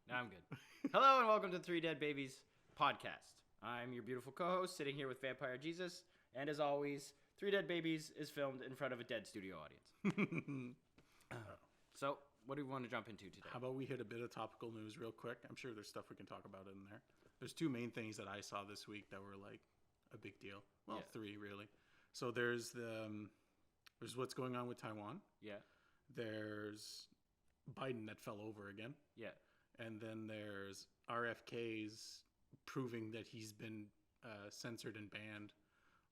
Now I'm good. Hello and welcome to Three Dead Babies podcast. I'm your beautiful co-host sitting here with Vampire Jesus, and as always, Three Dead Babies is filmed in front of a dead studio audience. So, what do we want to jump into today? How about we hit a bit of topical news real quick? I'm sure there's stuff we can talk about in there. There's two main things that I saw this week that were like a big deal. Well, three really. So there's what's going on with Taiwan. Yeah. There's Biden that fell over again. Yeah. And then there's RFK's proving that he's been censored and banned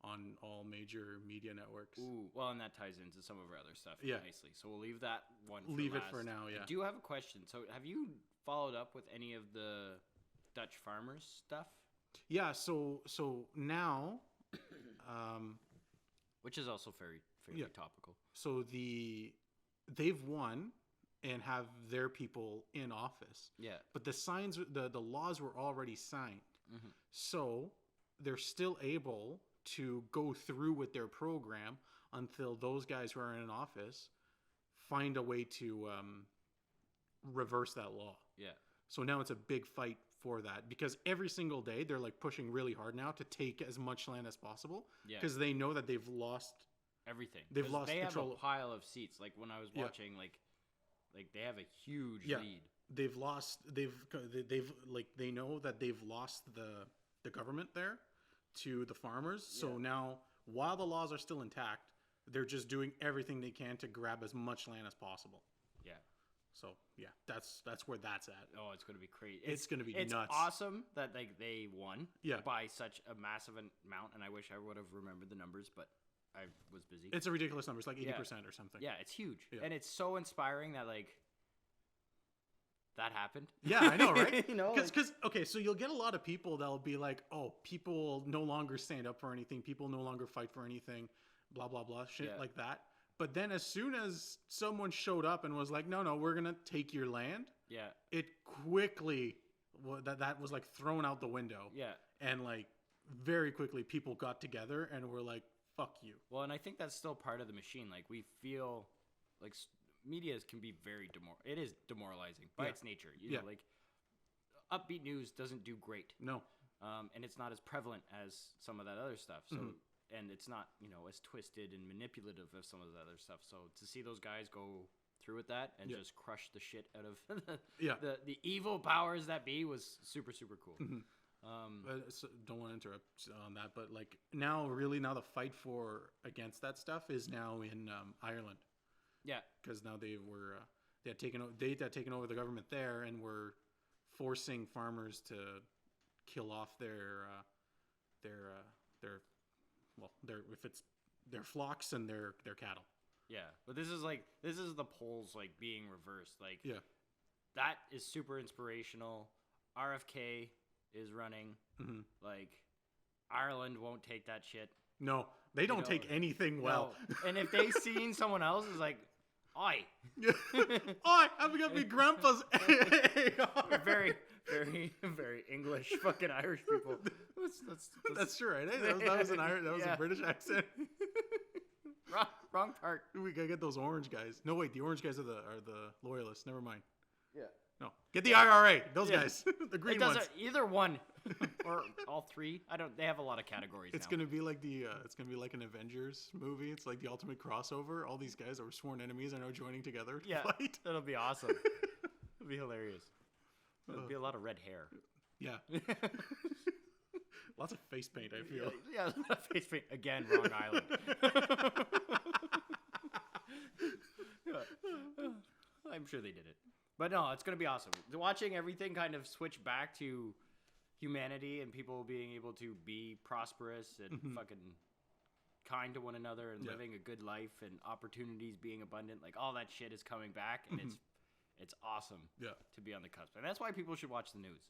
on all major media networks. Ooh, well, and that ties into some of our other stuff nicely. So we'll leave that one for Leave last. it for now, yeah. I do have a question. So have you followed up with any of the Dutch farmers stuff? Yeah, so now... Which is also fairly topical. So they've won and have their people in office. Yeah. But the laws were already signed. Mm-hmm. So they're still able to go through with their program until those guys who are in office find a way to reverse that law. Yeah. So now it's a big fight for that because every single day they're like pushing really hard now to take as much land as possible because they know that they've lost everything. They've lost control. They have a pile of seats. Like when I was watching, like they have a huge lead. They've lost. They know that they've lost the government there to the farmers. So now, while the laws are still intact, they're just doing everything they can to grab as much land as possible. Yeah. So yeah, that's where that's at. Oh, it's going to be crazy. It's going to be nuts. It's awesome that they won Yeah. by such a massive amount, and I wish I would have remembered the numbers, but I was busy. It's a ridiculous number. It's like 80% or something. Yeah, it's huge, and it's so inspiring that that happened. Yeah, I know, right? You know, because okay, so you'll get a lot of people that'll be like, "Oh, people no longer stand up for anything. People no longer fight for anything." Blah blah blah, shit like that. But then as soon as someone showed up and was like, no, we're going to take your land. Yeah. It quickly, that was like thrown out the window. Yeah. And like very quickly people got together and were like, fuck you. Well, and I think that's still part of the machine. Like we feel like media can be very it is demoralizing by its nature. You know, like upbeat news doesn't do great. No. And it's not as prevalent as some of that other stuff. So, and it's not, as twisted and manipulative as some of the other stuff. So to see those guys go through with that and just crush the shit out of the evil powers that be was super, super cool. So don't want to interrupt on that, but like now the fight against that stuff is now in Ireland. Yeah. Because now they had taken over the government there and were forcing farmers to kill off their flocks and their cattle. Yeah, but this is the polls being reversed. That is super inspirational. RFK is running. Ireland won't take that shit. No, they don't take anything well. No. And if they seen someone else is like, oi. Oi, I've got my grandpa's AR. Very, very, very English fucking Irish people. That's true, right? That was a British accent. Wrong part. We gotta get those orange guys. No, wait, the orange guys are the loyalists. Never mind. Yeah. No, get the IRA. Those guys, the green ones. Either one, or all three. They have a lot of categories. It's gonna be like it's gonna be like an Avengers movie. It's like the ultimate crossover. All these guys that were sworn enemies are now joining together to fight. That'll be awesome. It'll be hilarious. There'll be a lot of red hair. Yeah. Lots of face paint, I feel. Yeah, a lot of face paint. Again, wrong island. I'm sure they did it. But no, it's going to be awesome. Watching everything kind of switch back to humanity and people being able to be prosperous and fucking kind to one another and living a good life and opportunities being abundant. Like all that shit is coming back and it's awesome to be on the cusp. And that's why people should watch the news.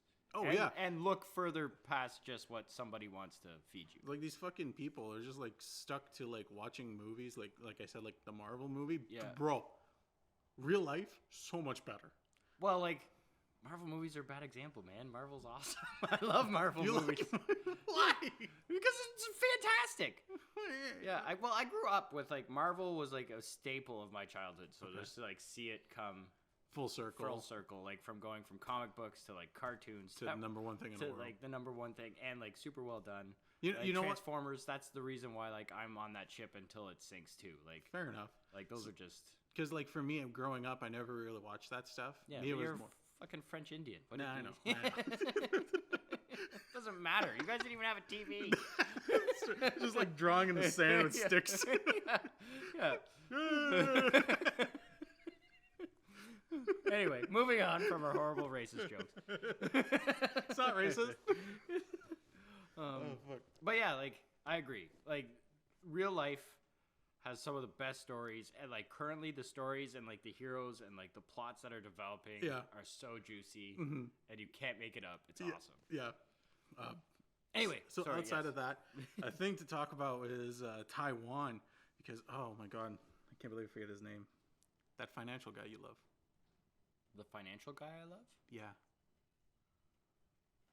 And look further past just what somebody wants to feed you. Like these fucking people are just like stuck to like watching movies like I said, like the Marvel movie. Yeah. Bro, real life, so much better. Well, like Marvel movies are a bad example, man. Marvel's awesome. I love Marvel movies. Why? Because it's fantastic. Yeah, I grew up with Marvel was like a staple of my childhood. So just to see it come full circle, like from going from comic books to like cartoons to the number one thing in the world. Like the number one thing, and like super well done. You know Transformers, what? That's the reason why like I'm on that ship until it sinks too. Like fair enough. Like those are just because like for me, growing up, I never really watched that stuff. Yeah, me, it was you're more... fucking French Indian. What I know. It doesn't matter. You guys didn't even have a TV. Just like drawing in the sand with sticks. Yeah. Anyway, moving on from our horrible racist jokes. It's not racist. Fuck. But yeah, like I agree. Like real life has some of the best stories, and like currently the stories and like the heroes and like the plots that are developing are so juicy, and you can't make it up. It's awesome. Yeah. Anyway, so outside of that, a thing to talk about is Taiwan, because oh my god, I can't believe I forget his name. That financial guy you love. The financial guy I love? Yeah.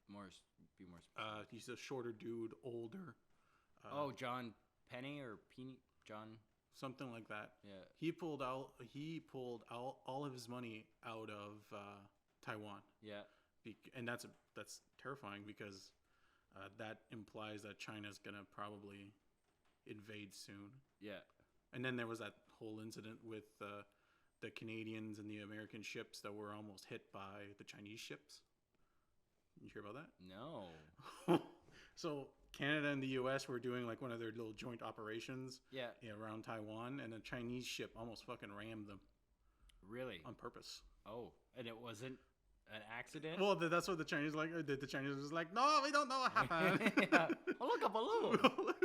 Be more specific. He's a shorter dude, older. John Penny or Peony John, something like that. Yeah. He pulled all of his money out of Taiwan. Yeah. And that's terrifying because that implies that China's gonna probably invade soon. Yeah. And then there was that whole incident with the Canadians and the American ships that were almost hit by the Chinese ships. You hear about that? No. So Canada and the U.S. were doing like one of their little joint operations. Yeah. Around Taiwan, and a Chinese ship almost fucking rammed them. Really? On purpose. Oh, and it wasn't an accident? Well, that's what the Chinese like. The Chinese was like, no, we don't know what happened. Yeah. Oh, look, a balloon.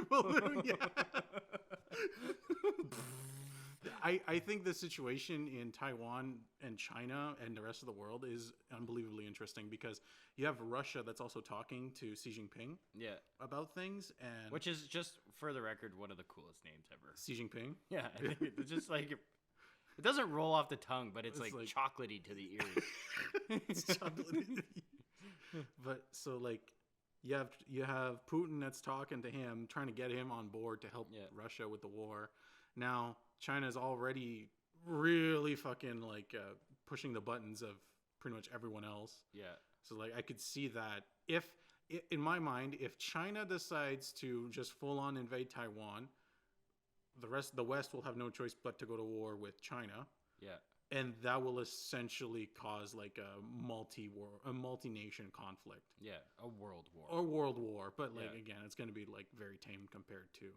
Balloon, yeah. I think the situation in Taiwan and China and the rest of the world is unbelievably interesting because you have Russia that's also talking to Xi Jinping about things. And which is, just for the record, one of the coolest names ever. Xi Jinping? Yeah, I think it's just like, it doesn't roll off the tongue, but it's like chocolatey to the ears. It's chocolatey. But so like you have Putin that's talking to him, trying to get him on board to help Russia with the war. Now China's already really fucking like pushing the buttons of pretty much everyone else. Yeah. So like I could see that if in my mind, if China decides to just full on invade Taiwan, the West will have no choice but to go to war with China. Yeah. And that will essentially cause like a multi-nation conflict. Yeah, a world war. Or world war, but like again, it's going to be like very tame compared to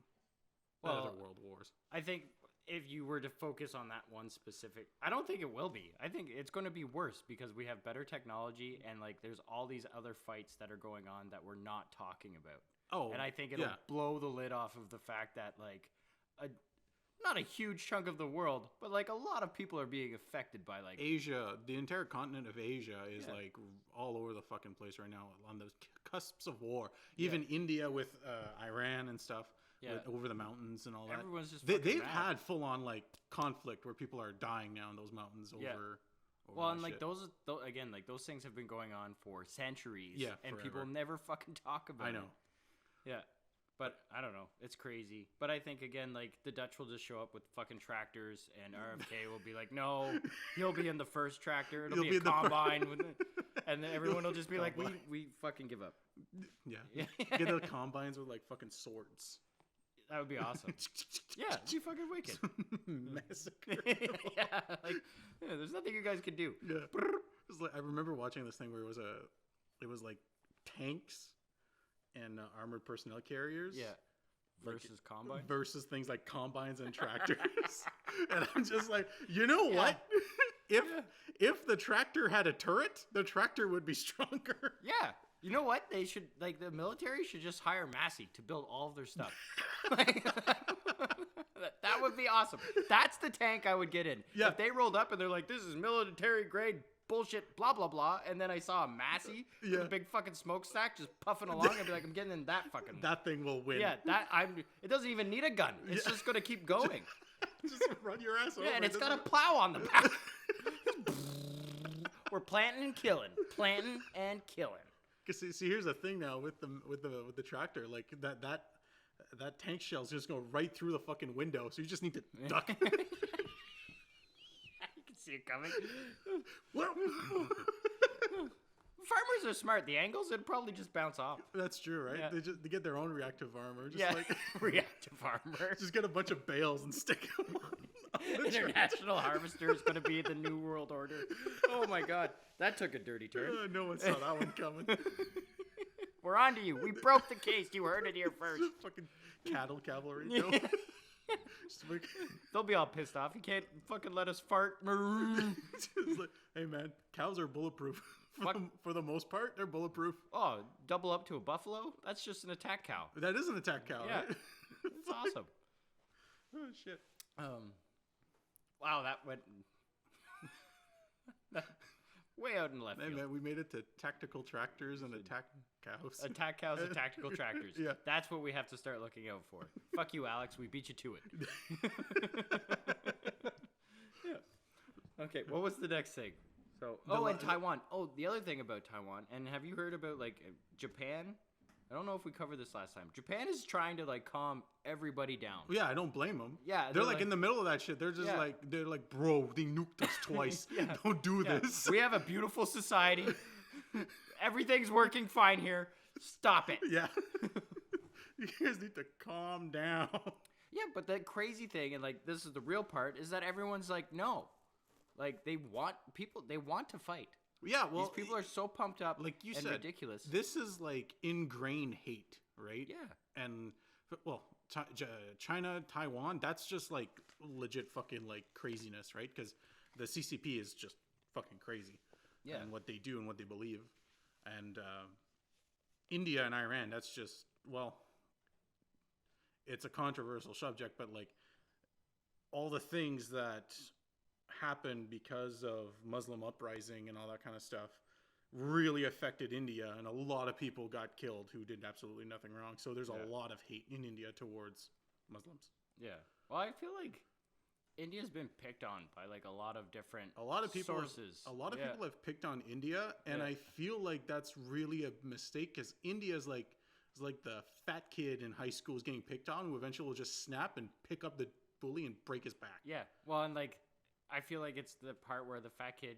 other world wars. I think if you were to focus on that one specific, I don't think it will be. I think it's going to be worse because we have better technology and like there's all these other fights that are going on that we're not talking about. Oh, and I think it'll blow the lid off of the fact that like not a huge chunk of the world, but like a lot of people are being affected by like Asia. The entire continent of Asia is like all over the fucking place right now on the cusps of war. Even India with Iran and stuff. Yeah. Over the mountains and all that. Everyone's just they've had full on like conflict where people are dying now in those mountains over well, and like those again, like those things have been going on for centuries. Yeah, and forever. People never fucking talk about it. I know. Yeah. But I don't know. It's crazy. But I think again, like the Dutch will just show up with fucking tractors, and RFK will be like, "No, he'll be in the first tractor. It'll be a combine with it." And then everyone will just be like, "We fucking give up." Yeah. Get the combines with like fucking swords. That would be awesome. Yeah, it'd be fucking wicked. Massacre. There's nothing you guys can do. Yeah. I remember watching this thing where it was like tanks and armored personnel carriers. Yeah. Versus combines? Versus things like combines and tractors. And I'm just like, you know what? If the tractor had a turret, the tractor would be stronger. Yeah. You know what? They should, like, the military should just hire Massey to build all of their stuff. That would be awesome. That's the tank I would get in. Yeah. If they rolled up and they're like, this is military grade bullshit, blah, blah, blah, and then I saw a Massey with a big fucking smokestack just puffing along, I'd be like, I'm getting in that fucking... That thing will win. Yeah, it doesn't even need a gun. It's just going to keep going. Just run your ass over. Yeah, and it's got a plow on the back. We're planting and killing. Planting and killing. Because see, here's the thing now with the tractor, like that tank shell's just going right through the fucking window, so you just need to duck. You can see it coming. Well, farmers are smart. The angles, it'd probably just bounce off. that's true, right? Yeah. They get their own reactive armor. Just Yeah, like reactive armor. just get a bunch of bales and stick them on the International Harvester is going to be the new world order. Oh my god, that took a dirty turn. No one saw that one coming. We're on to you. We broke the case. You heard it here first. Fucking cattle cavalry. Yeah. No. Just like, They'll be all pissed off. You can't fucking let us fart. it's like, hey man, cows are bulletproof. For the most part, they're bulletproof. Oh, double up to a buffalo? That's just an attack cow. That is an attack cow, Yeah. right? It's awesome. Oh shit. Wow, that went way out in left Hey field. man, we made it to tactical tractors and attack cows. Attack cows and tactical tractors. Yeah. That's what we have to start looking out for. Fuck you, Alex. We beat you to it. Yeah. Okay, what was the next thing? So, and Taiwan. Oh, the other thing about Taiwan, and have you heard about, like, Japan? I don't know if we covered this last time. Japan is trying to, like, calm everybody down. Yeah, I don't blame them. Yeah, they're like in the middle of that shit. They're just Yeah. they're like, bro, they nuked us twice. Yeah. Don't do Yeah, this. we have a beautiful society. Everything's working fine here. Stop it. Yeah. You guys need to calm down. Yeah, but the crazy thing, and like this is the real part, is that everyone's like, no. Like they want to fight. Yeah, well, These people are so pumped up, like you and said, ridiculous. This is like ingrained hate, right? Yeah. And well, China, Taiwan, that's just like legit fucking like craziness, right? Because the CCP is just fucking crazy. Yeah. And what they do and what they believe. And India and Iran, that's just, well, it's a controversial subject, but like all the things that happened because of Muslim uprising and all that kind of stuff really affected India, and a lot of people got killed who did absolutely nothing wrong. So there's a lot of hate in India towards Muslims. Yeah. Well, I feel like India's been picked on by like a lot of different sources. People have picked on India, and I feel like that's really a mistake because India is like the fat kid in high school is getting picked on, who eventually will just snap and pick up the bully and break his back. Yeah. Well, and like I feel like it's the part where the fat kid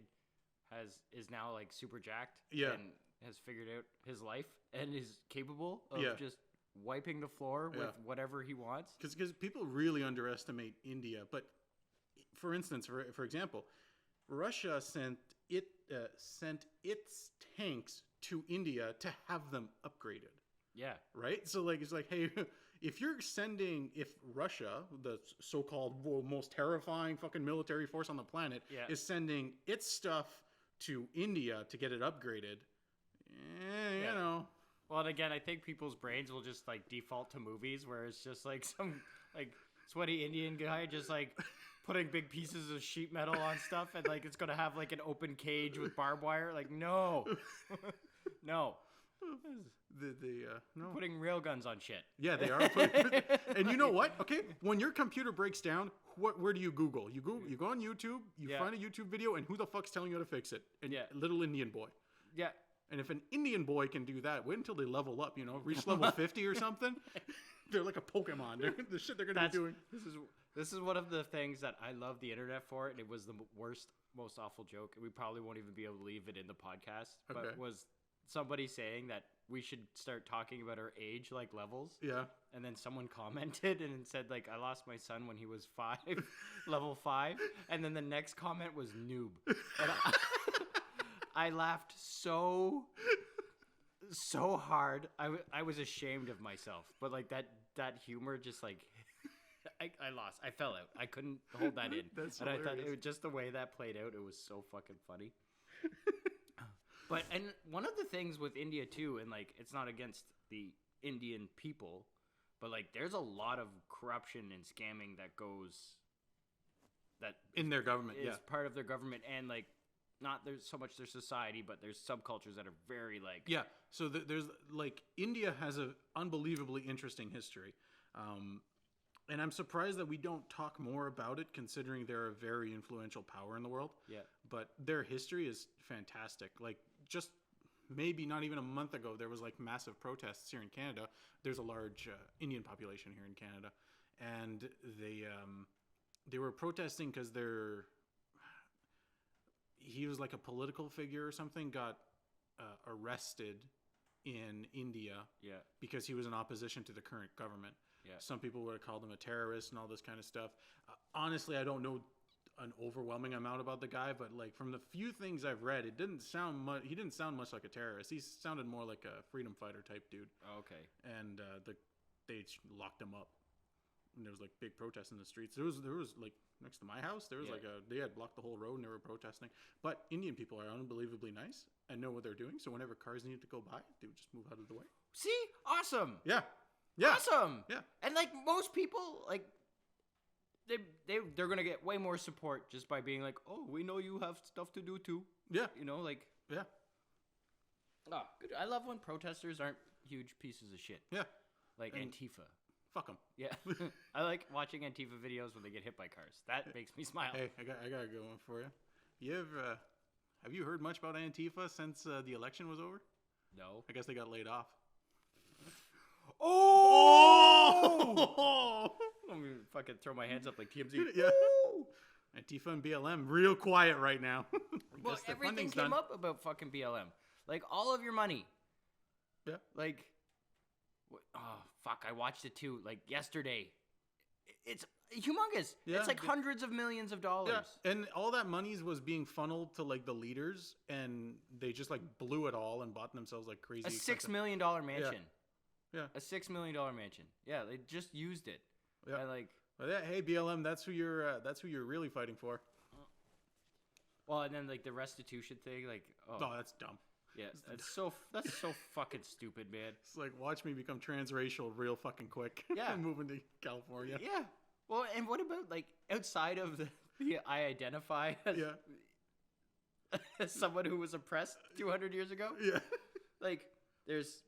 is now like super jacked and has figured out his life and is capable of just wiping the floor with whatever he wants. Because people really underestimate India. But for instance, for example, Russia sent its tanks to India to have them upgraded. Yeah. Right? So like it's like, hey, if Russia, the so-called most terrifying fucking military force on the planet, is sending its stuff to India to get it upgraded, you know. Well, and again, I think people's brains will just like default to movies where it's just like some like sweaty Indian guy just like putting big pieces of sheet metal on stuff, and like it's gonna have like an open cage with barbed wire. Like no, no. No. Putting railguns on shit. Yeah, they are. And you know what? Okay, when your computer breaks down, where do you Google? You go on YouTube, find a YouTube video, and who the fuck's telling you how to fix it? And little Indian boy. Yeah. And if an Indian boy can do that, wait until they level up, reach level 50 or something. They're like a Pokemon. The shit they're gonna be doing. This is one of the things that I love the internet for, and it was the worst, most awful joke. We probably won't even be able to leave it in the podcast, but it was somebody saying that we should start talking about our age, like levels. Yeah. And then someone commented and said, like, I lost my son when he was 5, level 5. And then the next comment was noob. And I laughed so hard. I was ashamed of myself. But like that humor just like, I lost. I fell out. I couldn't hold that in. That's and hilarious. I thought it was just the way that played out. It was so fucking funny. But, and one of the things with India too, and like, it's not against the Indian people, but like, there's a lot of corruption and scamming that goes, that in their government, is part of their government, and like, not there's so much their society, but there's subcultures that are very like, so there's like, India has an unbelievably interesting history, and I'm surprised that we don't talk more about it, considering they're a very influential power in the world. Yeah. But their history is fantastic. Like, just maybe not even a month ago, there was like massive protests here in Canada. There's a large Indian population here in Canada, and they were protesting because he was like a political figure or something, got arrested in India Yeah. because he was in opposition to the current government. Yeah. Some people would have called him a terrorist and all this kind of stuff. Honestly, I don't know an overwhelming amount about the guy, but like from the few things I've read, it didn't sound much. He didn't sound much like a terrorist. He sounded more like a freedom fighter type dude. Oh, okay. And they locked him up. And there was like big protests in the streets. There was like next to my house. There was they had blocked the whole road and they were protesting. But Indian people are unbelievably nice and know what they're doing. So whenever cars needed to go by, they would just move out of the way. See, awesome. Yeah. Awesome. Yeah. And like most people, like they're gonna get way more support just by being like, oh, we know you have stuff to do too. Yeah. You know, like. Yeah. Oh, good. I love when protesters aren't huge pieces of shit. Yeah. Like And Antifa. fuck them. Yeah. I like watching Antifa videos when they get hit by cars. That makes me smile. Hey, I got a good one for you. Have you heard much about Antifa since the election was over? No. I guess they got laid off. Oh! Let me fucking throw my hands up like TMZ. Yeah. Antifa and BLM real quiet right now. Well, everything came up about fucking BLM. Like all of your money. Yeah. Like, oh fuck! I watched it too. Like yesterday. It's humongous. Yeah, it's like hundreds of millions of dollars. Yeah, and all that money was being funneled to like the leaders, and they just like blew it all and bought themselves like crazy. A $6 million mansion. Yeah. A $6 million mansion. Yeah, they just used it. Yeah. I like. But yeah, hey BLM, that's who you're really fighting for. Well, and then like the restitution thing, like Oh, that's dumb. Yeah, that's so fucking stupid, man. It's like watch me become transracial real fucking quick. Yeah. Moving to California. Yeah. Well, and what about like outside of the I identify as, as someone who was oppressed 200 years ago? Yeah. Like there's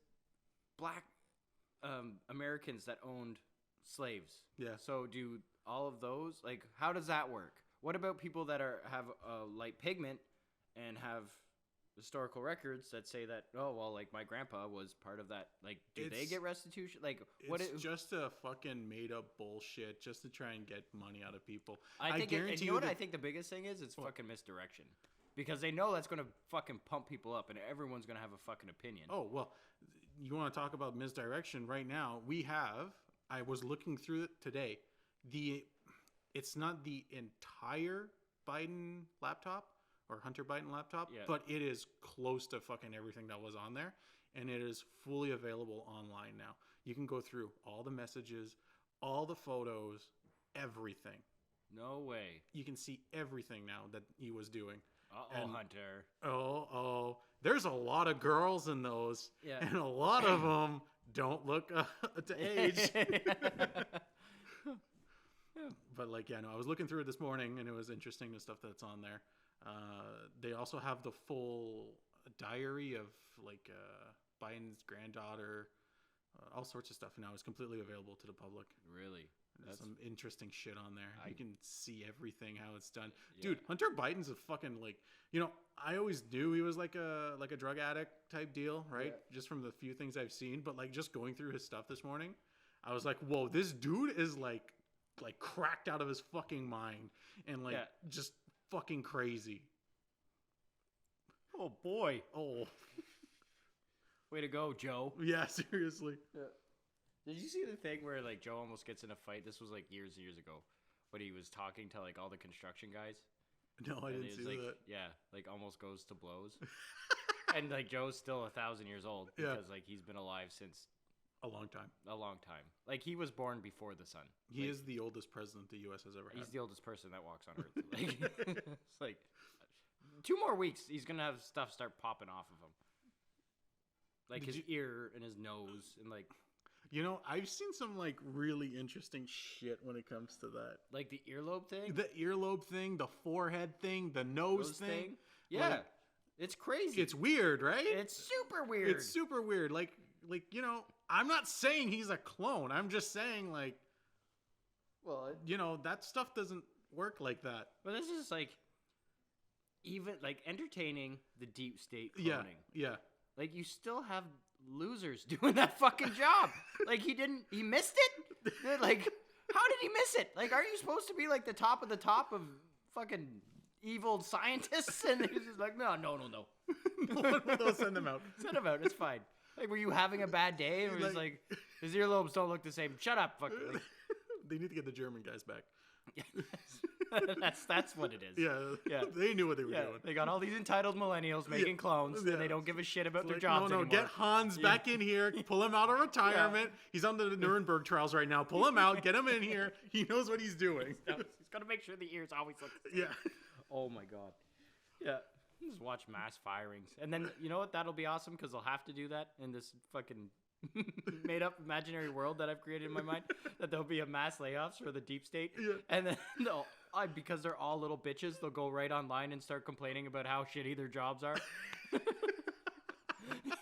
black Americans that owned slaves. Yeah. So do all of those, like, how does that work? What about people that have light pigment and have historical records that say that, oh, well, like my grandpa was part of that? Like, do they get restitution? Like, it's just a fucking made up bullshit just to try and get money out of people. I guarantee you what I think the biggest thing is? It's fucking misdirection. Because they know that's going to fucking pump people up and everyone's going to have a fucking opinion. Oh, well, you want to talk about misdirection right now? I was looking through it today. It's not the entire Biden laptop or Hunter Biden laptop, but it is close to fucking everything that was on there. And it is fully available online now. You can go through all the messages, all the photos, everything. No way. You can see everything now that he was doing. Uh-oh, Hunter. Oh. There's a lot of girls in those. Yeah. And a lot of them don't look to age. But like, yeah, no, I was looking through it this morning and it was interesting, the stuff that's on there. They also have the full diary of like Biden's granddaughter, all sorts of stuff now is completely available to the public. Really? There's some interesting shit on there. You can see everything, how it's done. Yeah. Dude, Hunter Biden's a fucking like, I always knew he was like a drug addict type deal, right? Yeah. Just from the few things I've seen, but like just going through his stuff this morning, I was like, whoa, this dude is like cracked out of his fucking mind and like just fucking crazy. Oh boy. Oh. Way to go, Joe. Yeah, seriously. Yeah. Did you see the thing where like Joe almost gets in a fight? This was like years and years ago, but he was talking to like all the construction guys. No, I didn't see that. Yeah, like almost goes to blows. And like Joe's still 1,000 years old because like he's been alive since a long time. Like he was born before the sun. He is the oldest president the U.S. has ever had. He's the oldest person that walks on Earth. Like it's like 2 more weeks, he's gonna have stuff start popping off of him, like his ear and his nose and like. I've seen some like really interesting shit when it comes to that. Like the earlobe thing? The earlobe thing, the forehead thing, the nose thing. Yeah. Like, it's crazy. It's weird, right? It's super weird. It's super weird. Like I'm not saying he's a clone. I'm just saying like, well, that stuff doesn't work like that. But this is like, even like entertaining the deep state cloning. Yeah. Like you still have losers doing that fucking job. Like he missed it. Like how did he miss it? Like aren't you supposed to be like the top of fucking evil scientists, and he's just like, no. They'll send them out. Send them out. It's fine. Like, were you having a bad day? And we're just like, his earlobes don't look the same. Shut up, fuck. Like, they need to get the German guys back. that's what it is. Yeah. They knew what they were doing. They got all these entitled millennials making clones, and they don't give a shit about their jobs anymore. Get Hans back in here. Pull him out of retirement. He's on the Nuremberg trials right now. Pull him out. Get him in here. He knows what he's doing. He's got to make sure the ears always look the same. Yeah. Oh my god. Yeah. Just watch mass firings. And then, you know what? That'll be awesome because they'll have to do that in this fucking made up imaginary world that I've created in my mind. That there'll be a mass layoffs for the deep state. Yeah. And then because they're all little bitches, they'll go right online and start complaining about how shitty their jobs are.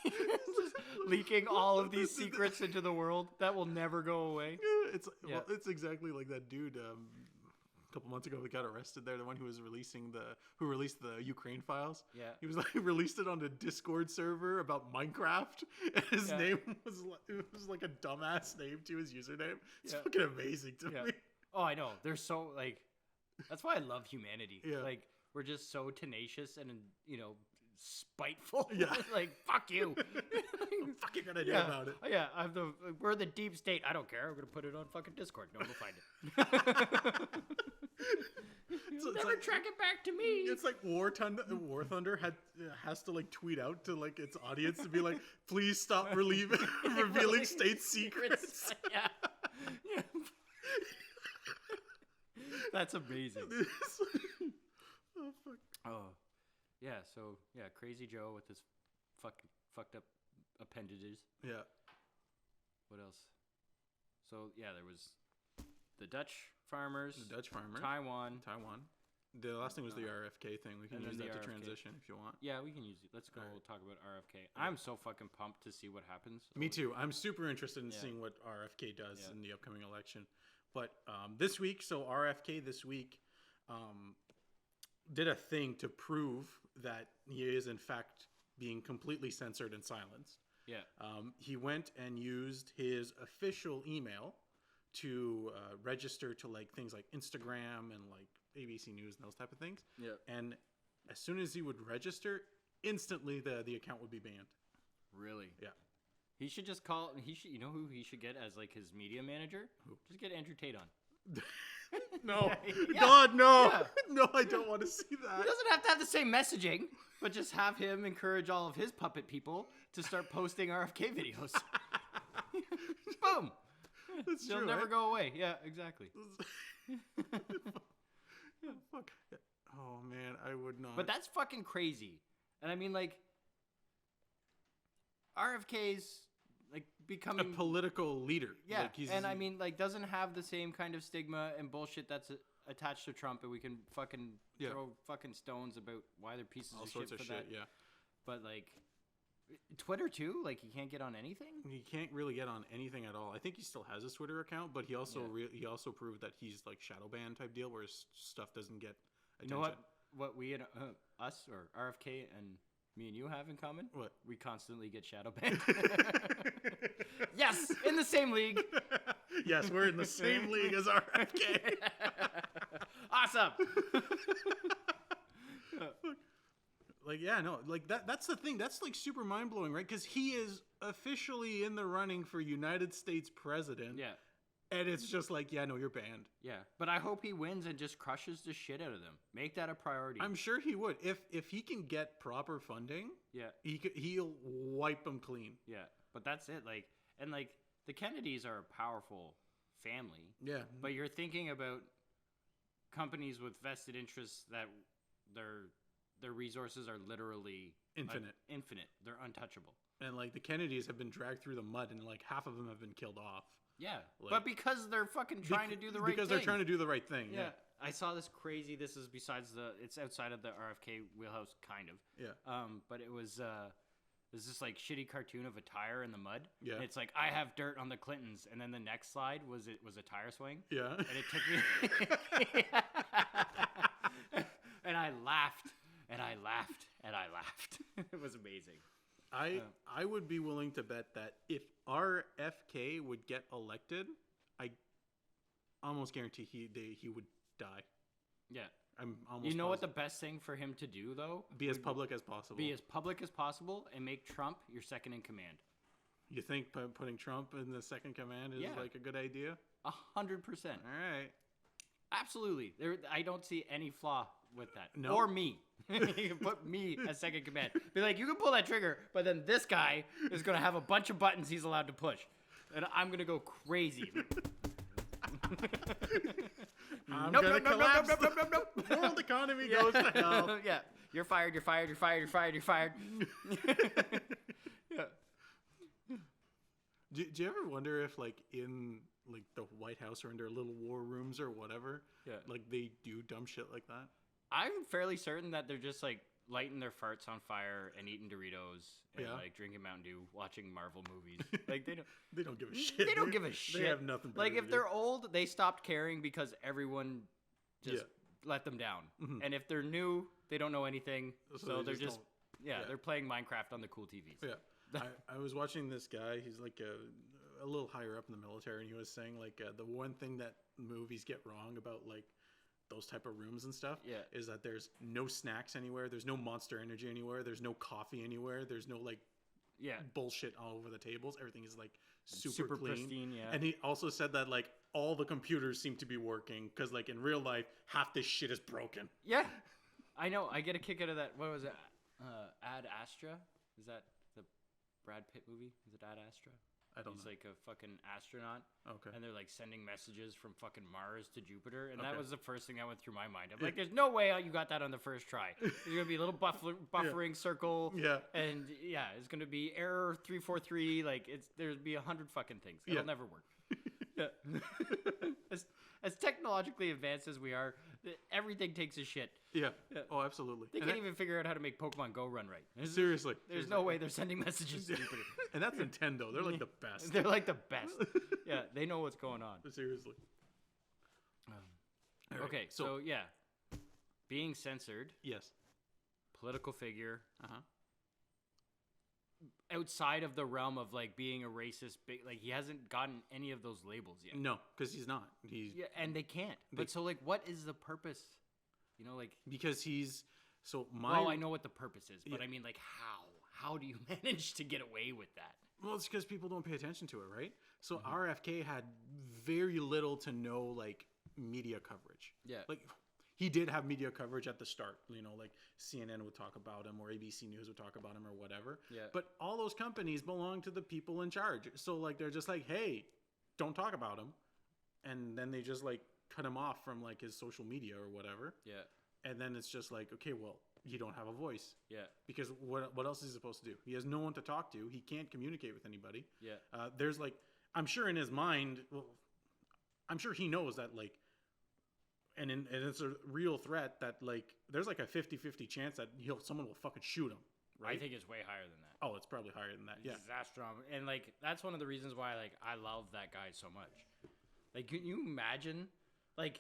Just leaking all of these secrets into the world that will never go away. Well, it's exactly like that dude a couple months ago we got arrested there, the one who was released the Ukraine files. Yeah. He was like released it on a Discord server about Minecraft, and his name was like a dumbass name to his username. It's fucking amazing to me. Oh, I know. They're so like that's why I love humanity. Yeah. Like we're just so tenacious and spiteful. Yeah. Like fuck you. What the fuck you gonna do about it? Yeah, we're the deep state. I don't care. I'm gonna put it on fucking Discord. No one will find it. You'll never track it back to me. It's like War Thunder has to like tweet out to like its audience to be like, please stop revealing state secrets. Yeah. That's amazing. Oh fuck. Oh. Yeah, so Crazy Joe with his fucked up appendages. Yeah. What else? So there was the Dutch farmers. Taiwan. The last thing was the RFK thing. We can use that to RFK. transition if you want. Yeah, we can use it. Let's go talk about RFK. I'm so fucking pumped to see what happens. Me too. I'm super interested in seeing what RFK does in the upcoming election. But this week, RFK this week did a thing to prove that he is in fact being completely censored and silenced. Yeah. He went and used his official email to register to like things like Instagram and like ABC News and those type of things. Yeah. And as soon as he would register, instantly the account would be banned. Really? Yeah. He should just call. You know who he should get as like his media manager? Who? Just get Andrew Tate on. No. Yeah. God, no. Yeah. No, I don't want to see that. He doesn't have to have the same messaging, but just have him encourage all of his puppet people to start posting RFK videos. Boom. That's They'll true, never right? go away. Yeah, exactly. Fuck. Oh, man, I would not. But that's fucking crazy. And I mean, like, RFK's like becoming a political leader. Yeah, like and I mean, like, doesn't have the same kind of stigma and bullshit that's attached to Trump, and we can fucking throw fucking stones about why they're pieces all of sorts shit of for shit. that. Yeah, but like Twitter too, like you can't get on anything. He can't really get on anything at all. I think he still has his Twitter account, but he also he also proved that he's like shadow ban type deal, where his stuff doesn't get attention. You know what we and us or RFK and me and you have in common? What? We constantly get shadow banned. Yes, in the same league. Yes, we're in the same league as RFK. Awesome. Like, yeah, no, like that's the thing. That's like super mind blowing, right? Because he is officially in the running for United States president. Yeah. And it's just like, yeah, no, you're banned. Yeah, but I hope he wins and just crushes the shit out of them. Make that a priority. I'm sure he would. If he can get proper funding, he'll wipe them clean. Yeah, but that's it. Like, and like the Kennedys are a powerful family. Yeah. But you're thinking about companies with vested interests that their resources are literally infinite. Infinite. They're untouchable. And like the Kennedys have been dragged through the mud, and like half of them have been killed off. Yeah, like, but because they're fucking trying to do the right thing. Because they're trying to do the right thing. Yeah. I saw this crazy. This is it's outside of the RFK wheelhouse, kind of. Yeah. But it was this like shitty cartoon of a tire in the mud. Yeah. And it's like, I have dirt on the Clintons, and then the next slide was a tire swing. Yeah. And it took me. And I laughed, and I laughed, and I laughed. It was amazing. I would be willing to bet that if RFK would get elected, I almost guarantee he would die. Yeah. I'm almost. You know what the positive. best thing for him to do though? Be as public as possible. Be as public as possible and make Trump your second in command. You think putting Trump in the second command is Yeah. like a good idea? 100%. All right. Absolutely. I don't see any flaw with that. No? Or me. You can put me as second command. Be like, you can pull that trigger, but then this guy is going to have a bunch of buttons he's allowed to push. And I'm going to go crazy. I'm Nope, gonna nope, nope, collapse. nope, nope, nope, nope, nope. The world economy goes to hell. Yeah. You're fired, you're fired, you're fired, you're fired, you're fired. Yeah. Do you ever wonder if, like, in like the White House or in their little war rooms or whatever, Yeah. like they do dumb shit like that? I'm fairly certain that they're just like lighting their farts on fire and eating Doritos and Yeah. like drinking Mountain Dew, watching Marvel movies. Like they don't. They don't give a shit. They don't dude. give a shit. They have nothing. better Like to if do. they're old, they stopped caring because everyone just Yeah. let them down. Mhm. And if they're new, they don't know anything, So so they they're just just don't- yeah, yeah. they're playing Minecraft on the cool TVs. Yeah. I was watching this guy. He's like a little higher up in the military, and he was saying like the one thing that movies get wrong about like those type of rooms and stuff Yeah. is that there's no snacks anywhere, there's no Monster Energy anywhere, there's no coffee anywhere, there's no like Yeah. bullshit all over the tables. Everything is like super clean. pristine, yeah. And he also said that like all the computers seem to be working because like in real life half this shit is broken. Yeah. I know. I get a kick out of that. What was it? Ad Astra? Is that the Brad Pitt movie? Is it Ad Astra? I don't He's know. like a fucking astronaut, Okay. and they're like sending messages from fucking Mars to Jupiter, and Okay. that was the first thing that went through my mind. I'm like, there's no way you got that on the first try. There's gonna be a little buffering circle, Yeah. and yeah, it's gonna be error 343. Like there'd be 100 fucking things. It'll Yeah. never work. Yeah. as technologically advanced as we are, everything takes a shit. Yeah. Yeah. Oh, absolutely. They And can't even figure out how to make Pokemon Go run right. seriously. There's no way they're sending messages to Jupiter. And that's Nintendo. They're like the best. They're like the best. Yeah, they know what's going on. Seriously. All right, Okay, so yeah, being censored, yes. political figure, Uh-huh. outside of the realm of like being a racist, like he hasn't gotten any of those labels yet. No, because he's not. He's Yeah, and they can't. But so like, what is the purpose? You know, like, because he's so my. well, I know what the purpose is, but Yeah. I mean, like, how? How do you manage to get away with that? Well, it's because people don't pay attention to it, right? So Mm-hmm. RFK had very little to no like media coverage. Yeah. Like he did have media coverage at the start, you know, like CNN would talk about him or ABC News would talk about him or whatever. Yeah. But all those companies belong to the people in charge. So like they're just like, hey, don't talk about him. And then they just like cut him off from like his social media or whatever. Yeah. And then it's just like, okay, well, you don't have a voice. Yeah. Because what else is he supposed to do? He has no one to talk to. He can't communicate with anybody. Yeah. There's like, I'm sure in his mind, well, I'm sure he knows that like, and it's a real threat that like, there's like a 50-50 chance that someone will fucking shoot him. Right? I think it's way higher than that. Oh, it's probably higher than that. Yeah. Disaster. And like that's one of the reasons why like I love that guy so much. Like, can you imagine? Like,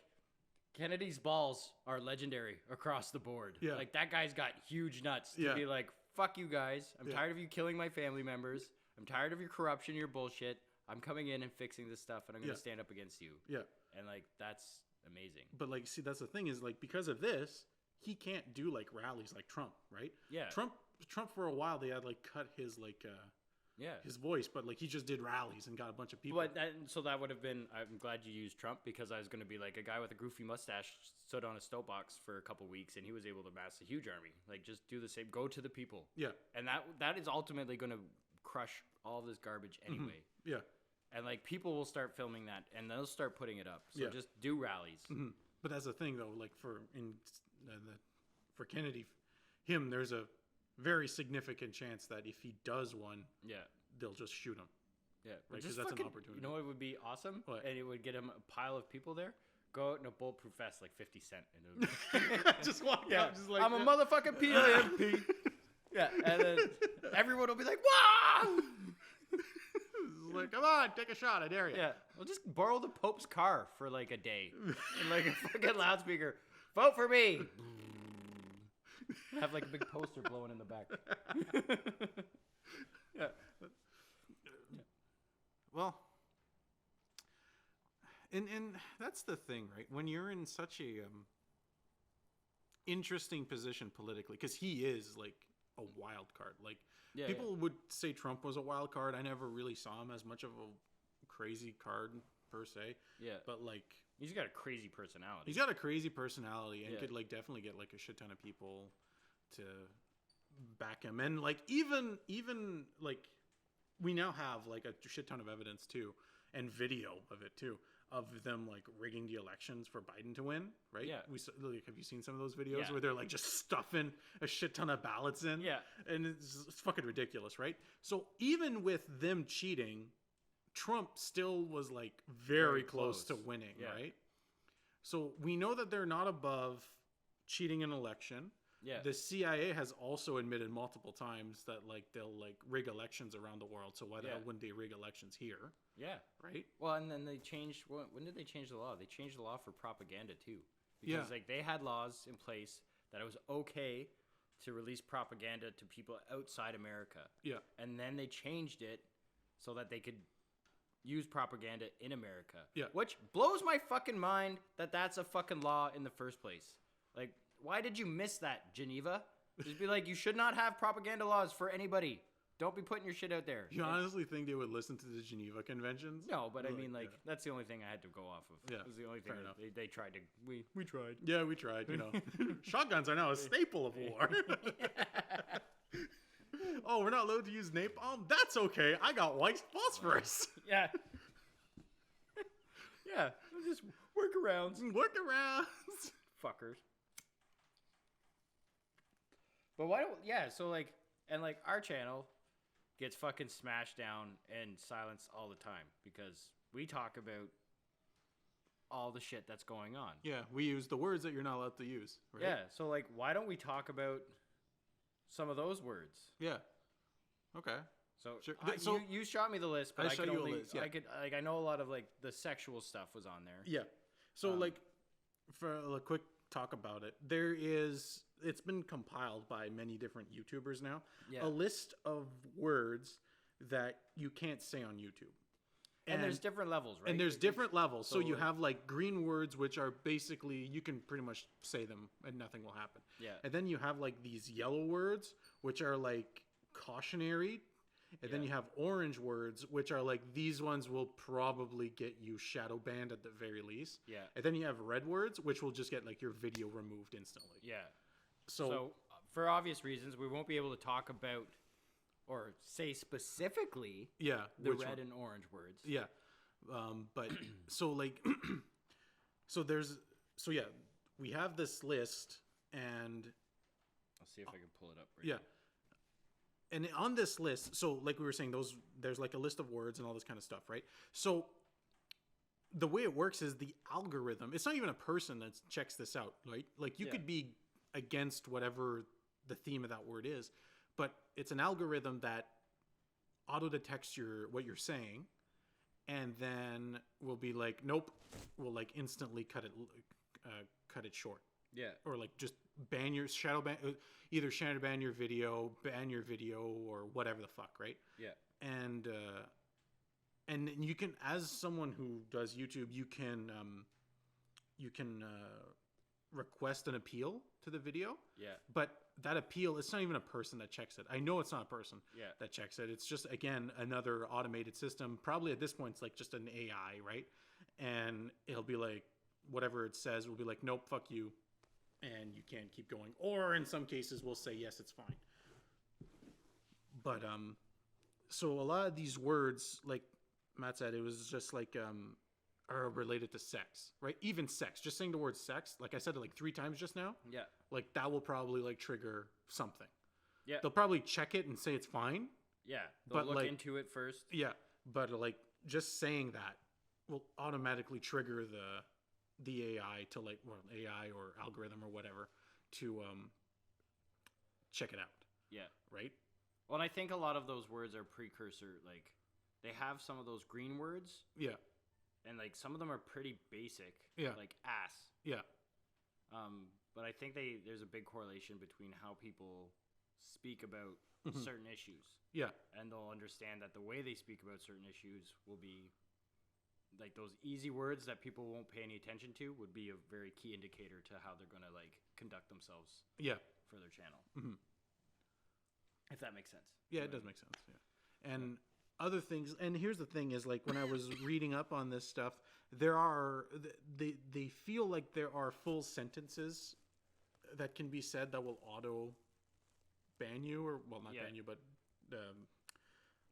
Kennedy's balls are legendary across the board. Yeah. Like that guy's got huge nuts to Yeah. be like, fuck you guys. I'm Yeah. tired of you killing my family members. I'm tired of your corruption, your bullshit. I'm coming in and fixing this stuff, and I'm gonna Yeah. stand up against you. Yeah. And like that's amazing. But like, see, that's the thing is like, because of this, he can't do like rallies like Trump, right? Yeah. Trump for a while, they had like cut his like, Yeah. his voice, but like he just did rallies and got a bunch of people. But so that would have been. I'm glad you used Trump because I was going to be like a guy with a goofy mustache stood on a soapbox for a couple weeks and he was able to mass a huge army. Like just do the same. Go to the people. Yeah. And that is ultimately going to crush all this garbage anyway. Yeah. And like people will start filming that and they'll start putting it up. So Yeah. just do rallies. Hmm. But that's the thing, though. Like for Kennedy, there's a very significant chance that if he does one, Yeah. they'll just shoot him. Yeah. Right, Just 'cause that's an fucking- opportunity. You know what would be awesome? What? And it would get him a pile of people there. Go out in a bulletproof vest like 50 Cent. And it would be- Just walk Yeah, out, just like I'm a motherfucking PMP. Yeah, and then everyone will be like, "Wow!" like, come on, take a shot. I dare you. Yeah, we'll just borrow the Pope's car for like a day, and like a fucking loudspeaker. Vote for me. Have like a big poster blowing in the back. Yeah. Well, and that's the thing, right? When you're in such a interesting position politically because he is like a wild card. Like Yeah, people would say Trump was a wild card. I never really saw him as much of a crazy card per se. Yeah. But like He's got a crazy personality. he's got a crazy personality and Yeah. could like definitely get like a shit ton of people to back him. And like even like we now have like a shit ton of evidence too and video of it too of them like rigging the elections for Biden to win, right? Yeah. Like, have you seen some of those videos Yeah. where they're like just stuffing a shit ton of ballots in? Yeah. And it's fucking ridiculous, right? So even with them cheating, Trump still was like very close to winning, Yeah. right? So we know that they're not above cheating an election. Yeah. The CIA has also admitted multiple times that like they'll like rig elections around the world. So why the Yeah. hell wouldn't they rig elections here, Yeah. right? Well, and then they changed. When did they change the law? They changed the law for propaganda too, because Yeah. like they had laws in place that it was okay to release propaganda to people outside America, Yeah, and then they changed it so that they could use propaganda in America. Yeah. Which blows my fucking mind that that's a fucking law in the first place. Like, why did you miss that, Geneva? Just be like, you should not have propaganda laws for anybody. Don't be putting your shit out there. you honestly think they would listen to the Geneva Conventions? No, but I Like, mean, like, yeah. that's the only thing I had to go off of. Yeah, It was the only thing fair enough. they tried to. We tried. Yeah, we tried. You know, shotguns are now a staple of war. Oh, we're not allowed to use napalm. That's okay. I got white phosphorus. Yeah. Yeah. Just workarounds. Workarounds. Fuckers. But why don't. Yeah, so, like. And, like, our channel gets fucking smashed down and silenced all the time because we talk about all the shit that's going on. Yeah, we use the words that you're not allowed to use. Right? Yeah, so, like, why don't we talk about some of those words? Yeah. Okay. So, Sure. I- So- you shot me the list, but I I shot could you a only list, yeah. I could like I know a lot of like the sexual stuff was on there. Yeah. So, Um, like, for a quick talk about it, it's been compiled by many different YouTubers now. Yeah. A list of words that you can't say on YouTube. And there's different levels, right? And there's different levels. So you like- have like green words, which are basically, you can pretty much say them and nothing will happen. Yeah. And then you have like these yellow words, which are like cautionary. And then Yeah. you have orange words, which are like, these ones will probably get you shadow banned at the very least. Yeah. And then you have red words, which will just get like your video removed instantly. Yeah. So, So, for obvious reasons, we won't be able to talk about or say specifically yeah. the which red one? and orange words. Yeah. But so like, so yeah, we have this list and I'll see if I can pull it up. Right yeah. And on this list, so like we were saying, there's like a list of words and all this kind of stuff, right? So the way it works is the algorithm. It's not even a person that checks this out, right? Like you Yeah. could be against whatever the theme of that word is, but it's an algorithm that auto detects what you're saying, and then will be like, nope, will like instantly cut it short. Yeah. Or like just either shadow ban your video, or whatever the fuck, right? Yeah. And you can, as someone who does YouTube, you can request an appeal to the video, Yeah. but that appeal, it's not even a person that checks it. I know it's not a person Yeah. that checks it. It's just, again, another automated system. Probably at this point, it's like just an AI, right? And it'll be like, whatever it says will be like, nope, fuck you, and you can't keep going. Or in some cases, we'll say, yes, it's fine. But, so a lot of these words, like Matt said, it was just like, are related to sex, right? Even sex, just saying the word sex, like I said it like 3 times just now, Yeah. like that will probably like trigger something. Yeah. They'll probably check it and say it's fine. Yeah. They'll but, look like- into it first. Yeah, but like just saying that will automatically trigger the AI to like, well, AI or algorithm or whatever to check it out, Yeah. right? Well, and I think a lot of those words are precursor. Like, they have some of those green words, Yeah, and like some of them are pretty basic. Yeah. Like ass. yeah, But I think there's a big correlation between how people speak about Mhm. certain issues, yeah, and they'll understand that the way they speak about certain issues will be like those easy words that people won't pay any attention to would be a very key indicator to how they're going to like conduct themselves for their channel. Mm-hmm. If that makes sense. Yeah, it does make sense. Yeah. And other things, and here's the thing is, like, when I was reading up on this stuff, there are, they feel like there are full sentences that can be said that will auto ban you, or, well, not ban you, but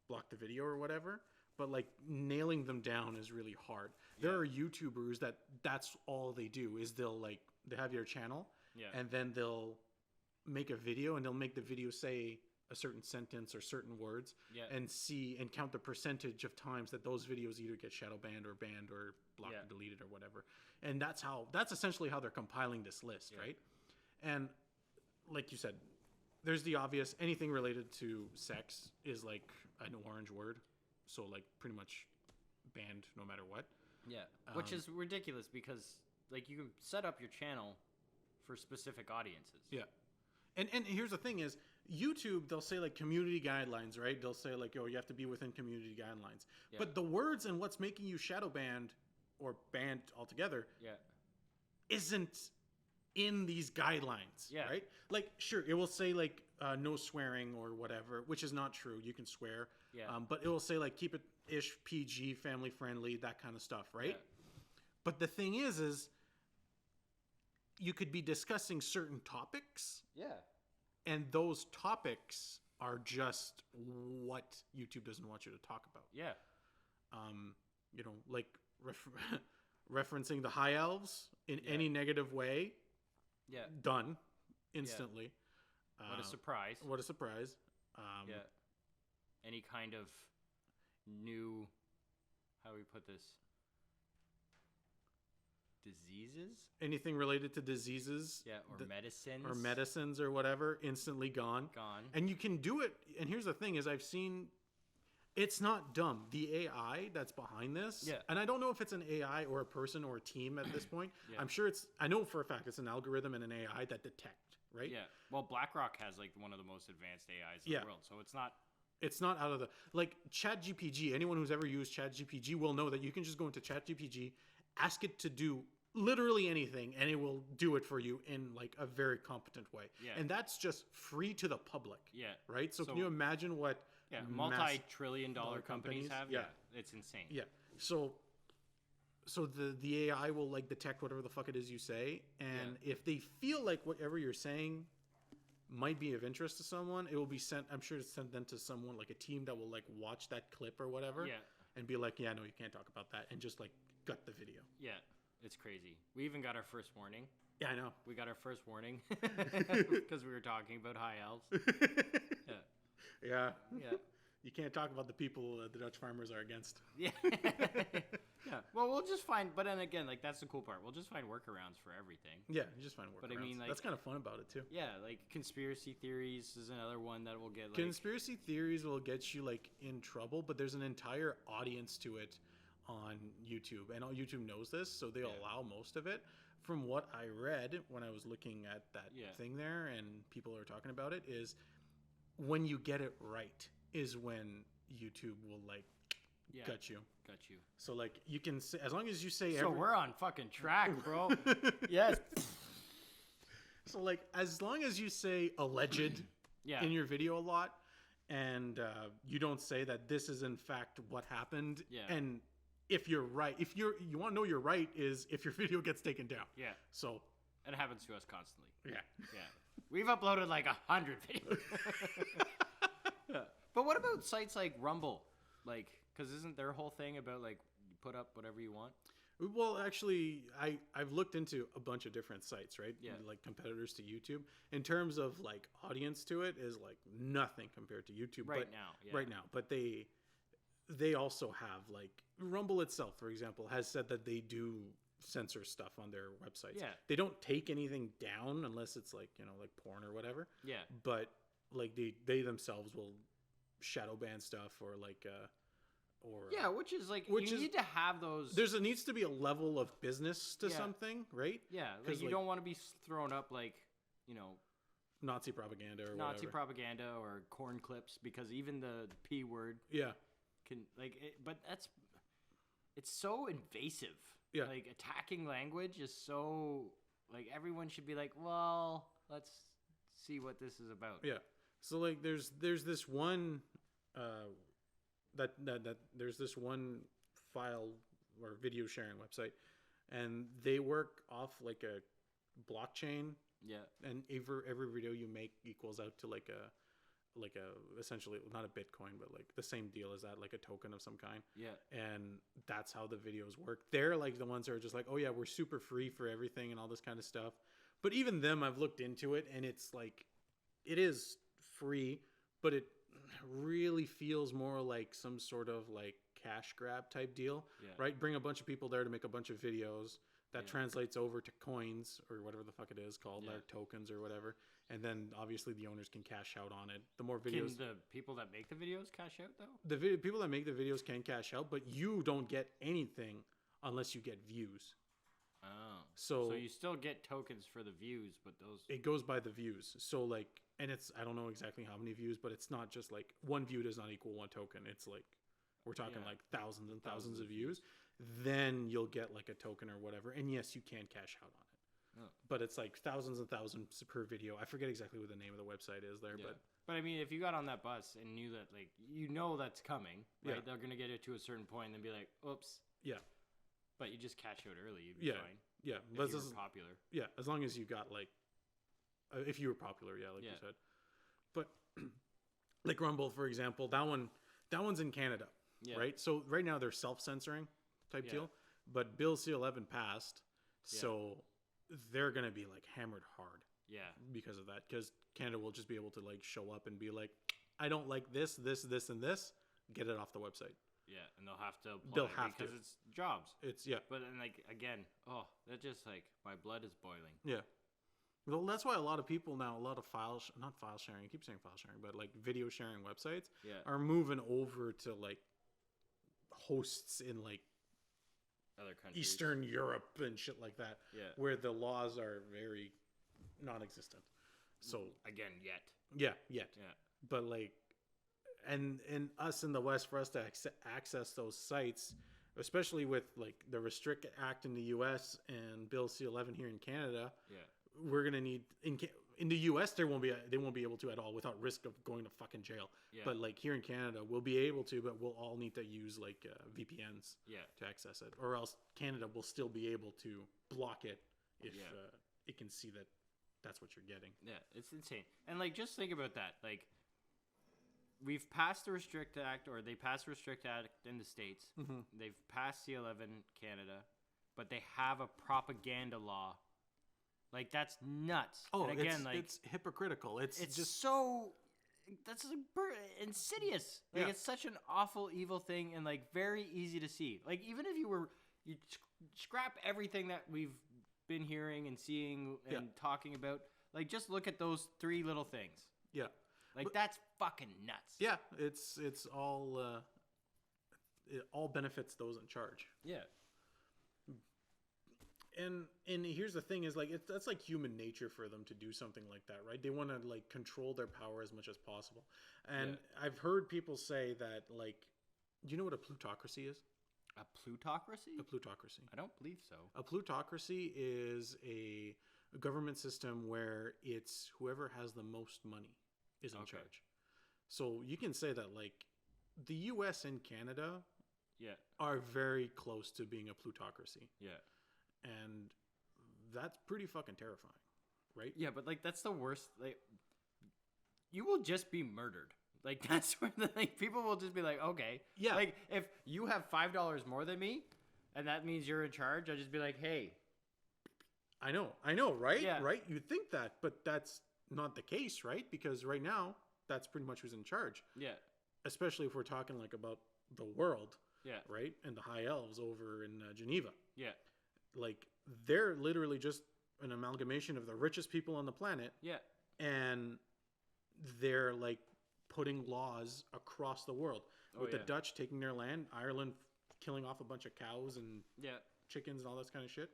block the video or whatever. But, like, nailing them down is really hard. There are YouTubers that's all they do, is they have your channel, and then they'll make a video, and they'll make the video say a certain sentence or certain words, and count the percentage of times that those videos either get shadow banned or blocked or deleted or whatever. And that's essentially how they're compiling this list, right? And like you said, there's the obvious, anything related to sex is like an orange word. So, like, pretty much banned no matter what. Yeah, which is ridiculous because, like, you can set up your channel for specific audiences. Yeah. And here's the thing is, YouTube, they'll say, like, community guidelines, right? They'll say, like, oh, you have to be within community guidelines. Yeah. But the words and what's making you shadow banned or banned altogether isn't in these guidelines, right? Like, sure, it will say, like, no swearing or whatever, which is not true. You can swear. Yeah. But it will say, like, keep it ish PG, family friendly, that kind of stuff, right? Yeah. But the thing is you could be discussing certain topics. Yeah. And those topics are just what YouTube doesn't want you to talk about. Yeah. You know, like referencing the High Elves in any negative way. Yeah. Done instantly. Yeah. What a surprise. What a surprise. Yeah. Any kind of new, how do we put this? Diseases? Anything related to diseases. Yeah, or medicines. Or medicines or whatever, instantly gone. And you can do it. And here's the thing is I've seen, it's not dumb. The AI that's behind this, and I don't know if it's an AI or a person or a team at this point. I'm sure I know for a fact it's an algorithm and an AI that detect, right? Yeah. Well, BlackRock has like one of the most advanced AIs in the world. So it's not out of the, like, ChatGPT. Anyone who's ever used ChatGPT will know that you can just go into ChatGPT, ask it to do literally anything, and it will do it for you in, like, a very competent way. Yeah. And that's just free to the public. Yeah. Right? So can you imagine what multi-trillion-dollar companies have? Yeah. It's insane. Yeah. So the AI will, like, detect whatever the fuck it is you say, and if they feel like whatever you're saying might be of interest to someone, it will be sent, I'm sure it's sent then to someone, like a team that will, like, watch that clip or whatever and be like, yeah, no, you can't talk about that, and just, like, gut the video. Yeah, it's crazy. We even got our first warning. Yeah, I know. We got our first warning because we were talking about High Elves. Yeah. You can't talk about the people the Dutch farmers are against. Yeah. Yeah. Well, we'll just find, but then again, like, that's the cool part. We'll just find workarounds for everything. Yeah, you just find workarounds. But I mean, like, that's kind of fun about it too. Yeah, like conspiracy theories is another one that will get, like, conspiracy theories will get you, like, in trouble, but there's an entire audience to it on YouTube, and all YouTube knows this, so they allow most of it. From what I read when I was looking at that thing there, and people are talking about it, is when you get it right is when YouTube will, like, gut you. So, like, you can say, as long as you say. So we're on fucking track, bro. Yes. So, like, as long as you say alleged in your video a lot, and you don't say that this is in fact what happened, and if you're right, you want to know you're right is if your video gets taken down. Yeah. So it happens to us constantly. Yeah. Yeah. We've uploaded like 100 videos. Yeah. But what about sites like Rumble? Like, because isn't their whole thing about, like, you put up whatever you want? Well, actually, I've looked into a bunch of different sites, right? Yeah. Like, competitors to YouTube. In terms of, like, audience to it is, like, nothing compared to YouTube. Right now. Yeah. Right now. But they also have, like, Rumble itself, for example, has said that they do censor stuff on their websites. Yeah. They don't take anything down unless it's, like, you know, like porn or whatever. Yeah. But, like, they themselves will shadow ban stuff or, like, which is like, you need to have those. Needs to be a level of business to something, right? Yeah, like, you don't want to be thrown up, like, you know, Nazi propaganda or Nazi propaganda or corn clips, because even the P word, can, like, but it's so invasive. Yeah. Like attacking language is so like everyone should be like, well, let's see what this is about. Yeah. So like there's this one that there's this one file or video sharing website, and they work off like a blockchain, Yeah. and every video you make equals out to like a essentially not a Bitcoin, but like the same deal as that, like a token of some kind. Yeah. And that's how the videos work. They're like the ones that are just like, oh yeah, we're super free for everything and all this kind of stuff. But even them, I've looked into it, and it's like, it is free, but it really feels more like some sort of like cash grab type deal, right? Bring a bunch of people there to make a bunch of videos that translates over to coins or whatever the fuck it is called, like tokens or whatever. And then obviously the owners can cash out on it. The more videos, can the people that make the videos cash out though? The people that make the videos can cash out, but you don't get anything unless you get views. Oh, so you still get tokens for the views, but those it goes by the views. So like, and it's, I don't know exactly how many views, but it's not just like one view does not equal one token. It's like, we're talking like thousands and thousands of views. Then you'll get like a token or whatever. And yes, you can cash out on it. Oh. But it's like thousands and thousands per video. I forget exactly what the name of the website is there, but I mean, if you got on that bus and knew that, like, you know that's coming, right? They're gonna get it to a certain point and then be like, "Oops." Yeah. But you just cash out early, you'd be fine. Yeah. If you were popular. Yeah, as long as you got like, if you were popular, like you said. But like Rumble, for example, that one's in Canada, right? So right now they're self-censoring type deal, but Bill C-11 passed, so they're gonna be like hammered hard. Yeah. Because of that, because Canada will just be able to like show up and be like, I don't like this, this, this, and this. Get it off the website. Yeah, and they'll have to apply because it's jobs. It's But then like again, that just like my blood is boiling. Yeah. Well, that's why a lot of people now, a lot of not file sharing, I keep saying file sharing, but like video sharing websites are moving over to like hosts in like other countries, Eastern Europe and shit like that, where the laws are very non-existent. So again, yet. But like, and us in the West, for us to access those sites, especially with like the Restrict Act in the U.S. and Bill C-11 here in Canada, we're gonna need in the U.S. they won't be able to at all without risk of going to fucking jail. But like here in Canada, we'll be able to, but we'll all need to use like VPNs to access it, or else Canada will still be able to block it if it can see that that's what you're getting. Yeah, it's insane. And like, just think about that. Like, we've passed the Restrict Act, or they passed the Restrict Act in the States. Mm-hmm. They've passed C-11 Canada, but they have a propaganda law. Like, that's nuts. Oh, and again, it's hypocritical. It's just so, that's insidious. Like, it's such an awful, evil thing, and like very easy to see. Like, even if you scrap everything that we've been hearing and seeing and talking about, like, just look at those three little things. Yeah. Like, that's fucking nuts. Yeah, it's all it all benefits those in charge. Yeah. And here's the thing is, like, that's like human nature for them to do something like that, right? They want to like control their power as much as possible. And I've heard people say that, like, do you know what a plutocracy is? A plutocracy? A plutocracy. I don't believe so. A plutocracy is a government system where it's whoever has the most money is in charge. So you can say that, like, the U.S. and Canada are very close to being a plutocracy. Yeah. And that's pretty fucking terrifying, right? Yeah, but like, that's the worst. Like, you will just be murdered. Like, that's where like people will just be like, okay, yeah. Like, if you have $5 more than me, and that means you're in charge, I'll just be like, hey. I know, right? Yeah. Right? You'd think that, but that's not the case, right? Because right now, that's pretty much who's in charge. Yeah. Especially if we're talking like about the world. Yeah. Right? And the High Elves over in Geneva. Yeah. Like, they're literally just an amalgamation of the richest people on the planet. Yeah. And they're like putting laws across the world. With the Dutch taking their land, Ireland killing off a bunch of cows and chickens and all that kind of shit.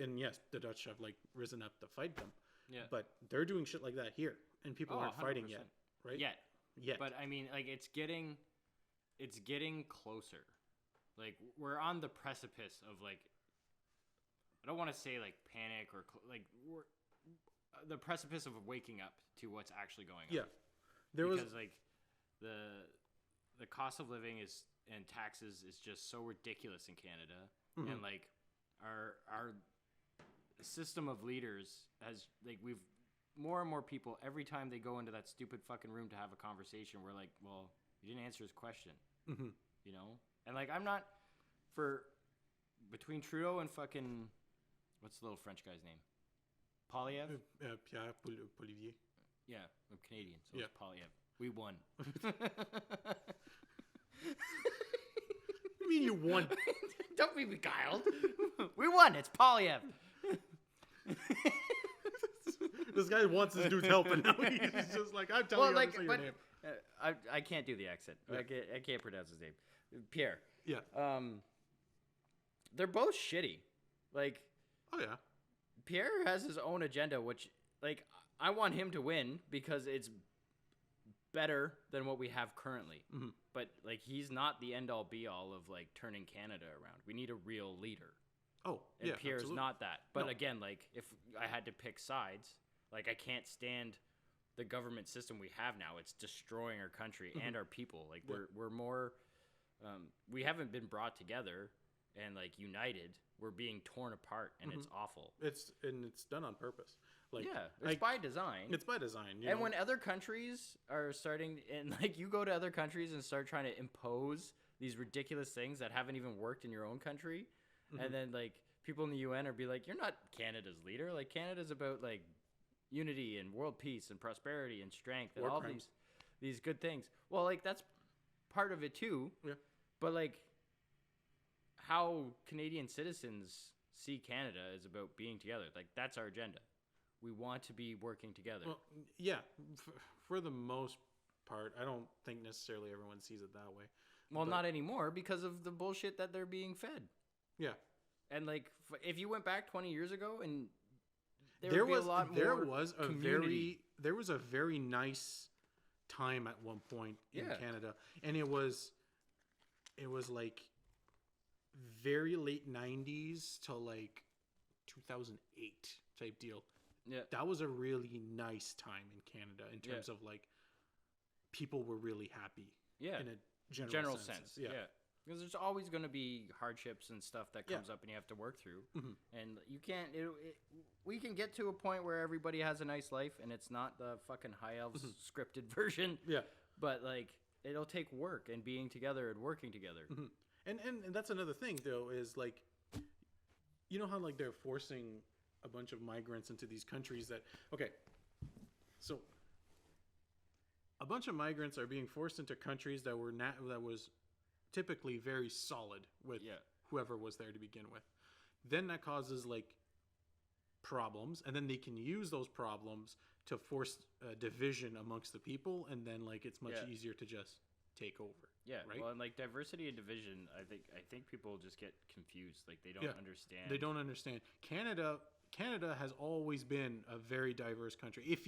And yes, the Dutch have like risen up to fight them. Yeah. But they're doing shit like that here, and people aren't 100%. Fighting yet, right? Yet. But I mean, like, it's getting closer. Like we're on the precipice of like, I don't want to say like panic or like we're the precipice of waking up to what's actually going on. Yeah, because like the cost of living is and taxes is just so ridiculous in Canada, and like our system of leaders has like we've more and more people every time they go into that stupid fucking room to have a conversation. We're like, well, you didn't answer his question, you know. And like I'm not for between Trudeau and fucking what's the little French guy's name? Polyev? Pierre Polivier. Yeah, I'm Canadian, so Yeah. it's Polyev. We won. You mean you won? Don't be beguiled. We won. It's Polyev. This guy wants this dude's help, and now he's just like, I'm telling you how to say your name. I can't do the accent. Yeah. I can't pronounce his name. Pierre. Yeah. They're both shitty. Like, Oh, yeah. Pierre has his own agenda, which, like, I want him to win because it's better than what we have currently. But, like, he's not the end-all, be-all of, like, turning Canada around. We need a real leader. Oh, And yeah. Pierre's absolutely. not that. But No. again, like, if I had to pick sides, like, I can't stand the government system we have now. It's destroying our country and our people. Like, we're more... we haven't been brought together and, like, united. We're being torn apart, and it's awful. It's done on purpose. Like, Yeah, it's by design. It's by design. You And know? when other countries are starting, and like you go to other countries and start trying to impose these ridiculous things that haven't even worked in your own country, and then like people in the UN are be like, you're not Canada's leader. Like Canada's about like unity and world peace and prosperity and strength and War all crimes. these good things. Well, like that's part of it too. Yeah. But like how Canadian citizens see Canada is about being together. Like that's our agenda. We want to be working together. Well, yeah. For the most part, I don't think necessarily everyone sees it that way. Well, but- not anymore because of the bullshit that they're being fed. Yeah. And like, if you went back 20 years ago, and There would be was a lot there more was a community. there was a very nice time at one point in Yeah. Canada, and it was like very late 90s to like 2008 type deal. Yeah. That was a really nice time in Canada in terms of like people were really happy Yeah. in a General sense. sense. Yeah. Because there's always going to be hardships and stuff that Yeah. comes up and you have to work through. And you can't, we can get to a point where everybody has a nice life and it's not the fucking High Elves scripted version. Yeah. But like, it'll take work and being together and working together. And that's another thing though, is like, you know how like they're forcing a bunch of migrants into these countries that, okay, so a bunch of migrants are being forced into countries that were that was typically very solid with whoever was there to begin with. Then that causes like problems, and then they can use those problems to force division amongst the people, and then like it's much easier to just take over. Yeah, right? well, and like diversity and division, I think people just get confused. Like they don't understand. They don't understand. Canada has always been a very diverse country. If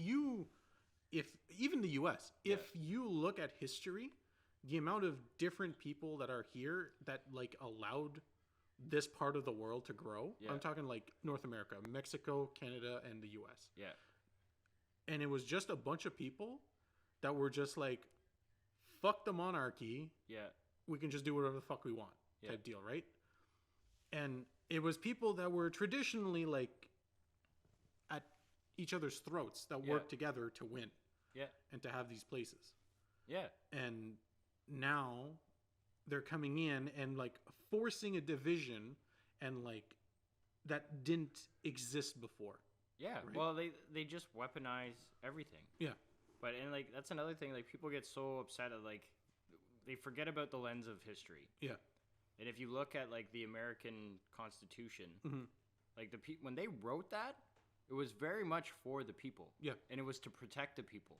even the US, if you look at history, the amount of different people that are here that like allowed this part of the world to grow. Yeah. I'm talking like North America, Mexico, Canada, and the US. Yeah. And it was just a bunch of people that were just like, fuck the monarchy. Yeah. We can just do whatever the fuck we want type deal, right? And it was people that were traditionally like at each other's throats that worked together to win. Yeah. And to have these places. Yeah. And now they're coming in and like forcing a division and like that didn't exist before. Yeah. Right? Well, they just weaponize everything. Yeah. But and like that's another thing. Like people get so upset at like they forget about the lens of history. Yeah. And if you look at like the American Constitution, like when they wrote that, it was very much for the people. Yeah. And it was to protect the people.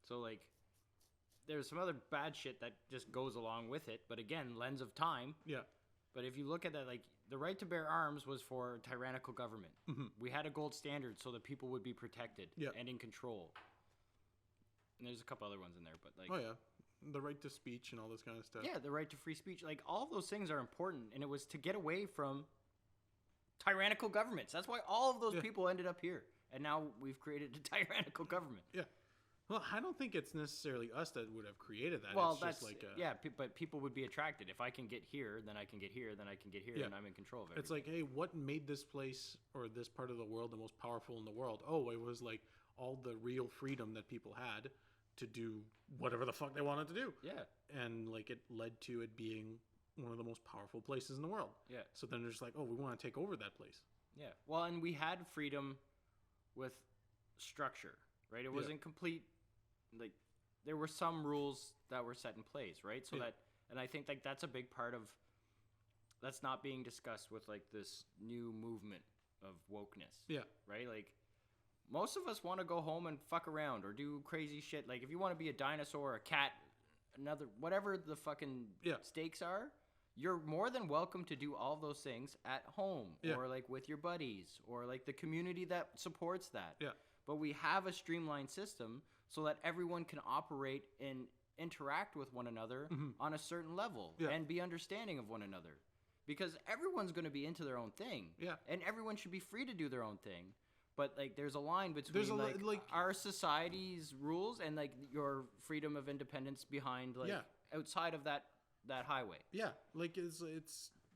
So like there's some other bad shit that just goes along with it. But again, lens of time. Yeah. But if you look at that, like the right to bear arms was for tyrannical government. We had a gold standard so that people would be protected and in control. And there's a couple other ones in there, but like, Oh yeah. the right to speech and all this kind of stuff. Yeah, the right to free speech. Like, all of those things are important, and it was to get away from tyrannical governments. That's why all of those people ended up here. And now we've created a tyrannical government. Yeah. Well, I don't think it's necessarily us that would have created that. Well, it's that's just like but people would be attracted. If I can get here, then I can get here, then I can get here, and I'm in control of it. It's like, hey, what made this place or this part of the world the most powerful in the world? Oh, it was like all the real freedom that people had to do whatever the fuck they wanted to do. Yeah. And like it led to it being one of the most powerful places in the world. Yeah. So then they're just like, oh, we want to take over that place. Yeah. Well, and we had freedom with structure, right? It wasn't complete. Like, there were some rules that were set in place, right? So that, and I think like that's a big part of that's not being discussed with like this new movement of wokeness. Yeah. Right? Like, most of us want to go home and fuck around or do crazy shit. Like, if you want to be a dinosaur, a cat, another, whatever the fucking stakes are, you're more than welcome to do all those things at home or like with your buddies or like the community that supports that. Yeah. But we have a streamlined system so that everyone can operate and interact with one another on a certain level and be understanding of one another. Because everyone's going to be into their own thing. Yeah. And everyone should be free to do their own thing. But like, there's a line between like our society's rules and like your freedom of independence behind like outside of that highway. Yeah. Like it's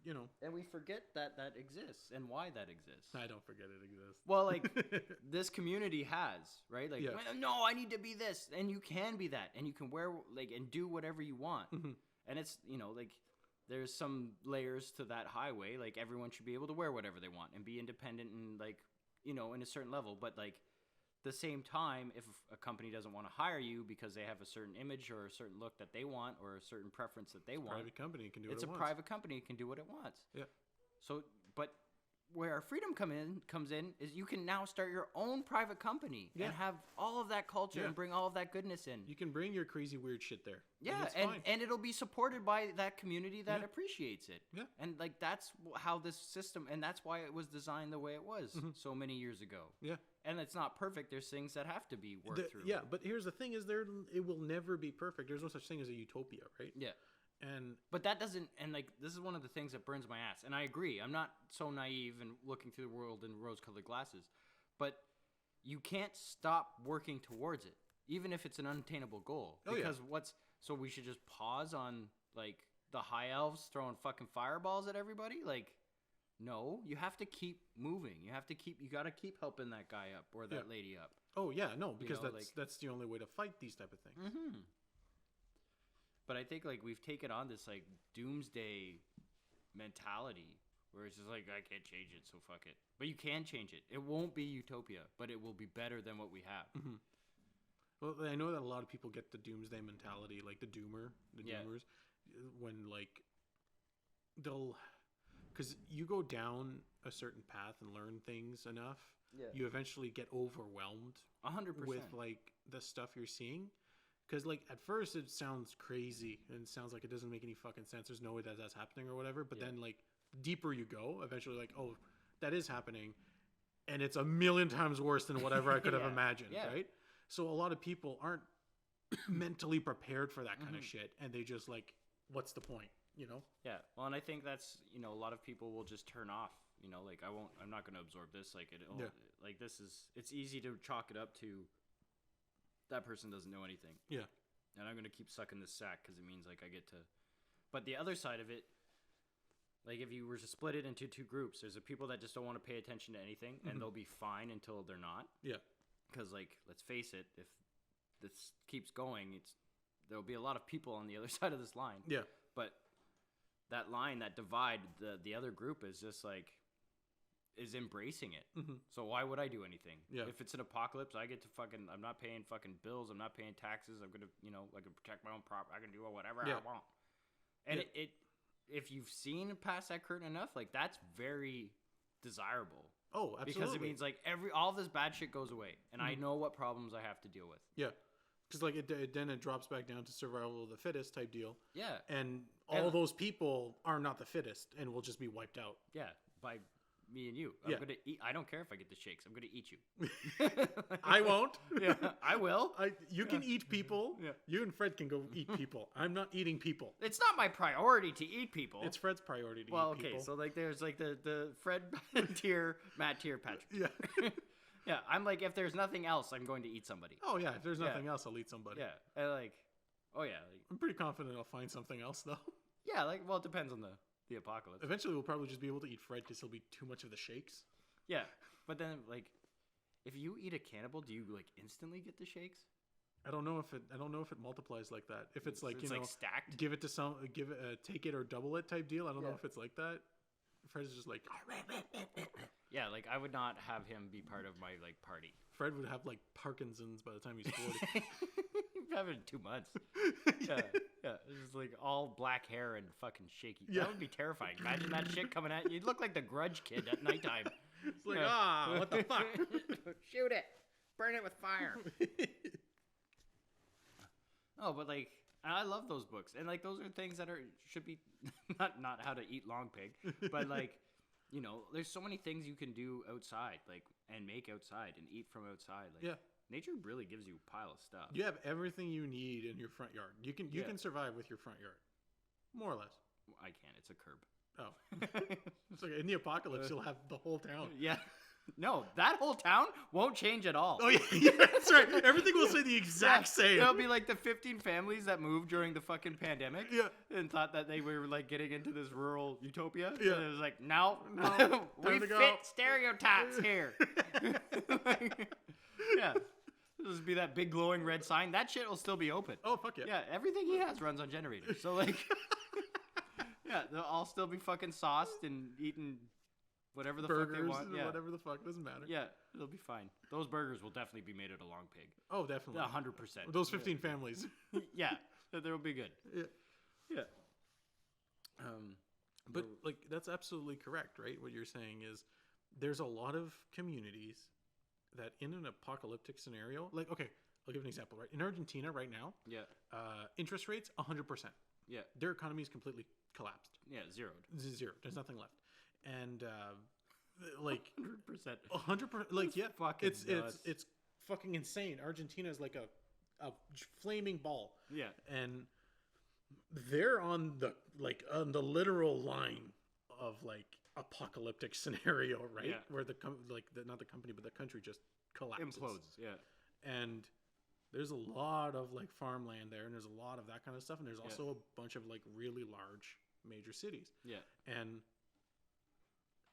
you know. And we forget that exists and why that exists. I don't forget it exists. Well, like this community has, right? Like, no, I need to be this, and you can be that, and you can wear like and do whatever you want. And it's, you know, like there's some layers to that highway. Like, everyone should be able to wear whatever they want and be independent and like, you know, in a certain level. But like, the same time, if a company doesn't want to hire you because they have a certain image or a certain look that they want or a certain preference that they want, private company can do what it wants. It's a private company, it can do what it wants. Yeah. So, but where our freedom comes in is you can now start your own private company and have all of that culture and bring all of that goodness in. You can bring your crazy weird shit there. Yeah, and it'll be supported by that community that appreciates it. Yeah. And like, that's how this system, and that's why it was designed the way it was so many years ago. Yeah. And it's not perfect. There's things that have to be worked through. Yeah, but here's the thing: it will never be perfect. There's no such thing as a utopia, right? Yeah. But that doesn't, and like, this is one of the things that burns my ass. And I agree. I'm not so naive and looking through the world in rose-colored glasses. But you can't stop working towards it, even if it's an unattainable goal. Because so we should just pause on like the high elves throwing fucking fireballs at everybody? Like, no, you have to keep moving. You got to keep helping that guy up or that lady up. Oh yeah, no, because that's the only way to fight these type of things. But I think like we've taken on this like doomsday mentality where it's just like, I can't change it, so fuck it. But you can change it. It won't be utopia, but it will be better than what we have. Well, I know that a lot of people get the doomsday mentality, like the doomers, when like because you go down a certain path and learn things enough, you eventually get overwhelmed 100% with like the stuff you're seeing. Because like at first it sounds crazy and it sounds like it doesn't make any fucking sense. There's no way that that's happening or whatever. But then like deeper you go, eventually like, oh, that is happening, and it's a million times worse than whatever I could have imagined, right? So a lot of people aren't mentally prepared for that kind of shit, and they just like, what's the point, you know? Yeah. Well, and I think that's, you know, a lot of people will just turn off. You know, like, I'm not going to absorb this. Like, like it's easy to chalk it up to that person doesn't know anything. Yeah. And I'm going to keep sucking this sack because it means like I get to. But the other side of it, like if you were to split it into two groups, there's the people that just don't want to pay attention to anything and they'll be fine until they're not. Yeah. Because like, let's face it, if this keeps going, there'll be a lot of people on the other side of this line. Yeah. But that line, that divide, the other group is just like, is embracing it. So why would I do anything? Yeah. If it's an apocalypse, I get to I'm not paying fucking bills. I'm not paying taxes. I'm going to, you know, I can protect my own property. I can do whatever I want. And if you've seen past that curtain enough, like that's very desirable. Oh, absolutely. Because it means like all this bad shit goes away. And I know what problems I have to deal with. Yeah. Because like then it drops back down to survival of the fittest type deal. Yeah. And all those people are not the fittest and will just be wiped out. Yeah. By me and you. I'm gonna eat. I don't care if I get the shakes. I'm gonna eat you. I won't. Yeah, I will. You can eat people. Yeah. You and Fred can go eat people. I'm not eating people. It's not my priority to eat people. It's Fred's priority to eat well, people. okay, so like there's like the Fred tier, Matt tier, Patrick. Yeah. Yeah, I'm like, if there's nothing else, I'm going to eat somebody. Oh, yeah. If there's nothing else, I'll eat somebody. Yeah, and like, oh yeah. Like, I'm pretty confident I'll find something else, though. yeah, like, well, it depends on the apocalypse. Eventually, we'll probably just be able to eat Fred because he'll be too much of the shakes. Yeah, but then, like, if you eat a cannibal, do you, like, instantly get the shakes? I don't know if it multiplies like that. If it's like, it's like stacked? give it to take it or double it type deal. I don't know if it's like that. Fred's just like, yeah, like, I would not have him be part of my, like, party. Fred would have, like, Parkinson's by the time he's 40. Have it in 2 months. Yeah. It's just like all black hair and fucking shaky. Yeah. That would be terrifying. Imagine that shit coming at you. You'd look like the Grudge kid at nighttime. It's like, what the fuck? Shoot it. Burn it with fire. Oh, but like, I love those books. And like, those are things that should be, not how to eat long pig, but like, you know, there's so many things you can do outside, like, and make outside and eat from outside. Like, yeah. Nature really gives you a pile of stuff. You have everything you need in your front yard. You can survive with your front yard, more or less. I can't. It's a curb. Oh, it's like in the apocalypse, you'll have the whole town. Yeah. No, that whole town won't change at all. Oh yeah, that's right. Everything will stay the exact same. It'll be like the 15 families that moved during the fucking pandemic. Yeah. And thought that they were like getting into this rural utopia. Yeah. And it was like, no, we to fit go. stereotypes here. Yeah. This would be that big glowing red sign. That shit will still be open. Oh fuck yeah. Yeah, everything he has runs on generators. So like, yeah, they'll all still be fucking sauced and eating whatever the Burgers, fuck they want. Yeah. whatever the fuck, doesn't matter. Yeah, it'll be fine. Those burgers will definitely be made at a long pig. Oh, definitely. 100%. Those 15 families. Yeah, they'll be good. Yeah. Yeah. But like that's absolutely correct, right? What you're saying is there's a lot of communities that in an apocalyptic scenario, like, okay, I'll give an example, right? In Argentina right now, Yeah. Interest rates 100%. Yeah. Their economy is completely collapsed. Yeah, zeroed. Zero. There's nothing left. And like 100%. 100%, like, yeah, fucking it's fucking insane. Argentina is like a flaming ball. Yeah. And they're on the literal line of like apocalyptic scenario, right? Yeah. Where not the company, but the country just collapses. Implodes, yeah. And there's a lot of like farmland there, and there's a lot of that kind of stuff, and there's also a bunch of like really large major cities. Yeah. And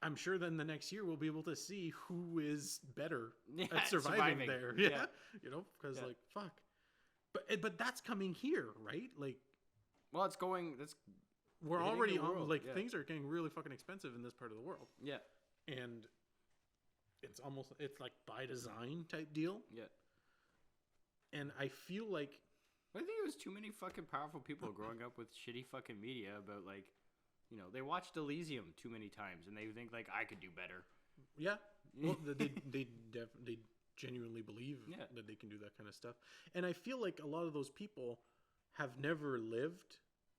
I'm sure then the next year we'll be able to see who is better at surviving there. Yeah. You know, because like fuck. But that's coming here, right? Like, well, it's going. we're hitting already the on. world, Like yeah. things are getting really fucking expensive in this part of the world, Yeah. and it's like by design type deal. Yeah. And I feel like I think it was too many fucking powerful people growing up with shitty fucking media about like, you know, they watched Elysium too many times and they think like I could do better. yeah, well, they genuinely believe Yeah. that they can do that kind of stuff. And I feel like a lot of those people have never lived,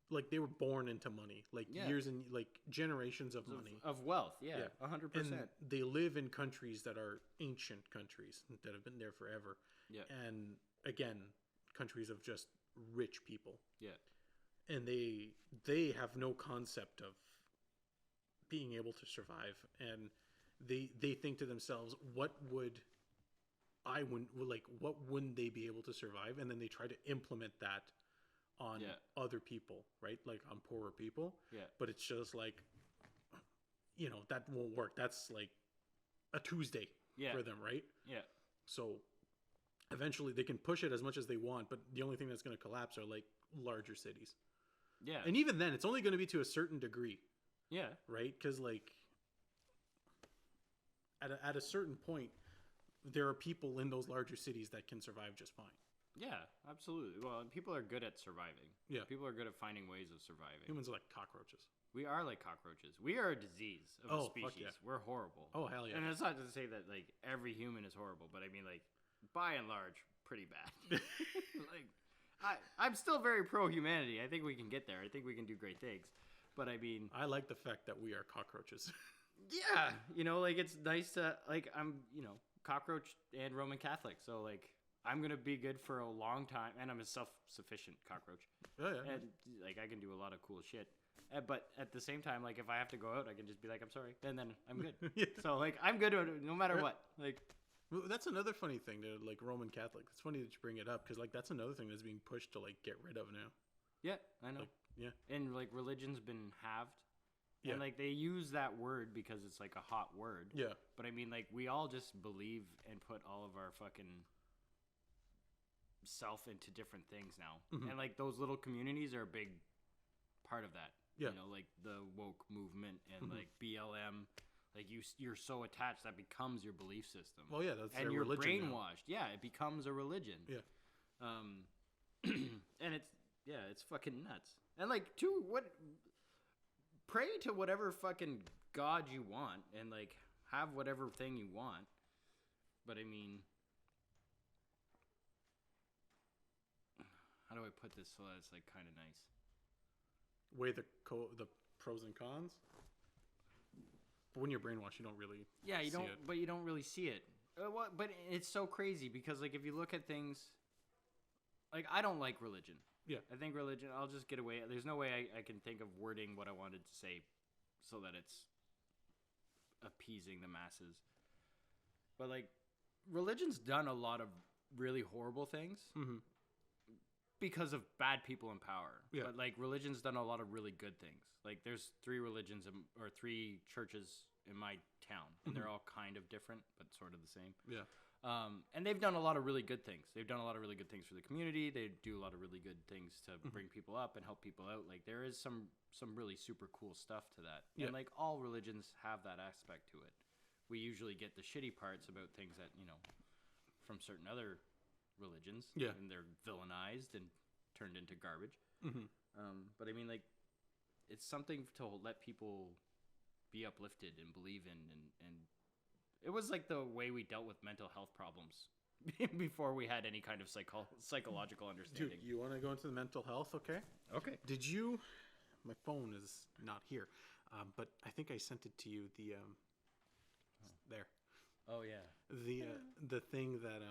like they were born into money, like years and like generations of money. Of wealth, yeah, 100%. And they live in countries that are ancient countries that have been there forever. Yeah. And again, countries of just rich people. Yeah. And they have no concept of being able to survive, and they think to themselves, what wouldn't they be able to survive? And then they try to implement that on other people, right? Like on poorer people. Yeah. But it's just like, you know, that won't work. That's like a Tuesday for them, right? Yeah. So eventually they can push it as much as they want, but the only thing that's going to collapse are like larger cities. Yeah. And even then, it's only going to be to a certain degree. Yeah. Right? Because like at a certain point, there are people in those larger cities that can survive just fine. Yeah, absolutely. Well, people are good at surviving. Yeah. People are good at finding ways of surviving. Humans are like cockroaches. We are like cockroaches. We are a disease of a Fuck species. yeah. We're horrible. Oh, hell yeah. And it's not to say that like every human is horrible, but I mean like by and large, pretty bad. Like I'm still very pro humanity. I think we can get there. I think we can do great things. But I mean, I like the fact that we are cockroaches. yeah, you know, like it's nice to like I'm, you know, cockroach and Roman Catholic, so like I'm gonna be good for a long time, and I'm a self-sufficient cockroach. Oh, yeah. And like I can do a lot of cool shit. But at the same time, like if I have to go out, I can just be like, I'm sorry, and then I'm good. Yeah. So like I'm good no matter what. Like Well, that's another funny thing to like Roman Catholic. It's funny that you bring it up because like that's another thing that's being pushed to like get rid of now. yeah, I know. Like, yeah, And like religion's been halved. Yeah. And like they use that word because it's like a hot word. yeah, But I mean like we all just believe and put all of our fucking self into different things now. Mhm. And like those little communities are a big part of that. Yeah. You know, like the woke movement and Mhm. like BLM, like you're so attached that becomes your belief system. Well, yeah, that's and their you're religion now. brainwashed. Yeah, it becomes a religion. Yeah. And it's fucking nuts. And like pray to whatever fucking god you want and like have whatever thing you want. But I mean, how do I put this so that it's like kind of nice? Weigh the pros and cons. But when you're brainwashed, you don't really. Yeah, you see don't, it. but you don't really see it. But it's so crazy because like if you look at things, like I don't like religion. Yeah. I think religion. I'll just get away. There's no way I can think of wording what I wanted to say, so that it's appeasing the masses. But like, religion's done a lot of really horrible things Mhm. because of bad people in power. Yeah. But like, religion's done a lot of really good things. Like, there's 3 religions or 3 churches in my town, and they're all kind of different, but sort of the same. Yeah. And they've done a lot of really good things. They've done a lot of really good things for the community. They do a lot of really good things to bring people up and help people out. Like there is some really super cool stuff to that. Yeah. And like all religions have that aspect to it. We usually get the shitty parts about things that, from certain other religions. Yeah. And they're villainized and turned into garbage. Mhm. But I mean, like, it's something to let people be uplifted and believe in, and it was like the way we dealt with mental health problems before we had any kind of psychological Dude, understanding. you want to go into the mental health? Okay. Okay. Did you? My phone is not here, but I think I sent it to you. There. Oh yeah. The thing that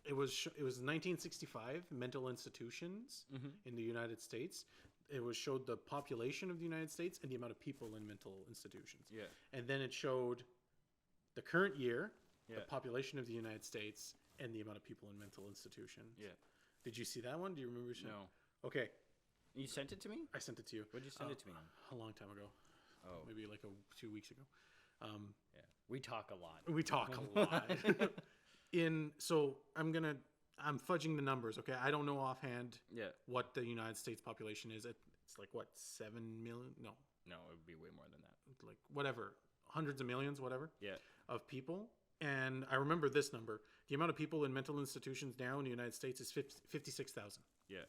it was 1965 mental institutions in the United States. It showed the population of the United States and the amount of people in mental institutions. Yeah. And then it showed the current year, Yeah. the population of the United States and the amount of people in mental institutions. Yeah. Did you see that one? Do you remember? No. Okay, You sent it to me? I sent it to you. What'd you send it to me on? A long time ago. Oh. Maybe like 2 weeks ago. Yeah. We talk a lot. We talk a lot. So I'm fudging the numbers. Okay, I don't know offhand Yeah. what the United States population is. It's like what, 7 million? No, No, it would be way more than that. like whatever, hundreds of millions, whatever, Yeah. of people. And I remember this number: the amount of people in mental institutions now in the United States is 56,000. Yeah.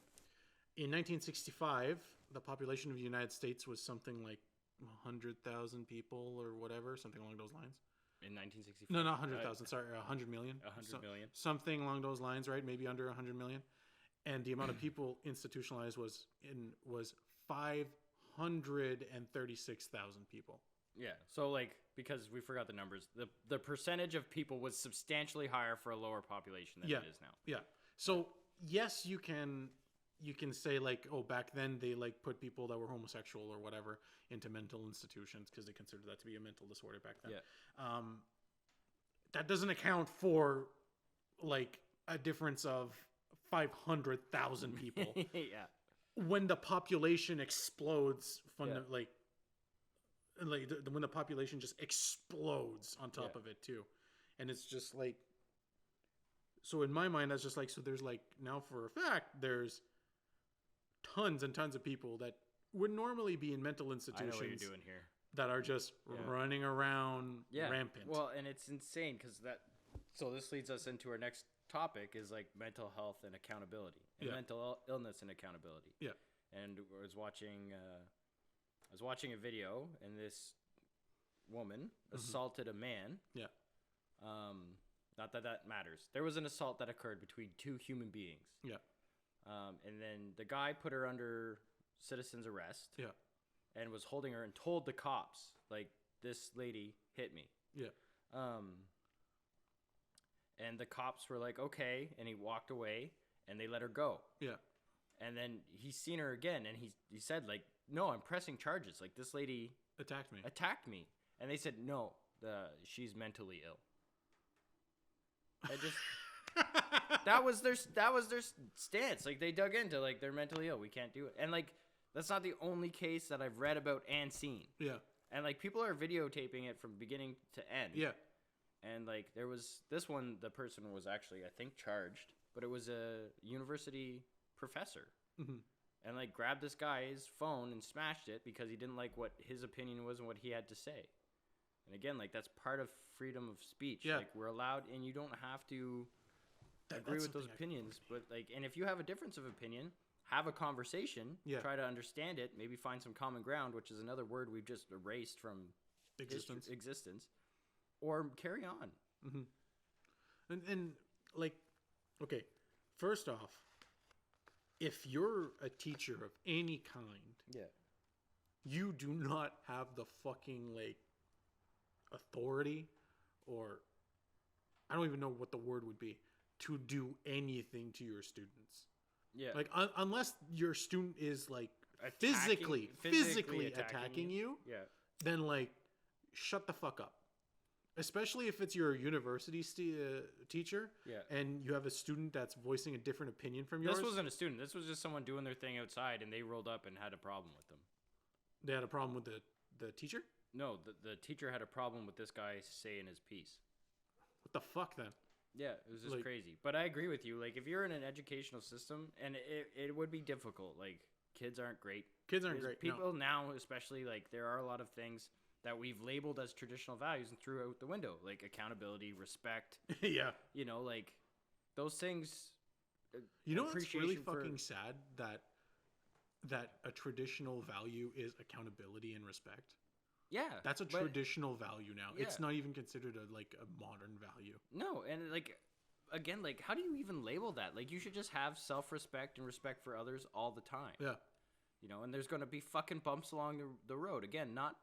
In 1965, the population of the United States was something like 100,000 people or whatever, something along those lines. In 1965. No, not 100,000. Sorry, 100 million. 100 million. Something along those lines, right? Maybe under 100 million. And the amount of people institutionalized was 536,000 people. Yeah. So like, because we forgot the numbers, the percentage of people was substantially higher for a lower population than Yeah. it is now. Yeah. So yes, you can say like, oh, back then they like put people that were homosexual or whatever into mental institutions because they considered that to be a mental disorder back then. Yeah. That doesn't account for like a difference of 500,000 people. Yeah. When the population explodes, Yeah. when the population just explodes on top Yeah. of it too, and it's just like, so in my mind, that's just like, so there's like, now for a fact, there's tons and tons of people that would normally be in mental I institutions know what you're doing here. that are just Yeah. running around rampant. Well, and it's insane because so this leads us into our next topic is like mental health and accountability, and Yeah. mental illness and accountability. Yeah. And I was watching a video, and this woman assaulted a man. Yeah. Not that matters. There was an assault that occurred between 2 human beings. Yeah. And then the guy put her under citizen's arrest. Yeah. And was holding her and told the cops, like, this lady hit me. Yeah. And the cops were like, okay. And he walked away and they let her go. Yeah. And then he's seen her again. And he said, like, no, I'm pressing charges. Like, this lady attacked me. And they said, no, she's mentally ill. I just... that was their stance. Like, they dug into, like, they're mentally ill. We can't do it. And, like, that's not the only case that I've read about and seen. Yeah. And, like, people are videotaping it from beginning to end. Yeah. And, like, there was this one, the person was actually, I think, charged, but it was a university professor. Mm-hmm. And, like, grabbed this guy's phone and smashed it because he didn't like what his opinion was and what he had to say. And, again, like, that's part of freedom of speech. Yeah. Like, we're allowed, and you don't have to agree with those opinions. But, like, and if you have a difference of opinion, have a conversation. Yeah. Try to understand it. Maybe find some common ground, which is another word we've just erased from existence. Or carry on. Mm-hmm. And like, okay, first off, if you're a teacher of any kind, you do not have the fucking, like, authority, or I don't even know what the word would be, to do anything to your students. Yeah. Like, unless your student is, like, physically attacking you, then, like, shut the fuck up. Especially if it's your university teacher, and you have a student that's voicing a different opinion from yours. This wasn't a student. This was just someone doing their thing outside, and they rolled up and had a problem with them. They had a problem with the teacher? No, the teacher had a problem with this guy saying his piece. What the fuck, then? Yeah, it was just, like, crazy. But I agree with you. Like, if you're in an educational system, and it would be difficult. Like, kids aren't great. People now, especially, like, there are a lot of things that we've labeled as traditional values and threw out the window, like accountability, respect. Yeah. You know, like, those things. You know what's really fucking sad? That a traditional value is accountability and respect. Yeah. That's a traditional value now. Yeah. It's not even considered a modern value. No, and, like, again, like, how do you even label that? Like, you should just have self-respect and respect for others all the time. Yeah. You know, and there's going to be fucking bumps along the road. Again, not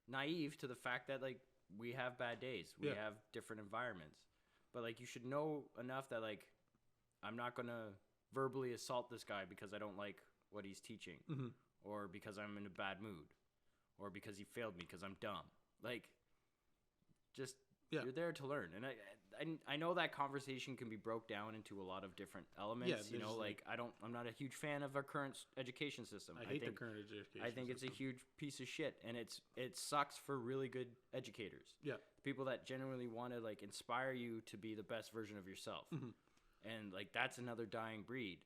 naive to the fact that, like, we have bad days. We have different environments. But, like, you should know enough that, like, I'm not going to verbally assault this guy because I don't like what he's teaching. Mm-hmm. Or because I'm in a bad mood. Or because he failed me because I'm dumb. Like, just, you're there to learn. And I know that conversation can be broke down into a lot of different elements. Yeah, you know, like, I'm not a huge fan of our current education system. I hate the current education system. I think it's a huge piece of shit. And it sucks for really good educators. Yeah. People that genuinely want to, like, inspire you to be the best version of yourself. Mm-hmm. And, like, that's another dying breed.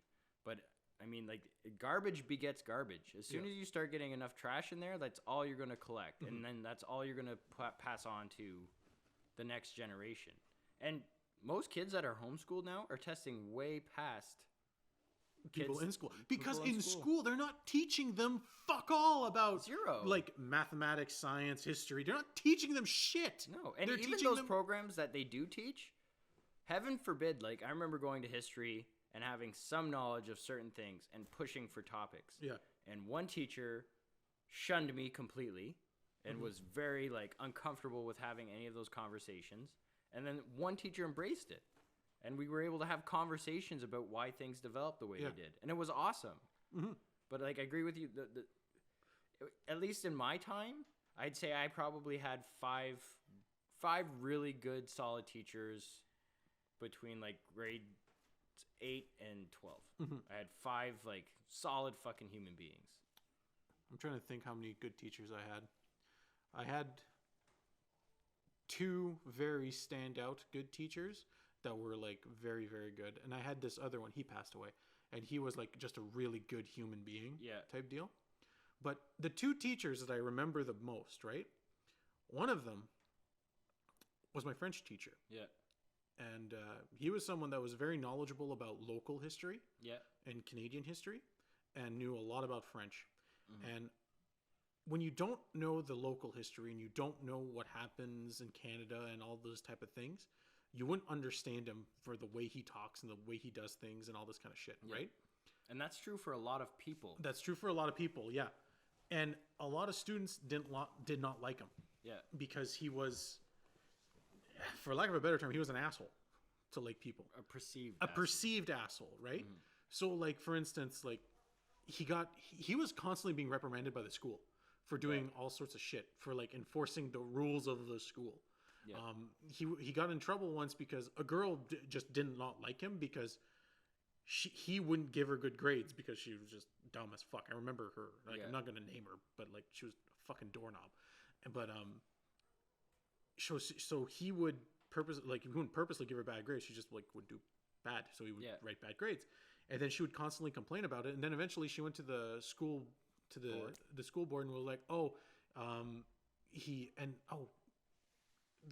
But, I mean, like, garbage begets garbage. As soon as you start getting enough trash in there, that's all you're going to collect. Mm-hmm. And then that's all you're going to pass on to the next generation. And most kids that are homeschooled now are testing way past people in school. Because in school, they're not teaching them fuck all about like mathematics, science, history. They're not teaching them shit. No, and even those programs that they do teach, heaven forbid, like, I remember going to history and having some knowledge of certain things and pushing for topics. Yeah. And one teacher shunned me completely and was very, like, uncomfortable with having any of those conversations. And then one teacher embraced it. And we were able to have conversations about why things developed the way they did. And it was awesome. Mm-hmm. But, like, I agree with you. At least in my time, I'd say I probably had five really good, solid teachers between, like, grade 8 and 12. Mm-hmm. I had 5, like, solid fucking human beings. I'm trying to think how many good teachers I had. I had 2 very standout good teachers that were, like, very, very good. And I had this other one, he passed away. And he was, like, just a really good human being type deal. But the 2 teachers that I remember the most, right? One of them was my French teacher. Yeah. And he was someone that was very knowledgeable about local history and Canadian history and knew a lot about French. Mm-hmm. And when you don't know the local history and you don't know what happens in Canada and all those type of things, you wouldn't understand him for the way he talks and the way he does things and all this kind of shit, right? And that's true for a lot of people. That's true for a lot of people, yeah. And a lot of students did not like him. Yeah. Because he was, for lack of a better term, he was an asshole. to like people. A Perceived asshole, right? So like for instance, like he was constantly being reprimanded by the school for doing all sorts of shit, for like enforcing the rules of the school. Yeah. He got in trouble once because a girl just did not like him because he wouldn't give her good grades because she was just dumb as fuck. I remember her. Like I'm not gonna name her, but like she was a fucking doorknob. But so he would he wouldn't purposely give her bad grades. She just like would do bad, so he would write bad grades, and then she would constantly complain about it. And then eventually she went to the school the school board and was like,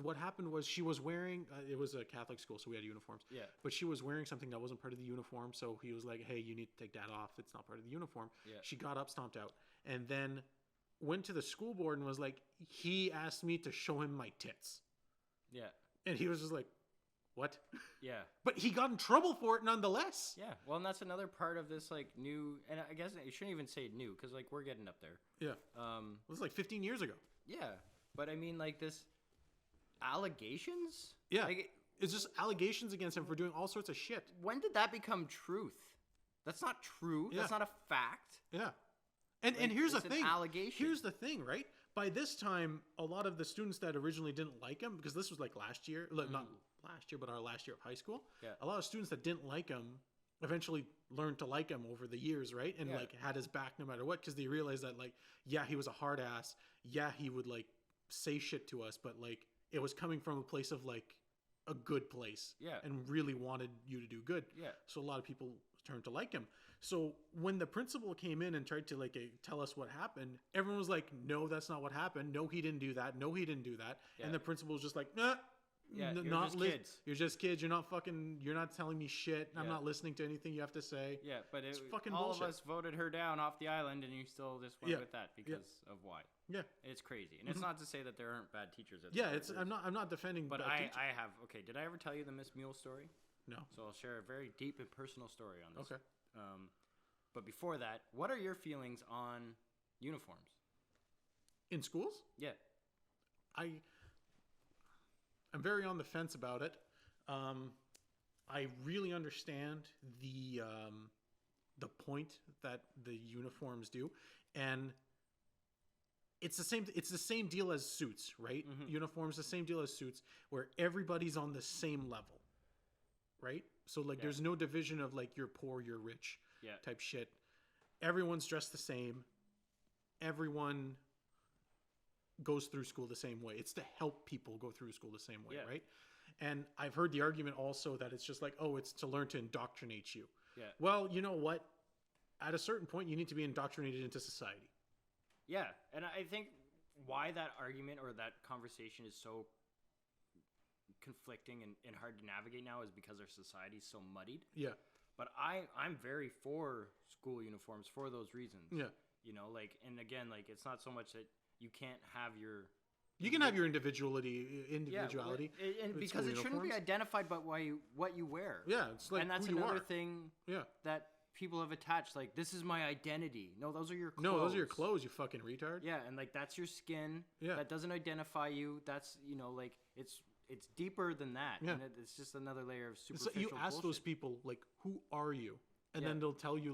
what happened was she was wearing it was a Catholic school, so we had uniforms. Yeah. But she was wearing something that wasn't part of the uniform, so he was like, "Hey, you need to take that off. It's not part of the uniform." Yeah. She got up, stomped out, and then went to the school board and was like, "He asked me to show him my tits." Yeah. And he was just like, "What?" Yeah. But he got in trouble for it nonetheless. Yeah. Well, and that's another part of this like new, and I guess you shouldn't even say new because like we're getting up there. Yeah. It was like 15 years ago. Yeah, but I mean like this allegations. Yeah. Like, it's just allegations against him for doing all sorts of shit. when did that become truth? That's not true. Yeah. That's not a fact. Yeah. And here's the it's an thing. allegation. Here's the thing, right? By this time, a lot of the students that originally didn't like him, because this was like last year, not last year, but our last year of high school. Yeah. A lot of students that didn't like him eventually learned to like him over the years, right? And like had his back no matter what, because they realized that like, yeah, he was a hard ass. Yeah, he would like say shit to us, but like it was coming from a place of like a good place. Yeah. And really wanted you to do good. Yeah. So a lot of people turned to like him. So when the principal came in and tried to like tell us what happened, everyone was like, "No, that's not what happened. No, he didn't do that. No, he didn't do that." Yeah. And the principal was just like, "Nah, Yeah, you're not just kids. You're just kids. You're not telling me shit. I'm Yeah. not listening to anything you have to say." Yeah, but It's fucking all bullshit. of us voted her down off the island, and you still just went with that because of why? Yeah. It's crazy, and it's not to say that there aren't bad teachers. At Yeah, the I'm not defending But bad teachers. I have. Okay, did I ever tell you the Miss Mule story? No. So I'll share a very deep and personal story on this. Okay. But before that, what are your feelings on uniforms? In schools? Yeah. I'm very on the fence about it. I really understand the point that the uniforms do, and it's the same deal as suits, right? Mm-hmm. Uniforms, the same deal as suits, where everybody's on the same level, right? So like, there's no division of like you're poor, you're rich, type shit. Everyone's dressed the same. Everyone goes through school the same way. It's to help people go through school the same way, right? And I've heard the argument also that it's just like, oh, it's to learn to indoctrinate you. Yeah. Well, you know what? At a certain point, you need to be indoctrinated into society. Yeah, and I think why that argument or that conversation is so conflicting and hard to navigate now is because our society is so muddied. Yeah. But I'm very for school uniforms for those reasons. Yeah. You know, like, and again, like, it's not so much that you can't have your... You can have your individuality, and because it shouldn't be identified by what you wear. Yeah, it's like and that's who you another are. thing Yeah. that people have attached. Like, this is my identity. No, those are your clothes. No, those are your clothes, you fucking retard. Yeah, and like that's your skin. Yeah. That doesn't identify you. That's, you know, like it's deeper than that. Yeah. And it's just another layer of superficial So you ask bullshit. those people like, who are you? And then they'll tell you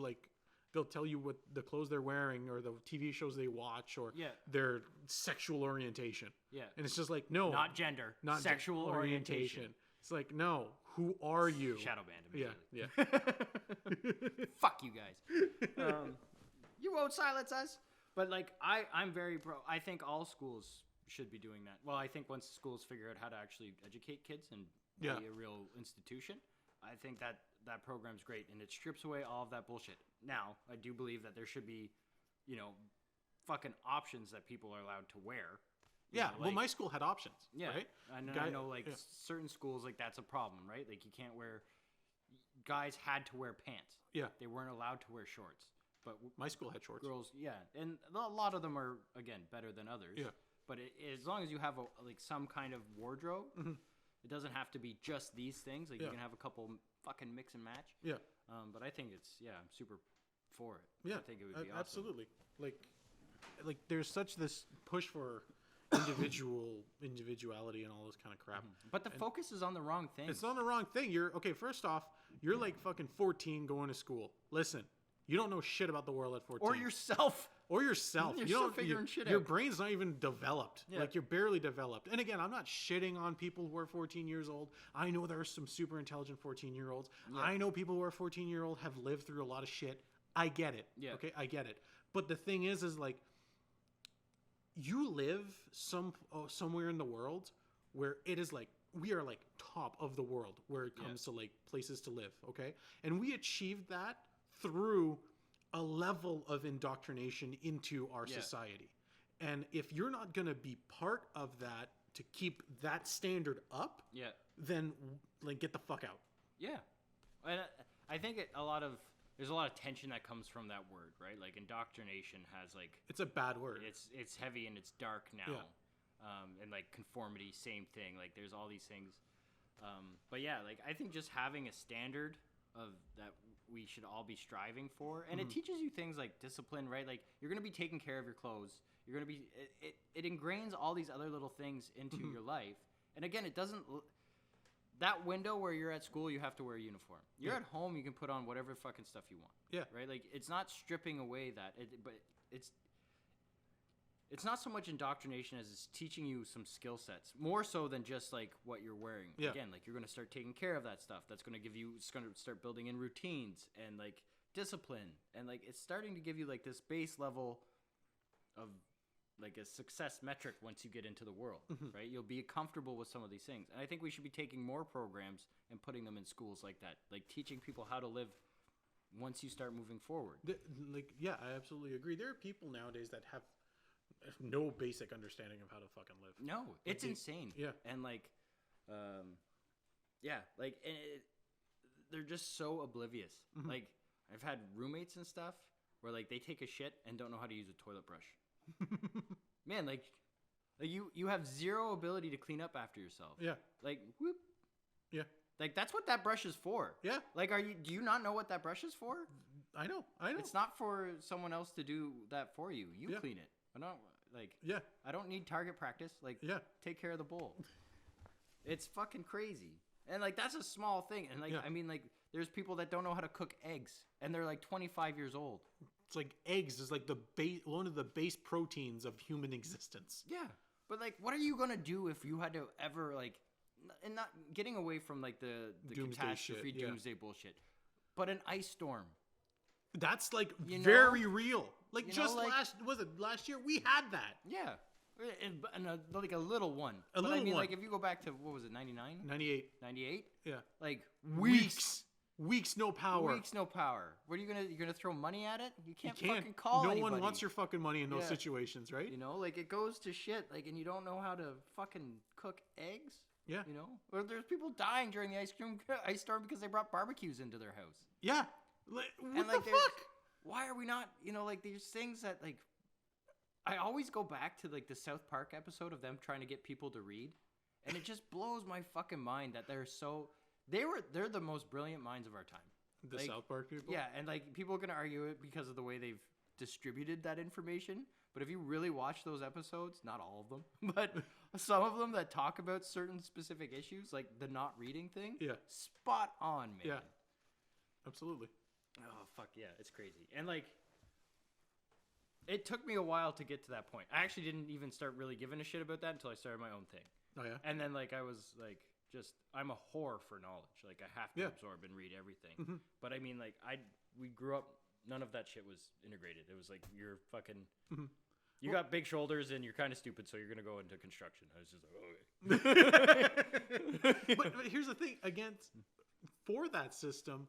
what the clothes they're wearing or the TV shows they watch or their sexual orientation. Yeah. And it's just like, no. Not gender. Not sexual orientation. It's like, no. Who are you? Shadow banned Yeah. Yeah. Fuck you guys. You won't silence us. But like, I'm very pro. I think all schools should be doing that. Well, I think once schools figure out how to actually educate kids and be a real institution, I think that program's great, and it strips away all of that bullshit. Now, I do believe that there should be, you know, fucking options that people are allowed to wear. Yeah, well, my school had options. Yeah, right? I know like certain schools, like that's a problem, right? Like you can't wear. Guys had to wear pants. Yeah, they weren't allowed to wear shorts. But my school had shorts. Girls, and a lot of them are again better than others. Yeah, but as long as you have like some kind of wardrobe, it doesn't have to be just these things. Like you can have a couple fucking mix and match. Yeah. But I think I'm super for it. Yeah, I think it would be awesome. Absolutely. Like there's such this push for individuality and all this kind of crap. But the focus is on the wrong thing. It's on the wrong thing. First off, you're like fucking 14 going to school. Listen, you don't know shit about the world at 14. Or yourself. You're still figuring shit out. Your brain's not even developed. Yeah. Like, you're barely developed. And again, I'm not shitting on people who are 14 years old. I know there are some super intelligent 14-year-olds. Yeah. I know people who are 14-year-old have lived through a lot of shit. I get it. Yeah. Okay, I get it. But the thing is like, you live somewhere in the world where it is like, we are like top of the world where it comes to like places to live. Okay. And we achieved that through a level of indoctrination into our society. And if you're not going to be part of that to keep that standard up, then like, get the fuck out. Yeah. And I think there's a lot of tension that comes from that word, right? Like, indoctrination has like, it's a bad word. It's heavy and it's dark now. And like conformity, same thing. Like, there's all these things. But yeah, like, I think just having a standard of that we should all be striving for, and it teaches you things like discipline, right? Like, you're going to be taking care of your clothes. You're going to be, it ingrains all these other little things into your life. And again, it doesn't, that window where you're at school, you have to wear a uniform. You're at home, you can put on whatever fucking stuff you want. Yeah. Right? Like, it's not stripping away that, but it's not so much indoctrination as it's teaching you some skill sets, more so than just like what you're wearing. Yeah. Again, like, you're going to start taking care of that stuff. That's going to it's going to start building in routines and like discipline. And like, it's starting to give you like this base level of like a success metric once you get into the world, right? You'll be comfortable with some of these things. And I think we should be taking more programs and putting them in schools like that, like teaching people how to live once you start moving forward. I absolutely agree. There are people nowadays that have no basic understanding of how to fucking live. No, it's insane. Yeah. And like, they're just so oblivious. Like, I've had roommates and stuff where like they take a shit and don't know how to use a toilet brush. Man, like you have zero ability to clean up after yourself. Yeah. Like, whoop. Yeah. Like, that's what that brush is for. Yeah. Like, do you not know what that brush is for? I know. It's not for someone else to do that for you. You clean it. I don't need target practice. Like, take care of the bowl. It's fucking crazy. And like, that's a small thing. And like, I mean, like, there's people that don't know how to cook eggs and they're like 25 years old. It's like, eggs is like one of the base proteins of human existence. Yeah. But like, what are you going to do if you had to ever like, and not getting away from like the catastrophe doomsday bullshit, but an ice storm. That's like very real. Like, just last year we had that. Yeah. And like a little one. Like, if you go back to, what was it, 99? 98. 98? Yeah. Like, Weeks, no power. Weeks, no power. What are you're gonna throw money at it? You can't fucking call anybody. No one wants your fucking money in those situations, right? You know, like, it goes to shit, like, and you don't know how to fucking cook eggs? Yeah. You know? Or there's people dying during the ice storm because they brought barbecues into their house. Yeah. What the fuck? Why are we not, like, there's things that, like, I always go back to, like, the South Park episode of them trying to get people to read, and it just blows my fucking mind that they're the most brilliant minds of our time. The South Park people? Yeah, and like, people are going to argue it because of the way they've distributed that information, but if you really watch those episodes, not all of them, but some of them that talk about certain specific issues, like the not reading thing, spot on, man. Yeah, absolutely. Oh, fuck yeah, it's crazy. And like, it took me a while to get to that point. I actually didn't even start really giving a shit about that until I started my own thing. Oh, yeah? And then, like, I was, like, I'm a whore for knowledge. Like, I have to absorb and read everything. But, I mean, like, we grew up, none of that shit was integrated. It was, like, you're fucking, you got big shoulders and you're kind of stupid, so you're going to go into construction. I was just like, okay. but here's the thing, for that system,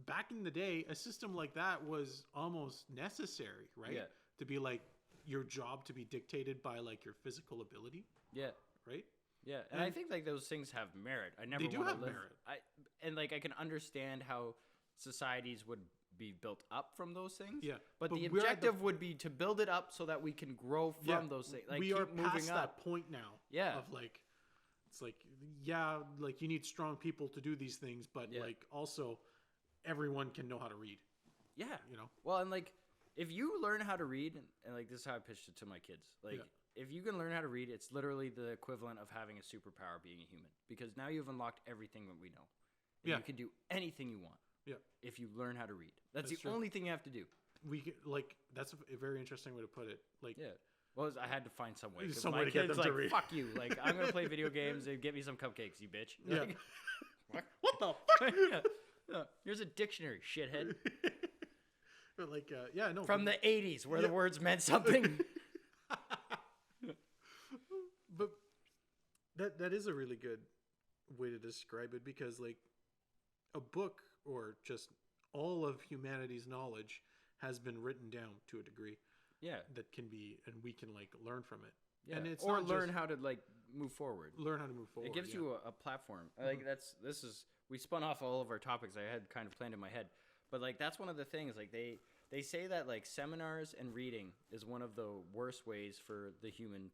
back in the day, a system like that was almost necessary, right? Yeah. To be, like, your job to be dictated by, like, your physical ability. Yeah. Right? Yeah, and I think like those things have merit. They do have merit. I can understand how societies would be built up from those things. Yeah, but the objective would be to build it up so that we can grow from those things. Like, we are past that point now. Yeah, of like, it's like, like, you need strong people to do these things, but like, also everyone can know how to read. Yeah, Well, and like, if you learn how to read, and like, this is how I pitched it to my kids, like. if you can learn how to read, it's literally the equivalent of having a superpower being a human, because now you've unlocked everything that we know. And you can do anything you want. Yeah. If you learn how to read. That's the true. only thing you have to do. That's a very interesting way to put it. Like, yeah. Well, I had to find some way. Some my way to get kid's them to like, read. fuck you. Like, I'm going to play video games and get me some cupcakes, you bitch. Yeah. Like, what the fuck? yeah. Here's a dictionary, shithead. But like, no. From the 80s, where the words meant something. But that is a really good way to describe it, because like a book, or just all of humanity's knowledge, has been written down to a degree. Yeah. That can be, and we can like learn from it. Yeah. And it's or not learn just, how to like move forward. Learn how to move forward. It gives you a platform. Like we spun off all of our topics I had kind of planned in my head, but like that's one of the things. Like they say that like seminars and reading is one of the worst ways for the human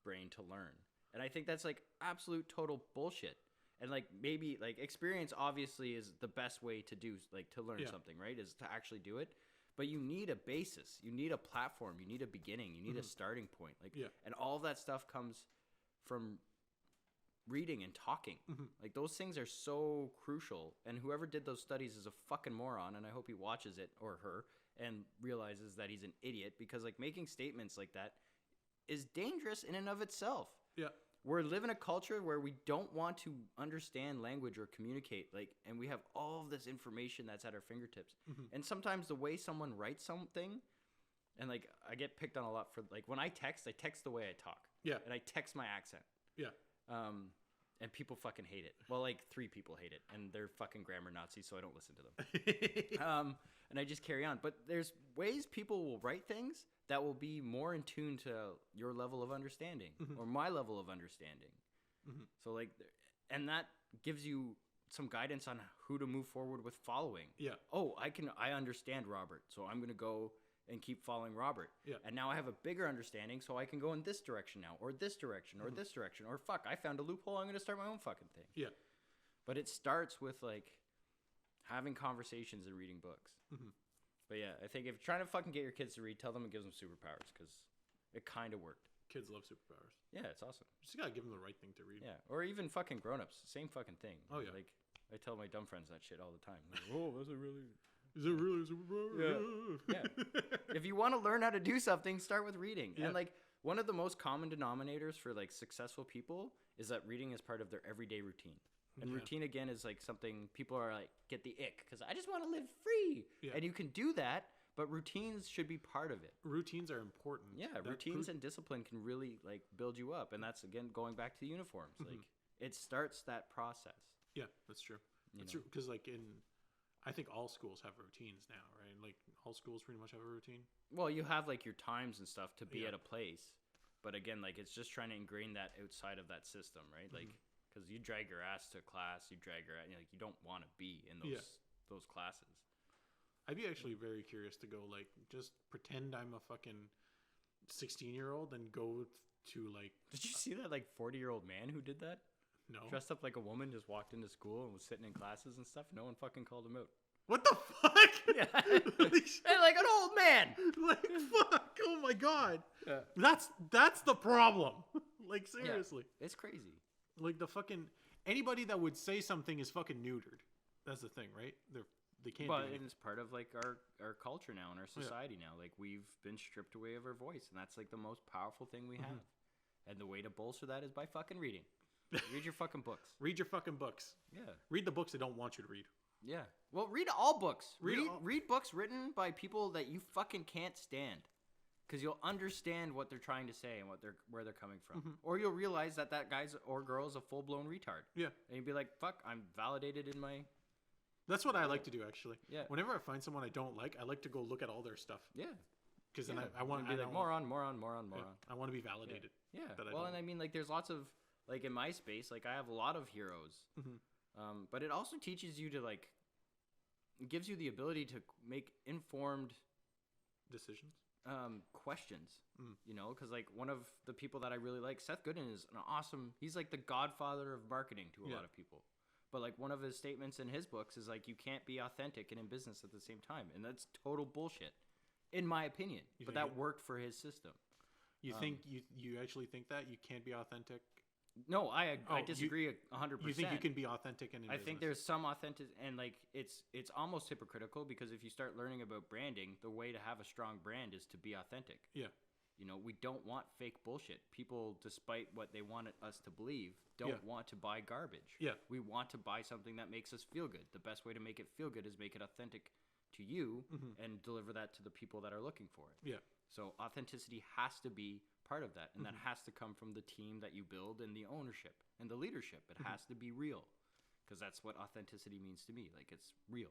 brain to learn, and I think that's like absolute total bullshit. And like maybe like experience obviously is the best way to do like to learn something, right? Is to actually do it. But you need a basis. You need a platform. You need a beginning. You need a starting point. Like, and all of that stuff comes from reading and talking. Like those things are so crucial. And whoever did those studies is a fucking moron. And I hope he watches it, or her, and realizes that he's an idiot, because like making statements like that is dangerous in and of itself. Yeah. We live in a culture where we don't want to understand language or communicate, like, and we have all of this information that's at our fingertips. And sometimes the way someone writes something, and like I get picked on a lot for like when I text the way I talk. Yeah. And I text my accent. Yeah. And people fucking hate it. Well, like 3 people hate it, and they're fucking grammar Nazis, so I don't listen to them. And I just carry on. But there's ways people will write things that will be more in tune to your level of understanding or my level of understanding. So like, and that gives you some guidance on who to move forward with following. Yeah. Oh, I understand Robert, so I'm going to go and keep following Robert. Yeah. And now I have a bigger understanding, so I can go in this direction now, or this direction, or this direction, or fuck, I found a loophole, I'm going to start my own fucking thing. Yeah. But it starts with like having conversations and reading books. But yeah, I think if you're trying to fucking get your kids to read, tell them it gives them superpowers, because it kind of worked. Kids love superpowers. Yeah, it's awesome. You just gotta give them the right thing to read. Yeah, or even fucking grown-ups. Same fucking thing. Oh yeah. Like, I tell my dumb friends that shit all the time. Like, oh, is it really a superpower? Yeah. Yeah. If you want to learn how to do something, start with reading. Yeah. And like one of the most common denominators for like successful people is that reading is part of their everyday routine. And routine, again, is like something people are like, get the ick, because I just want to live free. Yeah. And you can do that, but routines should be part of it. Routines are important. Yeah, routines and discipline can really like build you up. And that's, again, going back to the uniforms. Like, it starts that process. Yeah, that's true. That's true, because like I think all schools have routines now, right? Like all schools pretty much have a routine. Well, you have like your times and stuff to be at a place. But again, like it's just trying to ingrain that outside of that system, right? Like, because you drag your ass to class, you like you don't want to be in those classes. I'd be actually very curious to go like just pretend I'm a fucking 16-year-old and go to like. Did you see that like 40-year-old man who did that? No. Dressed up like a woman, just walked into school and was sitting in classes and stuff. No one fucking called him out. What the fuck? Yeah. And like an old man. Like fuck. Oh my god. Yeah. That's the problem. Like seriously. Yeah, it's crazy. Like the fucking anybody that would say something is fucking neutered. That's the thing, right? They can't. But it's part of like our culture now and our society now. Like we've been stripped away of our voice, and that's like the most powerful thing we have. And the way to bolster that is by fucking reading. Read your fucking books. Read your fucking books. Yeah. Read the books they don't want you to read. Yeah. Well, read all books. Read books written by people that you fucking can't stand. Because you'll understand what they're trying to say and where they're coming from. Or you'll realize that guy's or girl is a full-blown retard. Yeah. And you'll be like, fuck, I'm validated in my... That's what I like to do, actually. Yeah. Whenever I find someone I don't like, I like to go look at all their stuff. Yeah. Because then I want to be like, more on. I want to be validated. Yeah. Well, and I mean, like, there's lots of... Like, in my space, like, I have a lot of heroes. But it also teaches you to, like... It gives you the ability to make informed... Decisions? Questions. You know? Because, like, one of the people that I really like, Seth Godin, is an awesome... He's, like, the godfather of marketing to a lot of people. But, like, one of his statements in his books is, like, you can't be authentic and in business at the same time. And that's total bullshit, in my opinion. But that worked for his system. You think you actually think that you can't be authentic? No, I disagree 100%. You think you can be authentic in I think there's some authentic, and like it's almost hypocritical, because if you start learning about branding, the way to have a strong brand is to be authentic. Yeah. You know, we don't want fake bullshit. People, despite what they want us to believe, don't want to buy garbage. Yeah. We want to buy something that makes us feel good. The best way to make it feel good is make it authentic to you and deliver that to the people that are looking for it. Yeah. So authenticity has to be part of that, and that has to come from the team that you build and the ownership and the leadership. It has to be real, because that's what authenticity means to me. Like, it's real.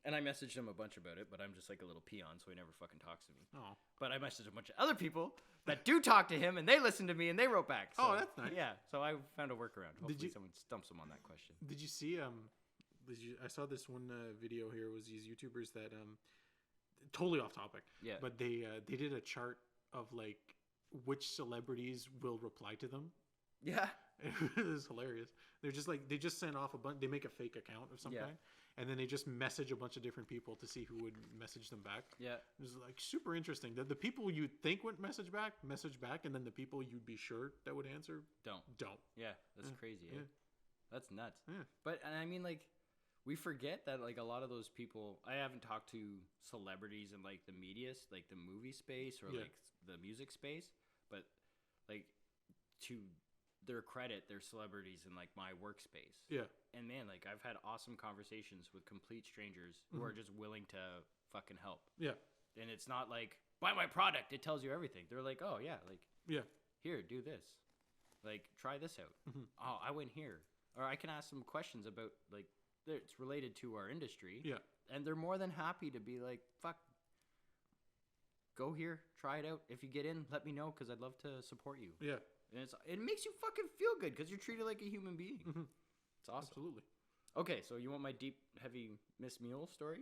And I messaged him a bunch about it, but I'm just like a little peon, so he never fucking talks to me. Oh. But I messaged a bunch of other people that do talk to him, and they listen to me, and they wrote back. So, oh, that's nice. Yeah, so I found a workaround. Hopefully someone stumps him on that question. Did you see, I saw this one video here, was these YouTubers that, totally off topic. Yeah. But they did a chart of, like, which celebrities will reply to them. Yeah. It was hilarious. They're just like, they just send off a bunch, they make a fake account of some kind, and then they just message a bunch of different people to see who would message them back. Yeah. It was like super interesting. The people you'd think would message back, and then the people you'd be sure that would answer don't. Yeah, that's crazy. Yeah. That's nuts. Yeah. But, and I mean, like, we forget that, like, a lot of those people, I haven't talked to celebrities in, like, the media, like the movie space or like the music space, but, like, to their credit, they're celebrities in, like, my workspace. Yeah. And man, like, I've had awesome conversations with complete strangers who are just willing to fucking help. Yeah. And it's not like, buy my product, it tells you everything. They're like, oh yeah, like, here, do this. Like, try this out. Oh, I went here. Or I can ask some questions about, like, it's related to our industry. Yeah. And they're more than happy to be like, fuck, go here, try it out. If you get in, let me know, because I'd love to support you. Yeah. And it makes you fucking feel good, because you're treated like a human being. It's awesome. Absolutely. Okay, so you want my deep, heavy Miss Mule story?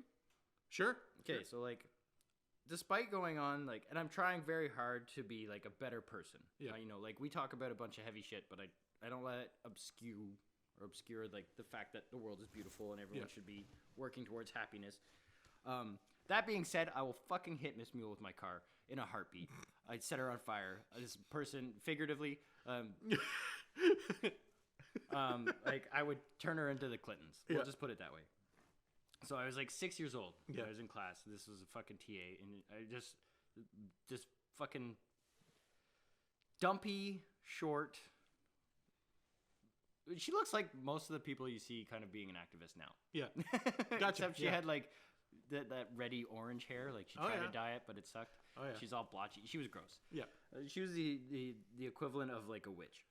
Sure. Okay, so, like, despite going on, like, and I'm trying very hard to be, like, a better person. Yeah. You know, like, we talk about a bunch of heavy shit, but I don't let it obscure, like, the fact that the world is beautiful and everyone should be working towards happiness. That being said, I will fucking hit Miss Mule with my car in a heartbeat. I'd set her on fire. This person, figuratively, like, I would turn her into the Clintons. We'll just put it that way. So I was like 6 years old. I was in class. This was a fucking TA, and I just fucking dumpy, short. She looks like most of the people you see kind of being an activist now. Yeah. Gotcha. Except she had, like, that reddy orange hair. Like, she tried to dye it, but it sucked. Oh, yeah. She's all blotchy. She was gross. Yeah. She was the equivalent of, like, a witch.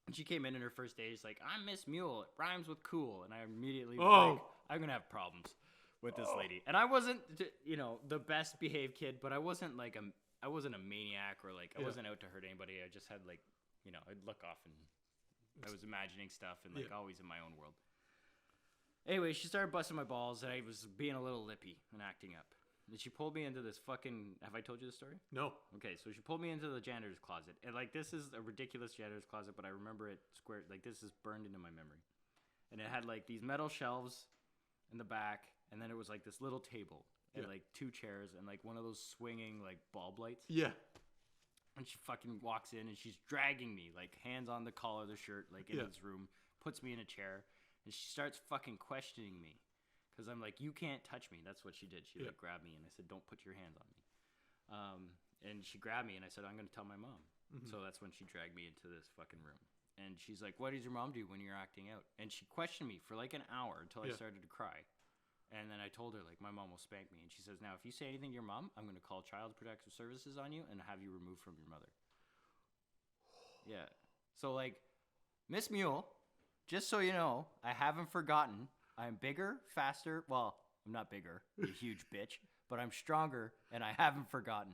And she came in her first day. She's like, I'm Miss Mule. It rhymes with cool. And I immediately was like, I'm going to have problems with this lady. And I wasn't, you know, the best behaved kid, but I wasn't, like, I wasn't a maniac, or, like, I wasn't out to hurt anybody. I just had, like, you know, I'd look off and I was imagining stuff and, like, always in my own world. Anyway, she started busting my balls, and I was being a little lippy and acting up. And she pulled me into this fucking... Have I told you this story? No. Okay, so she pulled me into the janitor's closet. And, like, this is a ridiculous janitor's closet, but I remember it squared. Like, this is burned into my memory. And it had, like, these metal shelves in the back, and then it was, like, this little table and, like, 2 chairs and, like, one of those swinging, like, bulb lights. Yeah. And she fucking walks in, and she's dragging me, like, hands on the collar of the shirt, like, in this room, puts me in a chair, and she starts fucking questioning me. Because I'm like, you can't touch me. That's what she did. She, like, grabbed me, and I said, don't put your hands on me. And she grabbed me, and I said, I'm going to tell my mom. So that's when she dragged me into this fucking room. And she's like, what does your mom do when you're acting out? And she questioned me for, like, an hour until I started to cry. And then I told her, like, my mom will spank me. And she says, now, if you say anything to your mom, I'm going to call Child Protective Services on you and have you removed from your mother. Yeah. So, like, Miss Mule, just so you know, I haven't forgotten. I'm bigger, faster. Well, I'm not bigger, you huge bitch. But I'm stronger, and I haven't forgotten.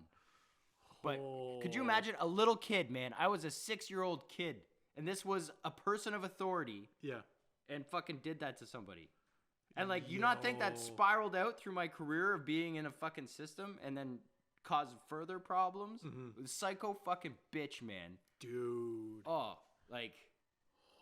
But could you imagine a little kid, man? I was a 6-year-old kid, and this was a person of authority. Yeah. And fucking did that to somebody. And, like, you not think that spiraled out through my career of being in a fucking system and then caused further problems? Psycho fucking bitch, man. Dude. Oh, like...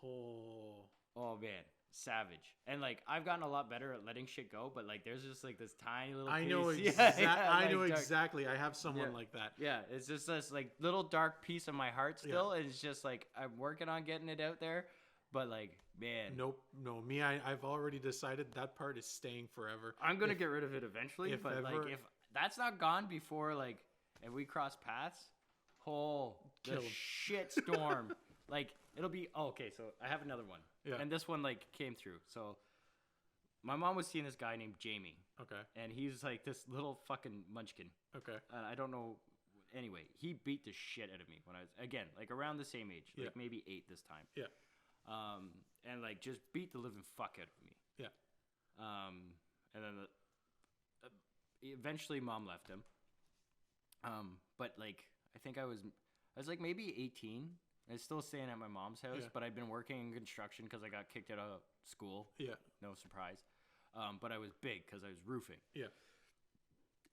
Oh. Oh, man. savage. And like I've gotten a lot better at letting shit go, but like there's just like this tiny little I piece. know I know exactly. I have someone like that. Yeah, it's just this like little dark piece of my heart still, and it's just like I'm working on getting it out there, but like man, nope, no, me, I've already decided that part is staying forever. I'm gonna get rid of it eventually, but ever, like if that's not gone before like if we cross paths, the shit storm. Like it'll be okay. So I have another one, and this one like came through. So my mom was seeing this guy named Jamie. Okay. And he's like this little fucking munchkin. Okay. And I don't know. Anyway, he beat the shit out of me when I was again like around the same age, like maybe 8 this time. Yeah. And like just beat the living fuck out of me. Yeah. And then eventually mom left him. But like I think I was like maybe 18. I was still staying at my mom's house, but I'd been working in construction because I got kicked out of school. Yeah. No surprise. But I was big because I was roofing. Yeah.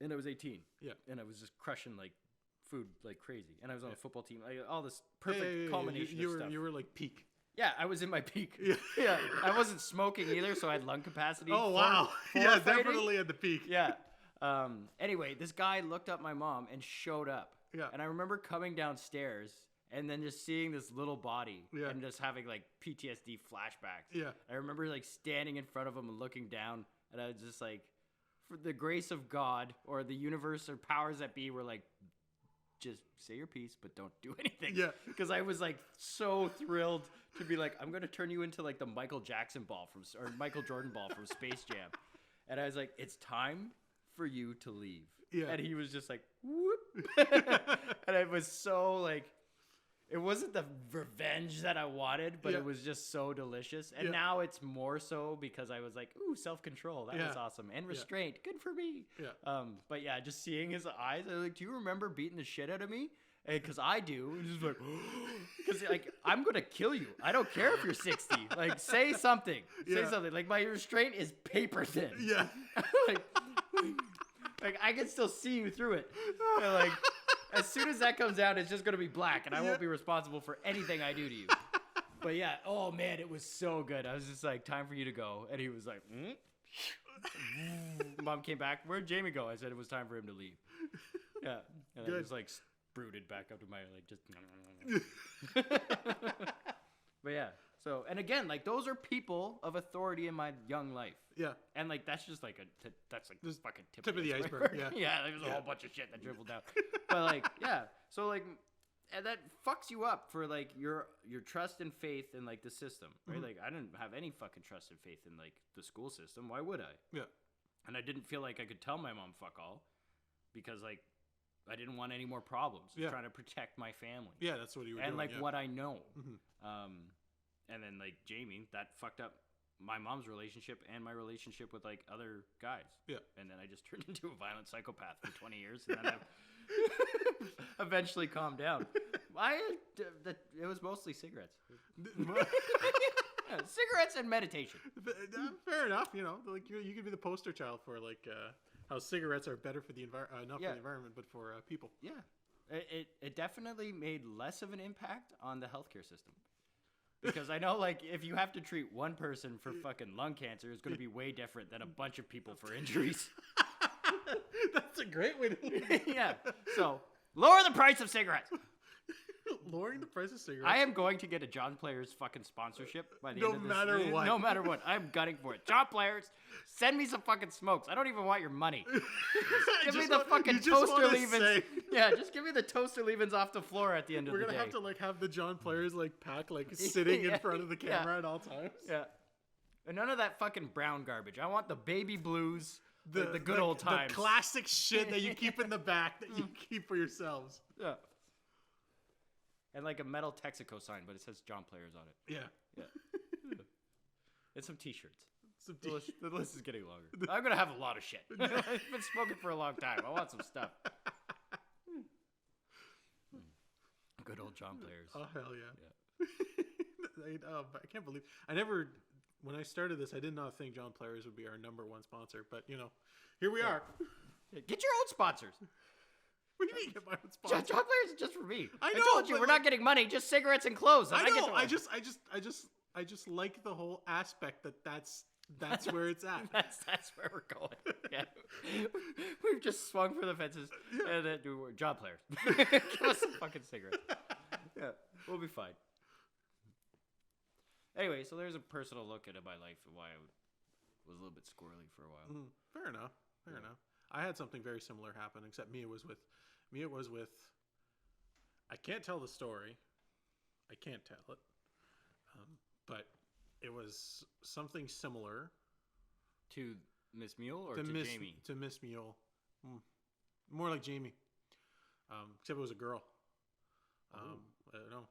And I was 18. Yeah. And I was just crushing like food like crazy. And I was on a football team. All this perfect culmination of stuff. You were like peak. Yeah, I was in my peak. Yeah. I wasn't smoking either, so I had lung capacity. Oh, wow. Yeah, definitely at the peak. Yeah. Anyway, this guy looked up my mom and showed up. Yeah. And I remember coming downstairs and then just seeing this little body and just having like PTSD flashbacks. Yeah. I remember like standing in front of him and looking down, and I was just like, for the grace of God or the universe or powers that be were like, just say your piece, but don't do anything. Yeah. Because I was like so thrilled to be like, I'm going to turn you into like the Michael Jackson ball or Michael Jordan ball from Space Jam. And I was like, it's time for you to leave. Yeah. And he was just like, whoop. And I was so like, it wasn't the revenge that I wanted, but it was just so delicious. And now it's more so because I was like, ooh, self-control. That was awesome. And restraint. Good for me. Yeah. But yeah, just seeing his eyes, I was like, do you remember beating the shit out of me? Because I do. And just like, because like, I'm going to kill you. I don't care if you're 60. Like, say something. Say something. Like, my restraint is paper thin. Yeah. like, I can still see you through it. And like, as soon as that comes out, it's just going to be black, and I won't be responsible for anything I do to you. But yeah, oh man, it was so good. I was just like, time for you to go. And he was like, Mom came back, where'd Jamie go? I said it was time for him to leave. Yeah. And I was like brooded back up to my, like, just. But yeah. So, and again, like, those are people of authority in my young life. Yeah. And like, that's just like that's like this fucking tip of the iceberg. Yeah. Yeah. There's a whole bunch of shit that dribbled out. But like, yeah. So like, and that fucks you up for like your trust and faith in like the system, right? Mm-hmm. Like, I didn't have any fucking trust and faith in like the school system. Why would I? Yeah. And I didn't feel like I could tell my mom fuck all because like I didn't want any more problems. I was trying to protect my family. Yeah, that's what you were doing. And like what I know. Mm-hmm. And then like Jamie, that fucked up my mom's relationship and my relationship with like other guys. Yeah. And then I just turned into a violent psychopath for 20 years, and then I eventually calmed down. It was mostly cigarettes. Cigarettes and meditation. Fair enough. You know, like you could be the poster child for like how cigarettes are better for the environment, not for the environment, but for people. Yeah. It definitely made less of an impact on the healthcare system. Because I know, like, if you have to treat one person for fucking lung cancer, it's going to be way different than a bunch of people for injuries. That's a great way to live. Yeah. So, lower the price of cigarettes. Lowering the price of cigarettes. I am going to get a John Players fucking sponsorship by the end of this. No matter what. No matter what. I'm gunning for it. John Players, send me some fucking smokes. I don't even want your money. Give me the fucking toaster leavings. Yeah, just give me the toaster leavings off the floor at the end of the day. We're going to have to like have the John Players like pack like sitting in front of the camera at all times. Yeah. And none of that fucking brown garbage. I want the baby blues, the good old times. The classic shit that you keep in the back that you keep for yourselves. Yeah. And like a metal Texaco sign, but it says John Players on it. Yeah. Yeah. And some t-shirts. The list is getting longer. I'm going to have a lot of shit. I've been smoking for a long time. I want some stuff. Good old John Players. Oh, hell yeah. I can't believe... When I started this, I did not think John Players would be our number one sponsor. But, you know, here we are. Get your own sponsors. What do you mean get my own sponsor? John Players is just for me. I told you we're not getting money, just cigarettes and clothes. I know. I just like the whole aspect that's where it's at. That's where we're going. Yeah, we've just swung for the fences, and then we're job players. Give us some fucking cigarettes. Yeah, we'll be fine. Anyway, so there's a personal look into my life and why I was a little bit squirrely for a while. Fair enough. Fair enough. I had something very similar happen, except me it was with. I can't tell the story. I can't tell it. But it was something similar To Miss Mule or to Jamie? To Miss Mule. More like Jamie. Except it was a girl. I don't know.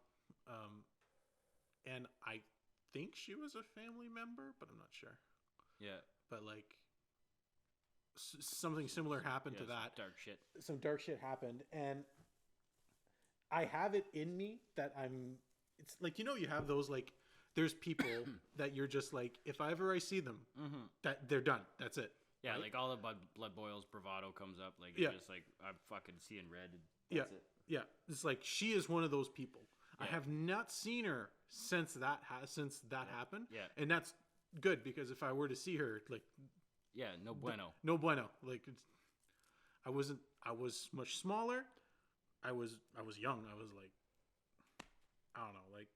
And I think she was a family member, but I'm not sure. Yeah. But like something similar happened to that. Dark shit. Some dark shit happened, and I have it in me that it's like, you have those, like, there's people that you're just like, if I see them, that they're done. That's it. Yeah, right? like all the blood boils, bravado comes up. Like, you're just like, I'm fucking seeing red. And that's it. Yeah. It's like, she is one of those people. Yeah. I have not seen her since that happened. Yeah. And that's good, because if I were to see her, like, yeah, no bueno. No bueno. Like, I was much smaller. I was young. I was like, I don't know, like,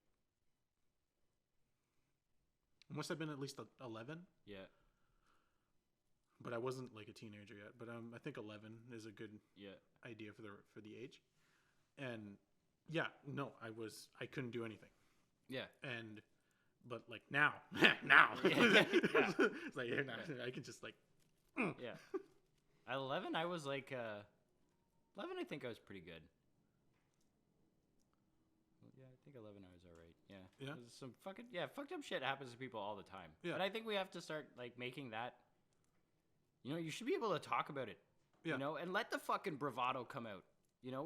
I must have been at least 11. Yeah. But I wasn't like a teenager yet. But I think 11 is a good idea for the age. And yeah, no, I couldn't do anything. Yeah. But like now, it's like, I can just like. Yeah. At 11, I was like, 11, I think I was pretty good. Yeah, I think 11 I was all right. Yeah. Yeah. Some fucked up shit happens to people all the time. Yeah. And I think we have to start like making that, you should be able to talk about it. Yeah. And let the fucking bravado come out,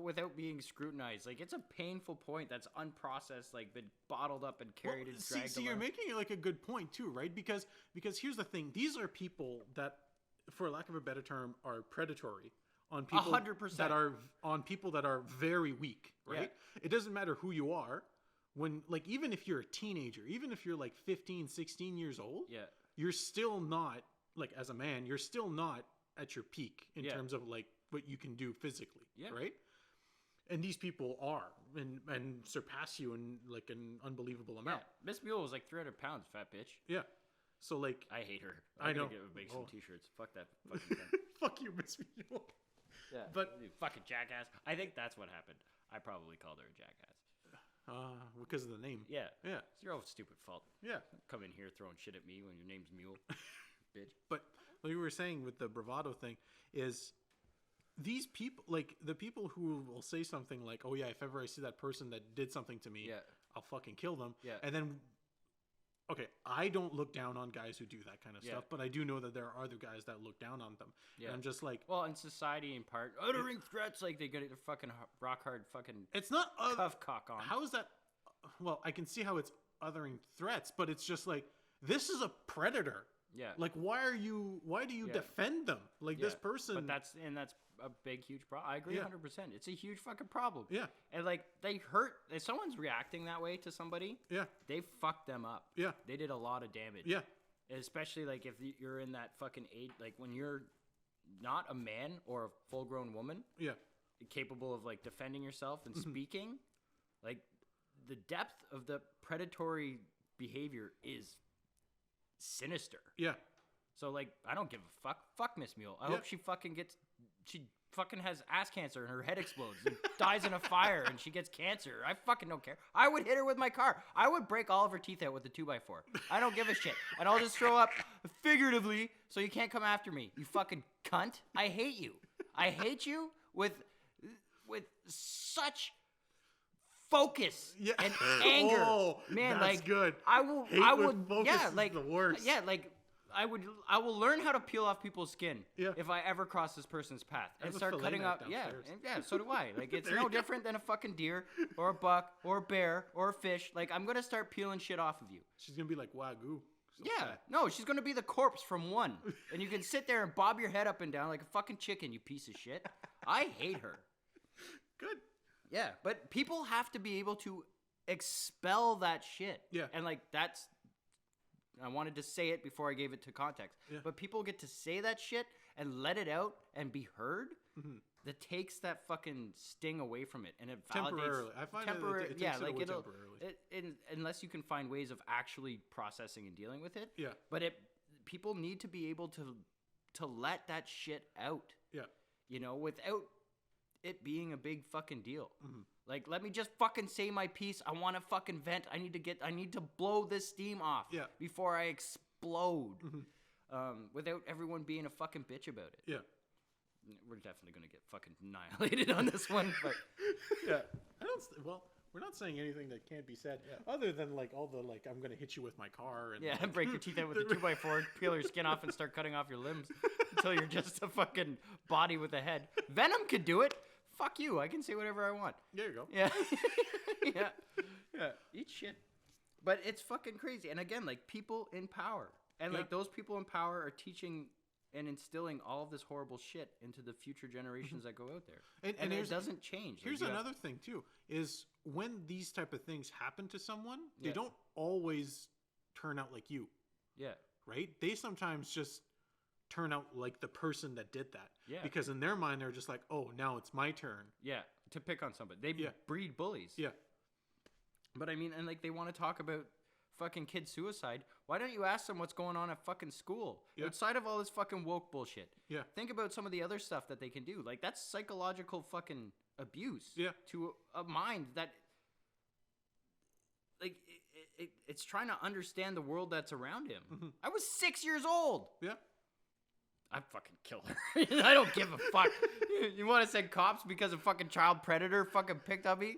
without being scrutinized. Like, it's a painful point that's unprocessed, like, been bottled up and carried and dragged. See, you're making like a good point too, right? Because here's the thing: these are people that, for lack of a better term, are predatory on people 100%. that are very weak, right? Yeah. It doesn't matter who you are. When, like, even if you're a teenager, even if you're like 15, 16 years old, you're still not, like, as a man, you're still not at your peak in terms of like what you can do physically, right? And these people are and surpass you in like an unbelievable amount. Yeah. Miss Mule was like 300 pounds, fat bitch. Yeah. So like, I hate her. I know. Make some t-shirts. Fuck that fucking thing. Fuck you, Miss Mule. Yeah. But you fucking jackass. I think that's what happened. I probably called her a jackass. Because of the name. Yeah. Yeah. It's your own stupid fault. Yeah. Come in here throwing shit at me when your name's Mule. Bitch. But like we were saying with the bravado thing is, these people, like the people who will say something like, oh yeah, if ever I see that person that did something to me, I'll fucking kill them. Yeah. And then, okay, I don't look down on guys who do that kind of stuff, but I do know that there are other guys that look down on them. Yeah. And I'm just like, well, in society, in part, uttering threats, like they get their fucking rock hard fucking. It's not cuff cock on. How is that? Well, I can see how it's othering threats, but it's just like, this is a predator. Yeah. Like, why do you defend them? Like, this person. But that's a big, huge problem. I agree 100%. It's a huge fucking problem. Yeah. And like, they hurt. If someone's reacting that way to somebody, they fucked them up. Yeah. They did a lot of damage. Yeah. Especially like if you're in that fucking age, like when you're not a man or a full grown woman. Yeah. Capable of like defending yourself and speaking, like the depth of the predatory behavior is sinister. Yeah. So like, I don't give a fuck. Fuck Miss Mule. I hope she fucking has ass cancer and her head explodes and dies in a fire and she gets cancer. I fucking don't care. I would hit her with my car. I would break all of her teeth out with a 2x4. I don't give a shit. And I'll just throw up figuratively so you can't come after me. You fucking cunt. I hate you. I hate you with such focus and anger. Oh, man, that's like good. I will like the worst. Yeah, like I will learn how to peel off people's skin if I ever cross this person's path and start cutting up. Yeah, so do I. Like, it's no different than a fucking deer or a buck or a bear or a fish. Like, I'm gonna start peeling shit off of you. She's gonna be like Wagyu. No, she's gonna be the corpse from one, and you can sit there and bob your head up and down like a fucking chicken. You piece of shit. I hate her. Good. Yeah, but people have to be able to expel that shit. Yeah. And like, that's I wanted to say it before I gave it to context. Yeah. But people get to say that shit and let it out and be heard. Mhm. That takes that fucking sting away from it, and it validates Temporarily. I find temporary. it Yeah, takes it like away it'll. temporarily. Unless you can find ways of actually processing and dealing with it. Yeah. But people need to be able to let that shit out. Yeah. You know, without it being a big fucking deal. Mm-hmm. Like, let me just fucking say my piece. I want to fucking vent. I need to blow this steam off. Yeah. Before I explode. Mm-hmm. Without everyone being a fucking bitch about it. Yeah. We're definitely gonna get fucking annihilated on this one, but yeah. Well, we're not saying anything that can't be said, other than like all the like I'm gonna hit you with my car and yeah, like, break your teeth out with a 2x4, peel your skin off, and start cutting off your limbs until you're just a fucking body with a head. Venom could do it. Fuck you. I can say whatever I want. There you go. Yeah, yeah. Eat shit. But it's fucking crazy. And again, like people in power, and like those people in power are teaching and instilling all of this horrible shit into the future generations that go out there. And it doesn't change. Here's another thing, too, is when these type of things happen to someone, they don't always turn out like you. Yeah. Right? They sometimes just turn out like the person that did that. Yeah. Because in their mind, they're just like, oh, now it's my turn. Yeah, to pick on somebody. They breed bullies. Yeah. But I mean, and like they want to talk about fucking kid suicide. Why don't you ask them what's going on at fucking school? Yeah. Outside of all this fucking woke bullshit. Yeah. Think about some of the other stuff that they can do. Like that's psychological fucking abuse. Yeah. To a mind that like it's trying to understand the world that's around him. Mm-hmm. I was 6 years old. Yeah. I'd fucking kill her. I don't give a fuck. You want to send cops because a fucking child predator fucking picked on me?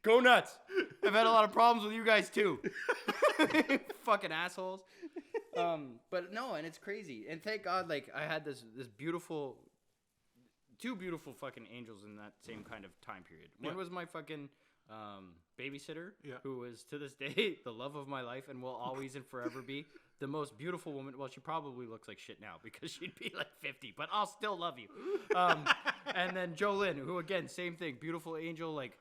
Go nuts. I've had a lot of problems with you guys too. Fucking assholes. But no, and it's crazy. And thank God, like, I had this beautiful, two beautiful fucking angels in that same kind of time period. One was my fucking babysitter, who was to this day the love of my life and will always and forever be the most beautiful woman. Well, she probably looks like shit now because she'd be like 50, but I'll still love you. And then Jolynn, who again, same thing, beautiful angel, like,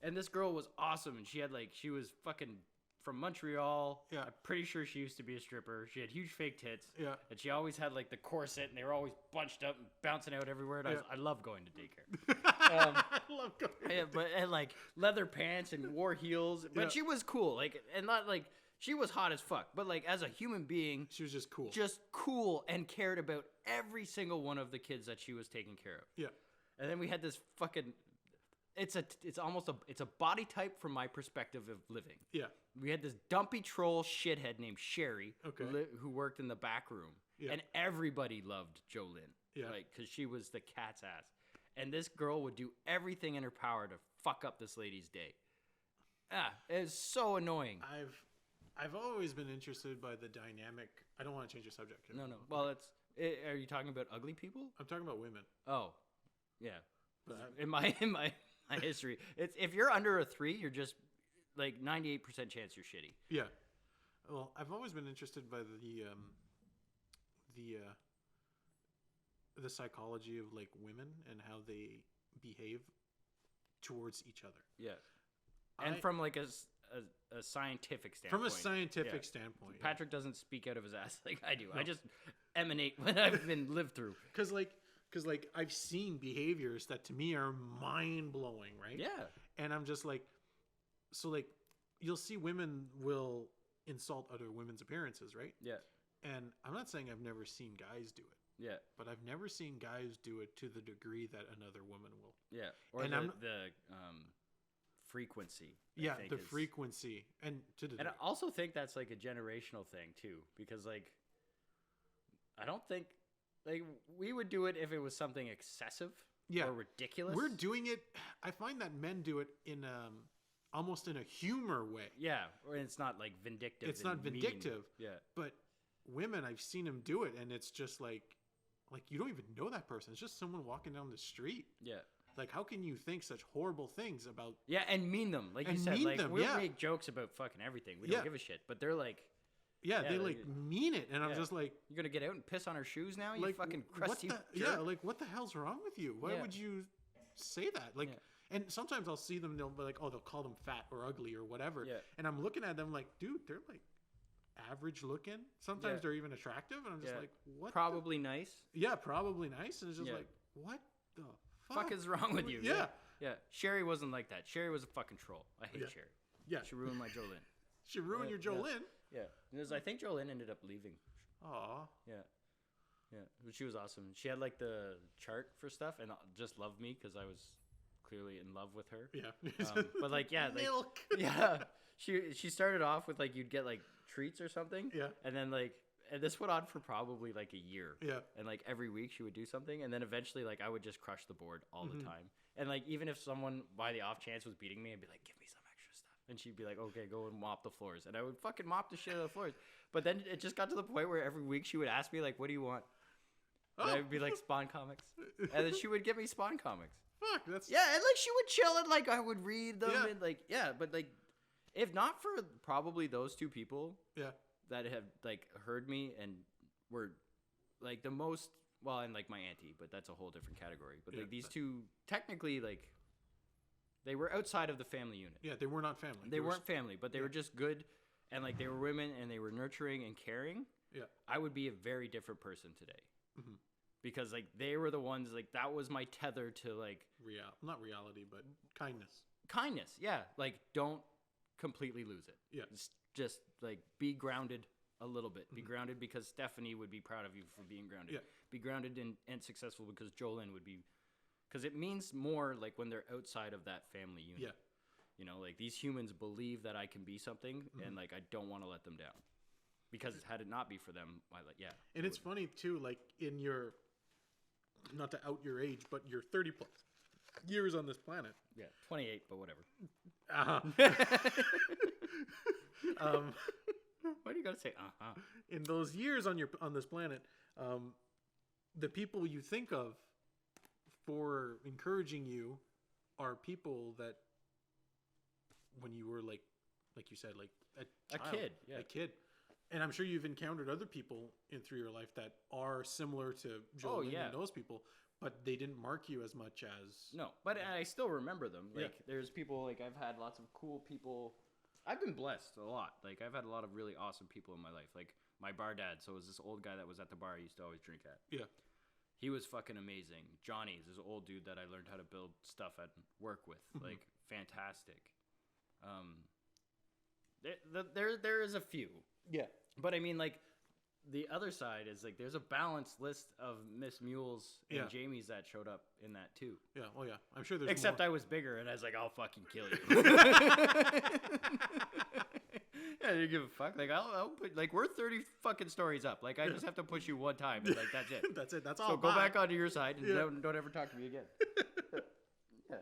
and this girl was awesome, and she was fucking from Montreal. Yeah. I'm pretty sure she used to be a stripper. She had huge fake tits. Yeah. And she always had like the corset, and they were always bunched up and bouncing out everywhere. And I love going to daycare. I love going. And like leather pants and wore heels, but she was cool. Like, and not like she was hot as fuck, but like as a human being, She was just cool, and cared about every single one of the kids that she was taking care of. Yeah. And then we had this fucking. It's a body type from my perspective of living. Yeah. We had this dumpy troll shithead named Sherry, who worked in the back room, and everybody loved Jolynn, like because she was the cat's ass, and this girl would do everything in her power to fuck up this lady's day. It's so annoying. I've always been interested by the dynamic. I don't want to change the subject here. No. Well, are you talking about ugly people? I'm talking about women. Oh, yeah. But In my history, it's if you're under a 3, you're just like 98% chance you're shitty. Yeah. Well, I've always been interested by the psychology of like women and how they behave towards each other. Yeah. And from like a scientific standpoint. From a scientific standpoint. Patrick doesn't speak out of his ass like I do. No. I just emanate what I've been lived through. Because I've seen behaviors that to me are mind-blowing, right? Yeah. And I'm just like, so like, you'll see women will insult other women's appearances, right? Yeah. And I'm not saying I've never seen guys do it. Yeah. But I've never seen guys do it to the degree that another woman will. Yeah. Or and the frequency. Yeah, the frequency. And I also think that's like a generational thing too, because like, I don't think. Like, we would do it if it was something excessive or ridiculous. We're doing it. I find that men do it in almost in a humor way. Yeah, or it's not like vindictive. It's not vindictive. Yeah. But women, I've seen them do it, and it's just like you don't even know that person. It's just someone walking down the street. Yeah. Like, how can you think such horrible things about... Yeah, and mean them. Like you said, like, we'll make jokes about fucking everything. We don't give a shit. But they're like... Yeah, they like mean it, and I'm just like, "You're gonna get out and piss on her shoes now, you like, fucking crusty." Like what the hell's wrong with you? Why would you say that? Like, and sometimes I'll see them, they'll be like, oh, they'll call them fat or ugly or whatever, and I'm looking at them like, dude, they're like average looking. Sometimes Yeah. they're even attractive, and I'm just Yeah. like, what? Probably nice. Yeah, probably nice. And it's just Yeah. like, what the Fuck is wrong with you? Yeah. Yeah. Sherry wasn't like that. Sherry was a fucking troll. I hate Yeah. Sherry. Yeah. She ruined my Jolene. She ruined Yeah, your Jolene. Yeah. Because I think Jolene ended up leaving. Aw. Yeah. Yeah. But she was awesome. She had like the chart for stuff and just loved me because I was clearly in love with her. Yeah. But like, yeah. Like, Milk. yeah. She started off with like, you'd get like treats or something. Yeah. And then like, and this went on for probably like a year. Yeah. And like every week she would do something. And then eventually like I would just crush the board all the time. And like, even if someone by the off chance was beating me, I'd be like, give me some extra stuff. And she'd be like, okay, go and mop the floors. And I would fucking mop the shit out of the floors. But then it just got to the point where every week she would ask me like, what do you want? And I would be like, Spawn comics. And then she would give me Spawn comics. Fuck, that's... Yeah, and like she would chill and like I would read them Yeah. and like, yeah, but like, if not for probably those two people Yeah. that have like heard me and were like the most, well, and like my auntie, but that's a whole different category. But like these two, technically, like they were outside of the family unit. Yeah, they were not family. They weren't family, but they were just good, and like they were women and they were nurturing and caring. Yeah. I would be a very different person today. Because like they were the ones, like that was my tether to like not reality, but kindness. Yeah, like don't completely lose it. Yeah. Just like be grounded a little bit. Be grounded because Stephanie would be proud of you for being grounded. Yeah. Be grounded and successful because Jolene would be, because it means more like when they're outside of that family unit. Yeah. You know, like these humans believe that I can be something, and like I don't want to let them down. Because had it not be for them, And it's funny too, like in your, not to out your age, but your 30 plus years on this planet. Yeah, 28, but whatever. Why do you gotta say In those years on this planet, the people you think of for encouraging you are people that when you were like you said, like a kid, yeah. a kid. And I'm sure you've encountered other people through your life that are similar to Joel and those people, but they didn't mark you as much as... No, but I still remember them. Like, there's people, like, I've had lots of cool people. I've been blessed a lot. Like, I've had a lot of really awesome people in my life. Like, my bar dad, so it was this old guy that was at the bar I used to always drink at. Yeah. He was fucking amazing. Johnny is this old dude that I learned how to build stuff at work with. Like, fantastic. There is a few. Yeah. But I mean, like, the other side is like there's a balanced list of Miss Mules and Jamies that showed up in that too. Yeah, oh yeah, I'm sure there's Except more. I was bigger and I was like, I'll fucking kill you. Yeah, I didn't give a fuck. Like I'll put, like we're 30 fucking stories up. Like I just have to push you one time and like that's it. That's it. That's all. So go back onto your side and don't ever talk to me again. Yeah.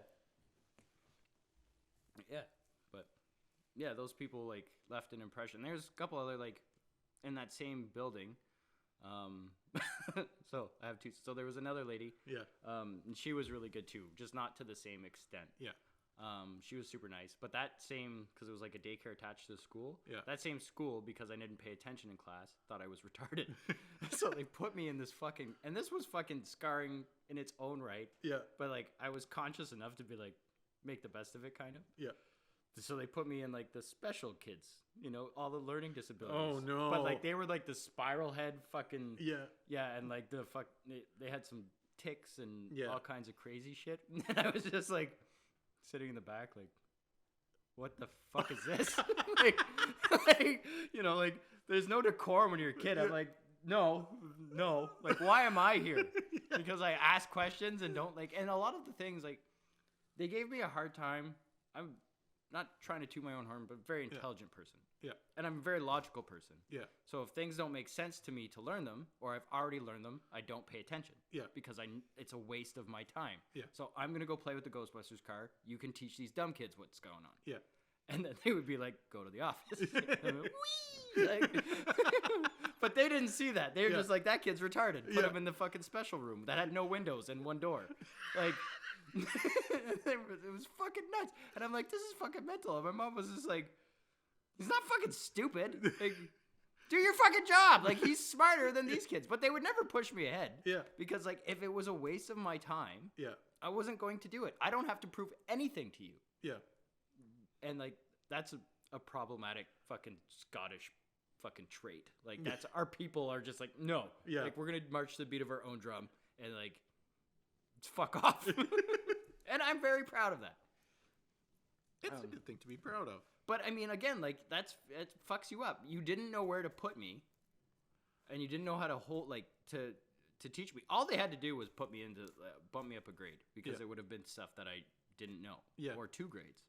Yeah, but yeah, those people like left an impression. There's a couple other like in that same building. So I have two. So there was another lady. Yeah. And she was really good too, just not to the same extent. Yeah. She was super nice, but that same, because it was like a daycare attached to the school. Yeah. That same school, because I didn't pay attention in class, thought I was retarded. So they put me in this fucking, and this was fucking scarring in its own right. Yeah. But like I was conscious enough to be like, make the best of it, kind of. Yeah. So they put me in like the special kids, you know, all the learning disabilities. Oh no! But like they were like the spiral head fucking. Yeah. Yeah, and like the fuck, they had some ticks and all kinds of crazy shit. And I was just like sitting in the back, like, what the fuck is this? like, you know, like there's no decorum when you're a kid. I'm like, no, like why am I here? Because I ask questions and don't like, and a lot of the things like they gave me a hard time. I'm not trying to toot my own horn, but very intelligent person. Yeah. And I'm a very logical person. Yeah. So if things don't make sense to me to learn them, or I've already learned them, I don't pay attention. Yeah. Because it's a waste of my time. Yeah. So I'm going to go play with the Ghostbusters car. You can teach these dumb kids what's going on. Yeah. And then they would be like, go to the office. And wee! Like, but they didn't see that. They were just like, that kid's retarded. Put him in the fucking special room that had no windows and one door. Like... it was fucking nuts, and I'm like, this is fucking mental. And my mom was just like, he's not fucking stupid. Like, do your fucking job. Like, he's smarter than these kids. But they would never push me ahead. Yeah. Because like, if it was a waste of my time, I wasn't going to do it. I don't have to prove anything to you. Yeah. And like, that's a problematic fucking Scottish fucking trait. Like that's our people are just like, no. Yeah. Like we're gonna march to the beat of our own drum and like fuck off. And I'm very proud of that. It's a good thing to be proud of. But I mean, again, like it fucks you up. You didn't know where to put me, and you didn't know how to hold to teach me. All they had to do was put me into bump me up a grade because it would have been stuff that I didn't know. Yeah. Or 2 grades.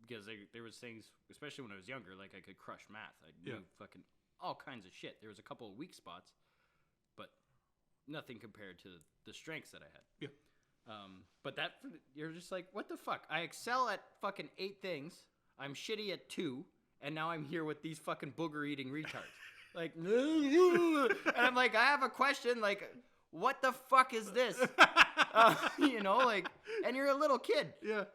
Because there was things, especially when I was younger, like I could crush math. I knew fucking all kinds of shit. There was a couple of weak spots, but nothing compared to the strengths that I had. Yeah. But you're just like, what the fuck? I excel at fucking 8 things. I'm shitty at 2, and now I'm here with these fucking booger-eating retards. Like, and I'm like, I have a question. Like, what the fuck is this? You know, like, and you're a little kid. Yeah.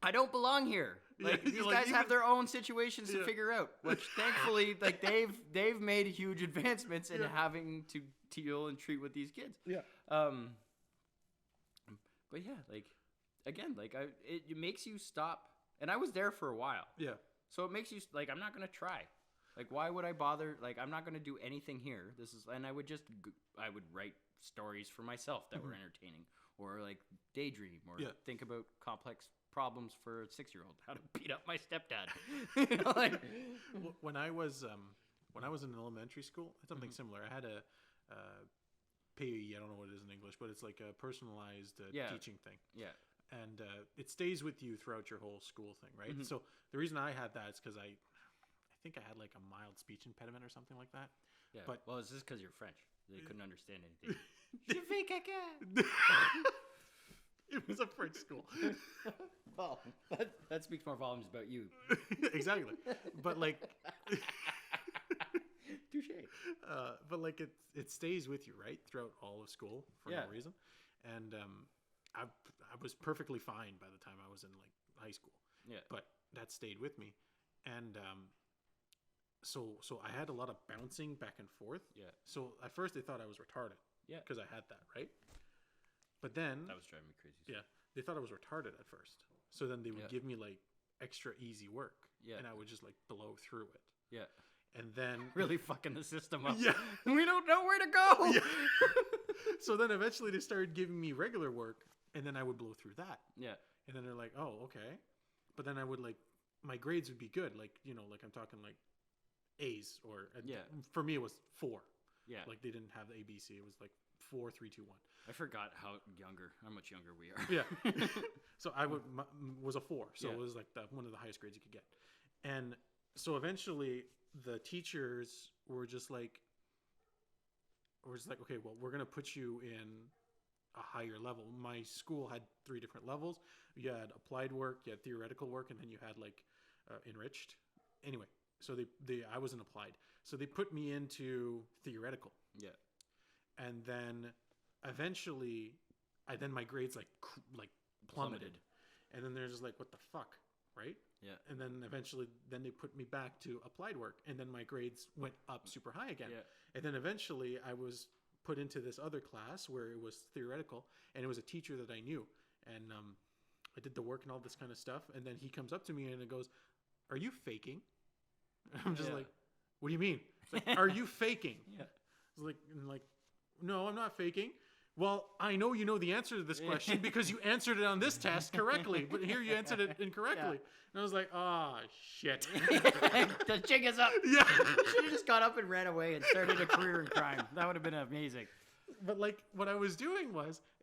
I don't belong here. Like these guys have their own situations to figure out, which thankfully, like they've made huge advancements in having to deal and treat with these kids. Yeah. But yeah, like again, like it makes you stop. And I was there for a while. Yeah. So it makes you like, I'm not gonna try. Like, why would I bother? Like, I'm not gonna do anything here. And I would write stories for myself that were entertaining, or like daydream, or think about complex problems for a 6-year-old, how to beat up my stepdad. You know, like when I was in elementary school, it's something similar. I had a PE, I don't know what it is in English, but it's like a personalized teaching thing. Yeah. And it stays with you throughout your whole school thing, right? So the reason I had that is because I think I had like a mild speech impediment or something like that. Yeah. But well, it's just because you're French. They couldn't understand anything. Je fais caca. It was a French school. Well, that speaks more volumes about you. Exactly. But like, touche. But like it stays with you, right, throughout all of school for no reason. And I was perfectly fine by the time I was in like high school. Yeah. But that stayed with me, and so I had a lot of bouncing back and forth. Yeah. So at first they thought I was retarded. Yeah. Because I had that, right? But then that was driving me crazy. Yeah, they thought I was retarded at first. So then they would give me like extra easy work. Yeah. And I would just like blow through it. Yeah. And then really fucking the system up. Yeah. We don't know where to go. Yeah. So then eventually they started giving me regular work, and then I would blow through that. Yeah. And then they're like, "Oh, okay." But then I would like, my grades would be good. Like, you know, like I'm talking like A's, or for me it was 4. Yeah. Like they didn't have the ABC. It was like 4, 3, 2, 1. I forgot how much younger we are. Yeah. So I was a 4. So it was like one of the highest grades you could get. And so eventually the teachers were just like, okay, well, we're going to put you in a higher level. My school had 3 different levels. You had applied work, you had theoretical work, and then you had like enriched. Anyway, so I was in applied. So they put me into theoretical. Yeah. And then eventually, my grades like plummeted. And then they're just like, what the fuck, right? Yeah. And then eventually, they put me back to applied work, and then my grades went up super high again. Yeah. And then eventually, I was put into this other class where it was theoretical, and it was a teacher that I knew, and I did the work and all this kind of stuff. And then he comes up to me and it goes, "Are you faking?" I'm just like, "What do you mean?" It's like, "Are you faking?" Yeah. It's like, "No, I'm not faking." Well, I know you know the answer to this question because you answered it on this test correctly, but here you answered it incorrectly. Yeah. And I was like, "Oh, shit." The jig is up. Yeah. Should have just got up and ran away and started a career in crime. That would have been amazing. But like, what I was doing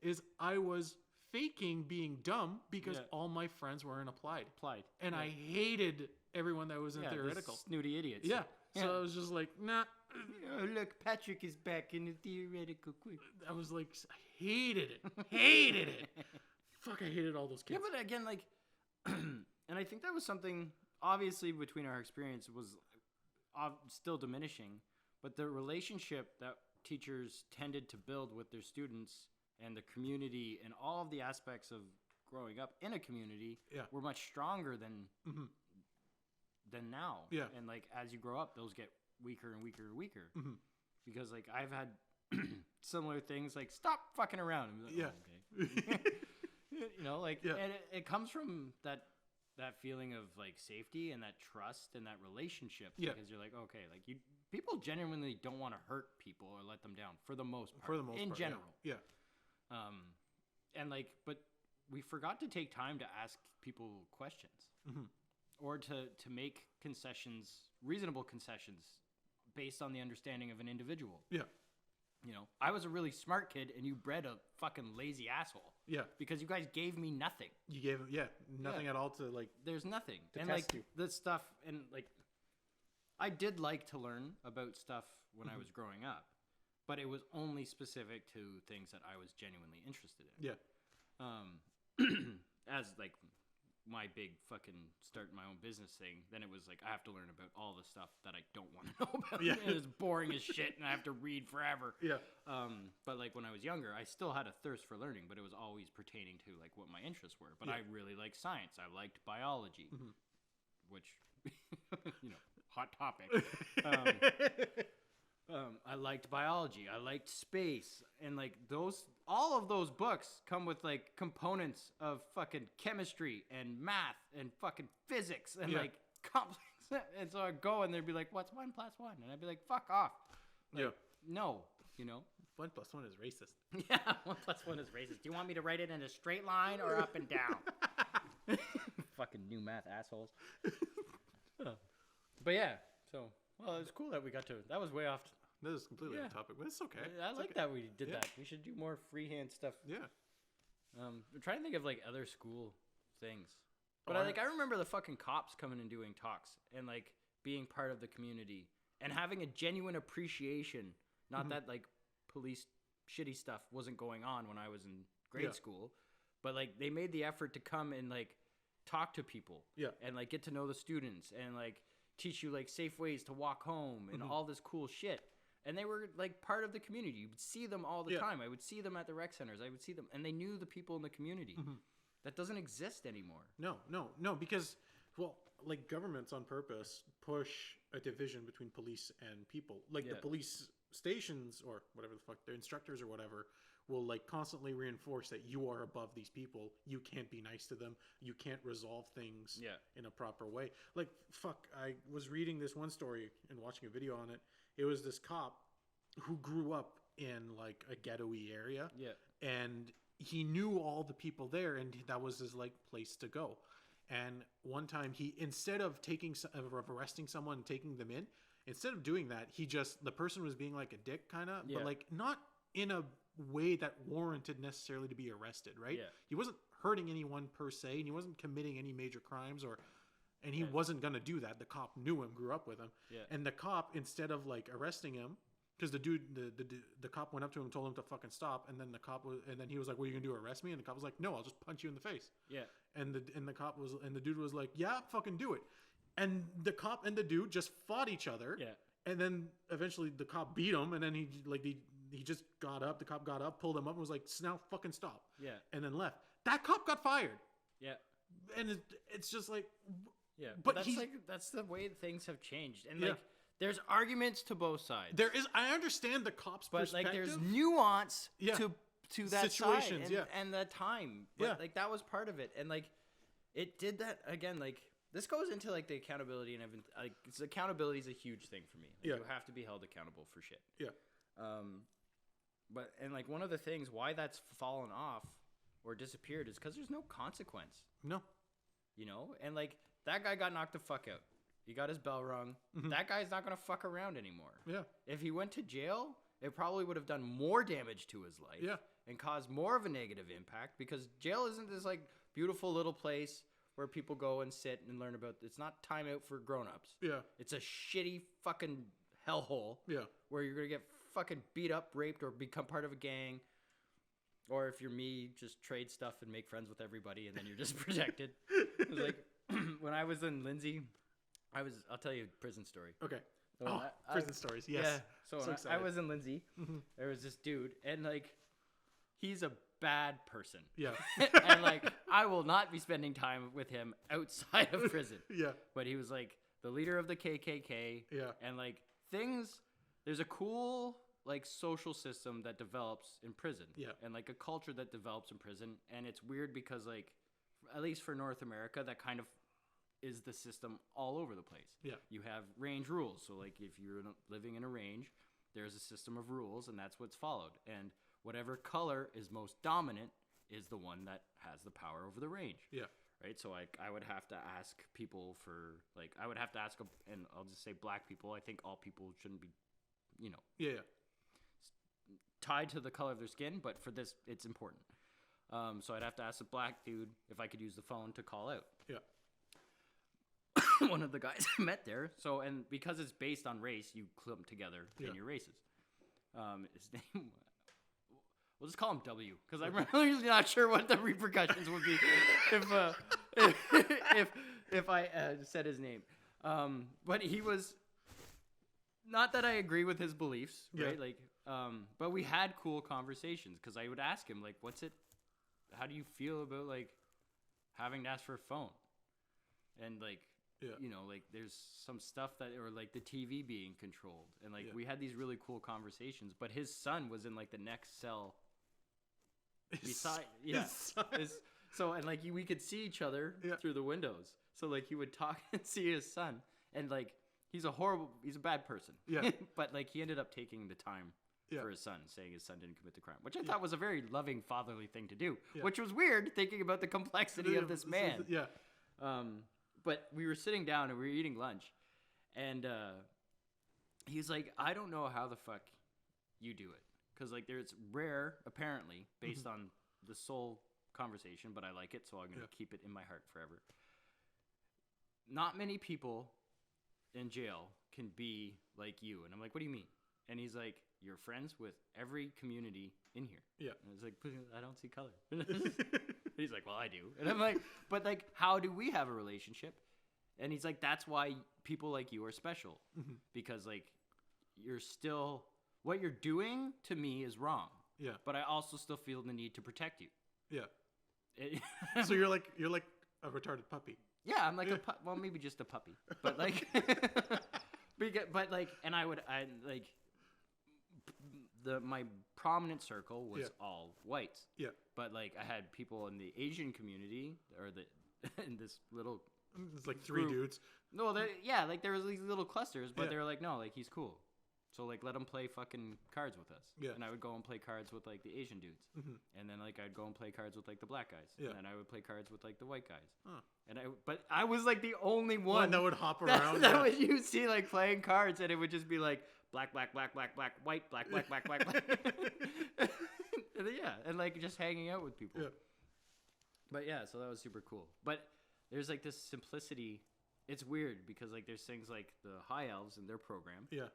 is I was faking being dumb because all my friends were in applied. And I hated everyone that was in theoretical. Snooty idiots. Yeah. So I was just like, nah. Oh, look, Patrick is back in the theoretical quick. I was like, I hated it. Fuck, I hated all those kids. Yeah, but again, like, and I think that was something, obviously, between our experience was still diminishing, but the relationship that teachers tended to build with their students and the community and all of the aspects of growing up in a community were much stronger than now. Yeah. And like, as you grow up, those get weaker and weaker and weaker. Mm-hmm. Because like, I've had similar things like, stop fucking around. Like, oh, okay. You know, like, and it comes from that that feeling of like safety and that trust and that relationship. Yeah. Because you're like, okay, like people genuinely don't want to hurt people or let them down for the most part. In general. Yeah. And like, but we forgot to take time to ask people questions or to make concessions, reasonable concessions based on the understanding of an individual. Yeah. You know, I was a really smart kid and you bred a fucking lazy asshole. Yeah. Because you guys gave me nothing. You gave nothing at all to like. There's nothing. To and test like you. the stuff and like I did like to learn about stuff when I was growing up, but it was only specific to things that I was genuinely interested in. Yeah. As like my big fucking start my own business thing, then it was like I have to learn about all the stuff that I don't want to know about. Yeah. And it's boring as shit and I have to read forever. Yeah. But like when I was younger, I still had a thirst for learning, but it was always pertaining to like what my interests were. But I really liked science. I liked biology, which you know, hot topic. I liked biology. I liked space. And like all of those books come with like components of fucking chemistry and math and fucking physics and like complex. And so I'd go and they'd be like, what's 1 + 1? And I'd be like, fuck off. Like, no, you know? 1 + 1 is racist. Yeah, 1 + 1 is racist. Do you want me to write it in a straight line or up and down? Fucking new math assholes. But yeah, so, well, it was cool that we got to, that was way off. That is completely off topic, but it's okay. I like that we did that. We should do more freehand stuff. Yeah. I'm trying to think of like other school things. But I remember the fucking cops coming and doing talks and like being part of the community and having a genuine appreciation. Not that like police shitty stuff wasn't going on when I was in grade school, but like they made the effort to come and like talk to people. Yeah. And like get to know the students and like teach you like safe ways to walk home and all this cool shit. And they were like part of the community. You would see them all the time. I would see them at the rec centers. I would see them, and they knew the people in the community. That doesn't exist anymore. No, because, well, like governments on purpose push a division between police and people. Like the police stations or whatever the fuck, their instructors or whatever, will like constantly reinforce that you are above these people. You can't be nice to them. You can't resolve things in a proper way. Like, fuck, I was reading this one story and watching a video on it. It was this cop who grew up in like a ghetto-y area. Yeah. And he knew all the people there and that was his like place to go. And one time he, instead of arresting someone and taking them in, instead of doing that, the person was being like a dick kind of, but like not in a way that warranted necessarily to be arrested, right? Yeah. He wasn't hurting anyone per se and he wasn't committing any major crimes and he wasn't going to do that. The cop knew him, grew up with him. Yeah. And the cop, instead of like arresting him, because the cop went up to him and told him to fucking stop. And then then he was like, what are you going to do? Arrest me? And the cop was like, no, I'll just punch you in the face. Yeah. And the dude was like, yeah, fucking do it. And the cop and the dude just fought each other. Yeah. And then eventually the cop beat him. And then he just got up. The cop got up, pulled him up and was like, now fucking stop. Yeah. And then left. That cop got fired. Yeah. And it's just like, yeah, but that's the way things have changed, and like there's arguments to both sides. There is, I understand the cops' perspective, but like there's nuance to that situations, side and the time. But like that was part of it, and like it did that again. Like this goes into like the accountability and like accountability is a huge thing for me. Like, you have to be held accountable for shit. Yeah. But like one of the things why that's fallen off or disappeared is because there's no consequence. No. You know, and like. That guy got knocked the fuck out. He got his bell rung. That guy's not going to fuck around anymore. Yeah. If he went to jail, it probably would have done more damage to his life. Yeah. And caused more of a negative impact because jail isn't this like beautiful little place where people go and sit and learn about. It's not time out for grown-ups. Yeah. It's a shitty fucking hellhole. Yeah. Where you're going to get fucking beat up, raped, or become part of a gang. Or if you're me, just trade stuff and make friends with everybody and then you're just protected. It was like... when I was in Lindsay, I'll tell you a prison story. Okay. So prison stories. Yes. Yeah. So I was in Lindsay. There was this dude, and like, he's a bad person. Yeah. And like, I will not be spending time with him outside of prison. Yeah. But he was like the leader of the KKK. Yeah. And like there's a cool like social system that develops in prison. Yeah. And like a culture that develops in prison, and it's weird because like, at least for North America, that kind of is the system all over the place. Yeah. You have range rules. So like if you're living in a range, there's a system of rules, and that's what's followed. And whatever color is most dominant is the one that has the power over the range. Yeah. Right. So like I would have to ask people for like I would have to ask, and I'll just say black people. I think all people shouldn't be, you know, Yeah. tied to the color of their skin, but for this, it's important. So I'd have to ask a black dude if I could use the phone to call out. Yeah. One of the guys I met there. So, and because it's based on race, you clump together in your races. His name, we'll just call him W, because I'm really not sure what the repercussions would be if I said his name. But he was, not that I agree with his beliefs, right? Yeah. Like, but we had cool conversations, because I would ask him, like, how do you feel about, like, having to ask for a phone? And, like, you know, like, there's some stuff that, or, like, the TV being controlled. And, like, we had these really cool conversations. But his son was in, like, the next cell beside. So, and, like, we could see each other through the windows. So, like, he would talk and see his son. And, like, he's a bad person. Yeah. But, like, he ended up taking the time for his son, saying his son didn't commit the crime, which I thought was a very loving, fatherly thing to do, which was weird thinking about the complexity of this man. Yeah. But we were sitting down and we were eating lunch, and he's like, I don't know how the fuck you do it, because like it's rare, apparently, based on the soul conversation, but I like it, so I'm going to keep it in my heart forever. Not many people in jail can be like you. And I'm like, what do you mean? And he's like, you're friends with every community in here. Yeah. And I was like, I don't see color. He's like, well, I do. And I'm like, but like, how do we have a relationship? And he's like, that's why people like you are special. Because like, you're still, what you're doing to me is wrong. Yeah. But I also still feel the need to protect you. Yeah. So you're like a retarded puppy. Yeah, I'm like well, maybe just a puppy. But like, but like, and I like, my prominent circle was all whites. Yeah. But like, I had people in the Asian community, or in this little. It's like three dudes. No, like there was these little clusters, but they were like, no, like he's cool. So like, let him play fucking cards with us. Yeah. And I would go and play cards with like the Asian dudes. And then like I'd go and play cards with like the black guys. Yeah. And then I would play cards with like the white guys. And but I was like the only one that would hop around. That would you see like playing cards, and it would just be like black, black, black, black, black, white, black, black, black, black, black. And then, and like just hanging out with people. Yeah. But yeah, so that was super cool. But there's like this simplicity. It's weird because like there's things like the High Elves in their program. Yeah.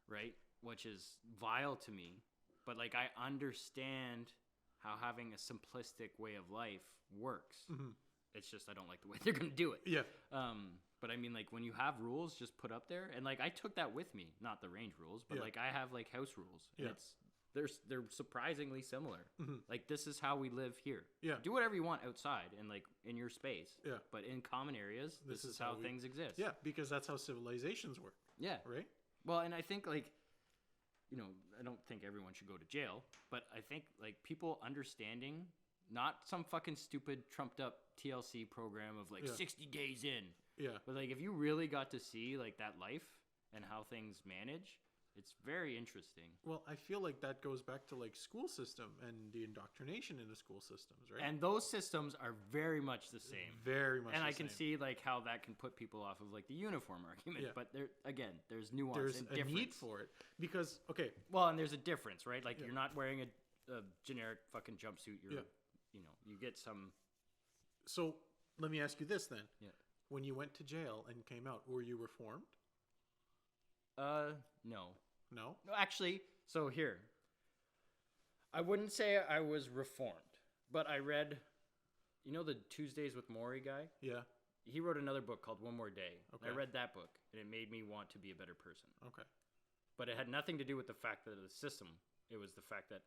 Right? Which is vile to me. But like I understand how having a simplistic way of life works. It's just I don't like the way they're gonna do it. Yeah. But I mean, like when you have rules just put up there, and like I took that with me, not the range rules, but like I have like house rules. And they're surprisingly similar. Like this is how we live here. Yeah. Do whatever you want outside and like in your space. Yeah. But in common areas, this is how things exist. Yeah, because that's how civilizations work. Yeah. Right? Well, and I think like, you know, I don't think everyone should go to jail, but I think like people understanding, not some fucking stupid trumped up TLC program of like 60 days in. Yeah. But like if you really got to see like that life and how things manage, it's very interesting. Well, I feel like that goes back to like school system and the indoctrination in the school systems, right? And those systems are very much the same. Very much. And I can see like how that can put people off of like the uniform argument. Yeah. But there's nuance. There's and a difference. need for it because well, and there's a difference, right? Like you're not wearing a generic fucking jumpsuit. You're you know, you get some. So let me ask you this then. Yeah. When you went to jail and came out, were you reformed? No. No? No, actually, so here. I wouldn't say I was reformed, but I read, you know the Tuesdays with Maury guy? Yeah. He wrote another book called One More Day. Okay. I read that book, and it made me want to be a better person. Okay. But it had nothing to do with the fact that the system. It was the fact that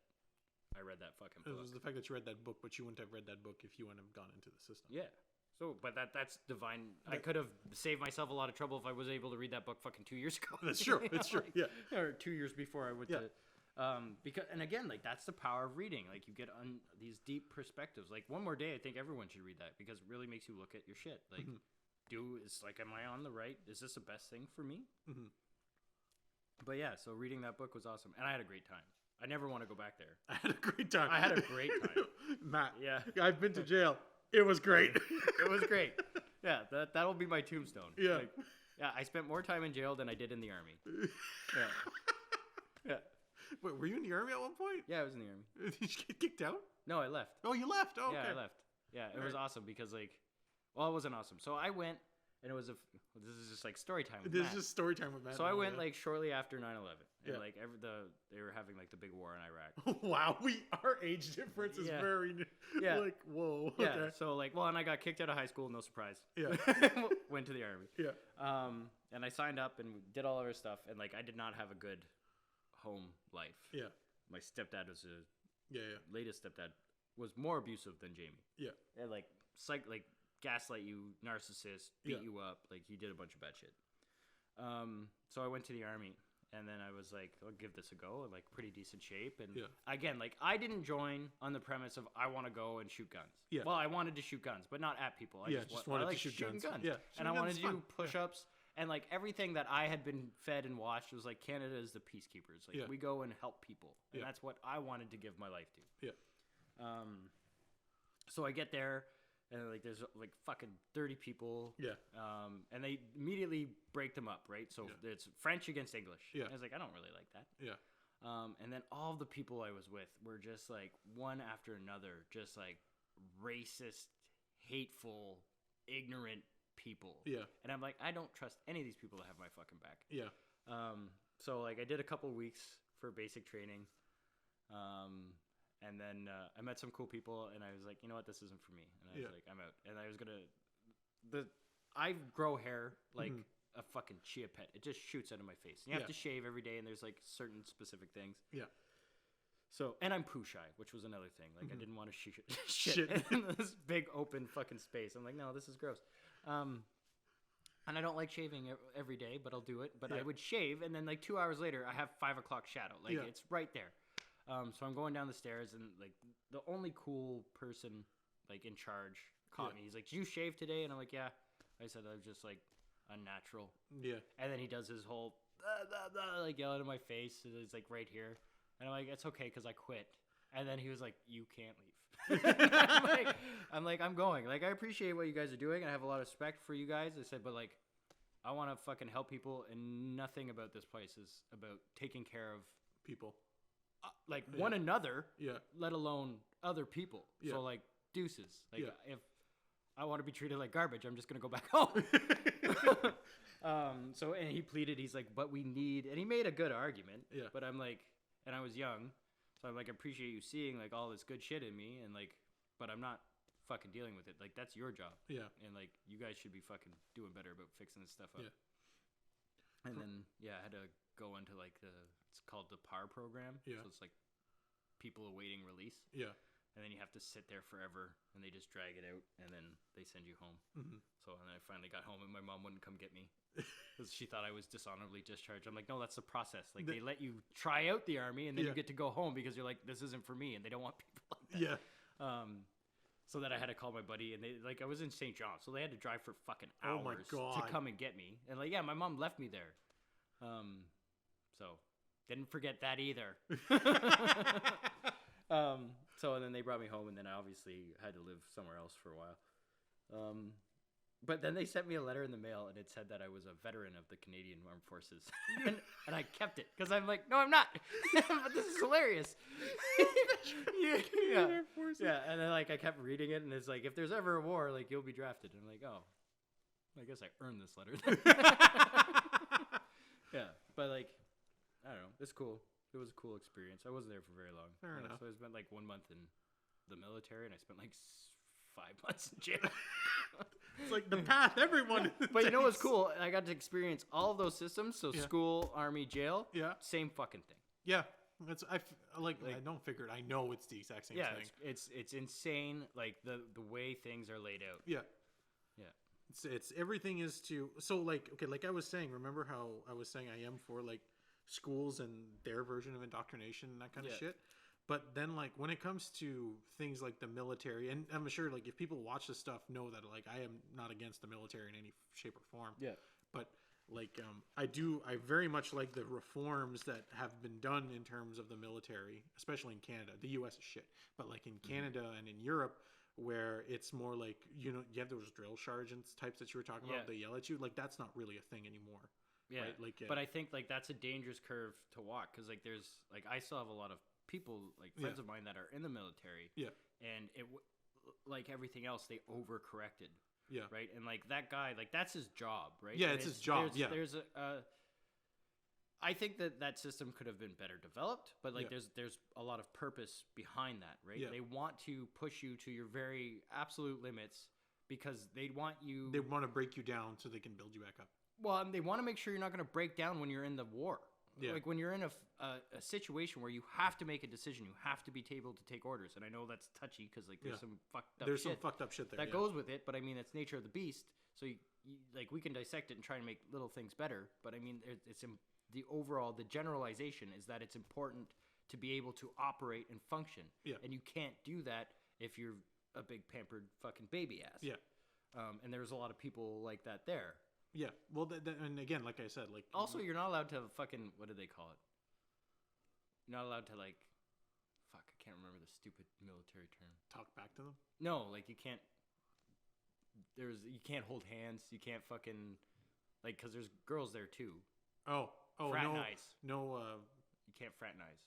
I read that fucking book. It was the fact that you read that book, but you wouldn't have read that book if you wouldn't have gone into the system. Yeah. So, but that's divine. I could have saved myself a lot of trouble if I was able to read that book fucking 2 years ago. That's true. It's true. Yeah. Or 2 years before I went to. Because and again, like that's the power of reading. Like you get on these deep perspectives. Like One More Day, I think everyone should read that because it really makes you look at your shit. Like it's like, am I on the right? Is this the best thing for me? Mm-hmm. But yeah, so reading that book was awesome, and I had a great time. I never want to go back there. I had a great time. I had a great time. Matt, Yeah. I've been to jail. It was great. It was great. Yeah, that'll be my tombstone. Yeah. Like, yeah, I spent more time in jail than I did in the army. Yeah. Yeah. Wait, were you in the army at one point? Yeah, I was in the army. Did you get kicked out? No, I left. Oh, you left. Oh, okay. Yeah, I left. Yeah, it was awesome because, like, well, it wasn't awesome. So I went, and it was this is just like story time with This Matt. is just story time with Matt. So I went like shortly after 9/11, and Yeah. like they were having like the big war in Iraq. Wow, our age difference is Yeah. very Yeah. like whoa. Yeah. Okay. So like, well, and I got kicked out of high school, no surprise. Yeah. Went to the army. Yeah. And I signed up and did all of our stuff, and like I did not have a good home life. Yeah. My stepdad was Yeah. latest stepdad was more abusive than Jamie. Yeah. And like gaslight you, narcissist, beat Yeah. you up. Like he did a bunch of bad shit. So I went to the army, and then I was like, I'll give this a go. I'm like pretty decent shape, and Yeah. again, like I didn't join on the premise of I want to go and shoot guns. Yeah. Well, I wanted to shoot guns, but not at people. I Yeah, just wanted I like to shoot shooting guns. guns. Yeah, And I shooting wanted guns to is do fun. push-ups. And like everything that I had been fed and watched was like Canada is the peacekeepers. Like Yeah. we go and help people, and Yeah. that's what I wanted to give my life to. Yeah. So I get there, and like there's like fucking 30 people. Yeah. And they immediately break them up, right? So Yeah. it's French against English. Yeah. And I was like, I don't really like that. Yeah. And then all of the people I was with were just like one after another, just like racist, hateful, ignorant people. Yeah. And I'm like, I don't trust any of these people to have my fucking back. Yeah. So like I did a couple weeks for basic training. And then I met some cool people, and I was like, you know what, this isn't for me. And I was Yeah. like, I'm out. And I was I grow hair like a fucking chia pet. It just shoots out of my face. You have Yeah. to shave every day, and there's like certain specific things. Yeah. So, and I'm poo shy, which was another thing. Like I didn't want to shoot Shit. shit in this big open fucking space. I'm like, no, this is gross. And I don't like shaving every day, but I'll do it. But I Yeah. would shave, and then like 2 hours later, I have 5 o'clock shadow. Like Yeah. it's right there. So I'm going down the stairs, and like the only cool person like in charge caught Yeah. me. He's like, "Did you shave today?" And I'm like, "Yeah." I said, "I was just like unnatural." Yeah. And then he does his whole like yelling in my face. And it's like right here, and I'm like, "It's okay, cause I quit." And then he was like, "You can't leave." I'm like, I'm going. Like, I appreciate what you guys are doing, and I have a lot of respect for you guys. I said, but like, I want to fucking help people, and nothing about this place is about taking care of People. like Yeah. one another, Yeah. let alone other people. Yeah. So like, deuces. Like, Yeah. if I want to be treated like garbage, I'm just gonna go back home. So and he pleaded. He's like, but we need, and he made a good argument. Yeah. But I'm like, and I was young, so I'm like, I appreciate you seeing like all this good shit in me, and like, but I'm not fucking dealing with it. Like that's your job. Yeah. And like, you guys should be fucking doing better about fixing this stuff up. Yeah. And then I had to go into like it's called the PAR program. Yeah. So it's like people awaiting release. Yeah. And then you have to sit there forever, and they just drag it out, and then they send you home. Mm-hmm. So and then I finally got home, and my mom wouldn't come get me because she thought I was dishonorably discharged. I'm like, no, that's the process. Like they let you try out the army, and then you Yeah. get to go home because you're like, this isn't for me, and they don't want people like that. Yeah. So that I had to call my buddy, and they like I was in St. John, so they had to drive for fucking Oh hours my to God. come and get me. And like, yeah, my mom left me there. So didn't forget that either. So and then they brought me home, and then I obviously had to live somewhere else for a while. But then they sent me a letter in the mail, and it said that I was a veteran of the Canadian Armed Forces, and I kept it because I'm like, no, I'm not. But this is hilarious. Yeah. Yeah, and then like I kept reading it, and it's like, if there's ever a war, like you'll be drafted. And I'm like, oh, I guess I earned this letter. Yeah, but like, I don't know, it's cool. It was a cool experience. I wasn't there for very long. Fair enough. So I spent like 1 month in the military, and I spent like 5 months in jail. It's like the path everyone. But you know what's takes. cool? I got to experience all of those systems. So Yeah. school, army, jail, Yeah. same fucking thing. Yeah. That's I Like- don't figure it. I know it's the exact same Yeah, thing. it's insane. Like the way things are laid out. Yeah. Yeah. It's everything is to so like okay, like I was saying, remember how I was saying I am for like schools and their version of indoctrination and that kind of Yeah. shit? But then, like, when it comes to things like the military, and I'm sure, like, if people watch this stuff, know that, like, I am not against the military in any shape or form. Yeah. But, like, I very much like the reforms that have been done in terms of the military, especially in Canada. The U.S. is shit. But, like, in Canada and in Europe, where it's more like, you have those drill sergeants types that you were talking about, they yell at you. Like, that's not really a thing anymore. Yeah. Right? Like, but I think, like, that's a dangerous curve to walk because, like, there's, like, I still have a lot of people, like friends of mine that are in the military, and like everything else, they overcorrected, right, and like that guy, like that's his job, right? Yeah, it's his job. There's I think that system could have been better developed, but like there's a lot of purpose behind that, right? They want to push you to your very absolute limits because they want to break you down so they can build you back up. Well, and they want to make sure you're not going to break down when you're in the war. Like when you're in a situation where you have to make a decision, you have to be able to take orders. And I know that's touchy because like there's some fucked up shit there that goes with it. But I mean, it's nature of the beast. So you, like we can dissect it and try to make little things better. But I mean, it's the generalization is that it's important to be able to operate and function. Yeah. And you can't do that if you're a big pampered fucking baby ass. Yeah. And there's a lot of people like that there. Yeah, well, and again, like I said, like... Also, you're not allowed to fucking... What do they call it? You're not allowed to, like... Fuck, I can't remember the stupid military term. Talk back to them? No, like, you can't... You can't hold hands. You can't fucking... Like, because there's girls there, too. Oh, fraternize. No, You can't fraternize.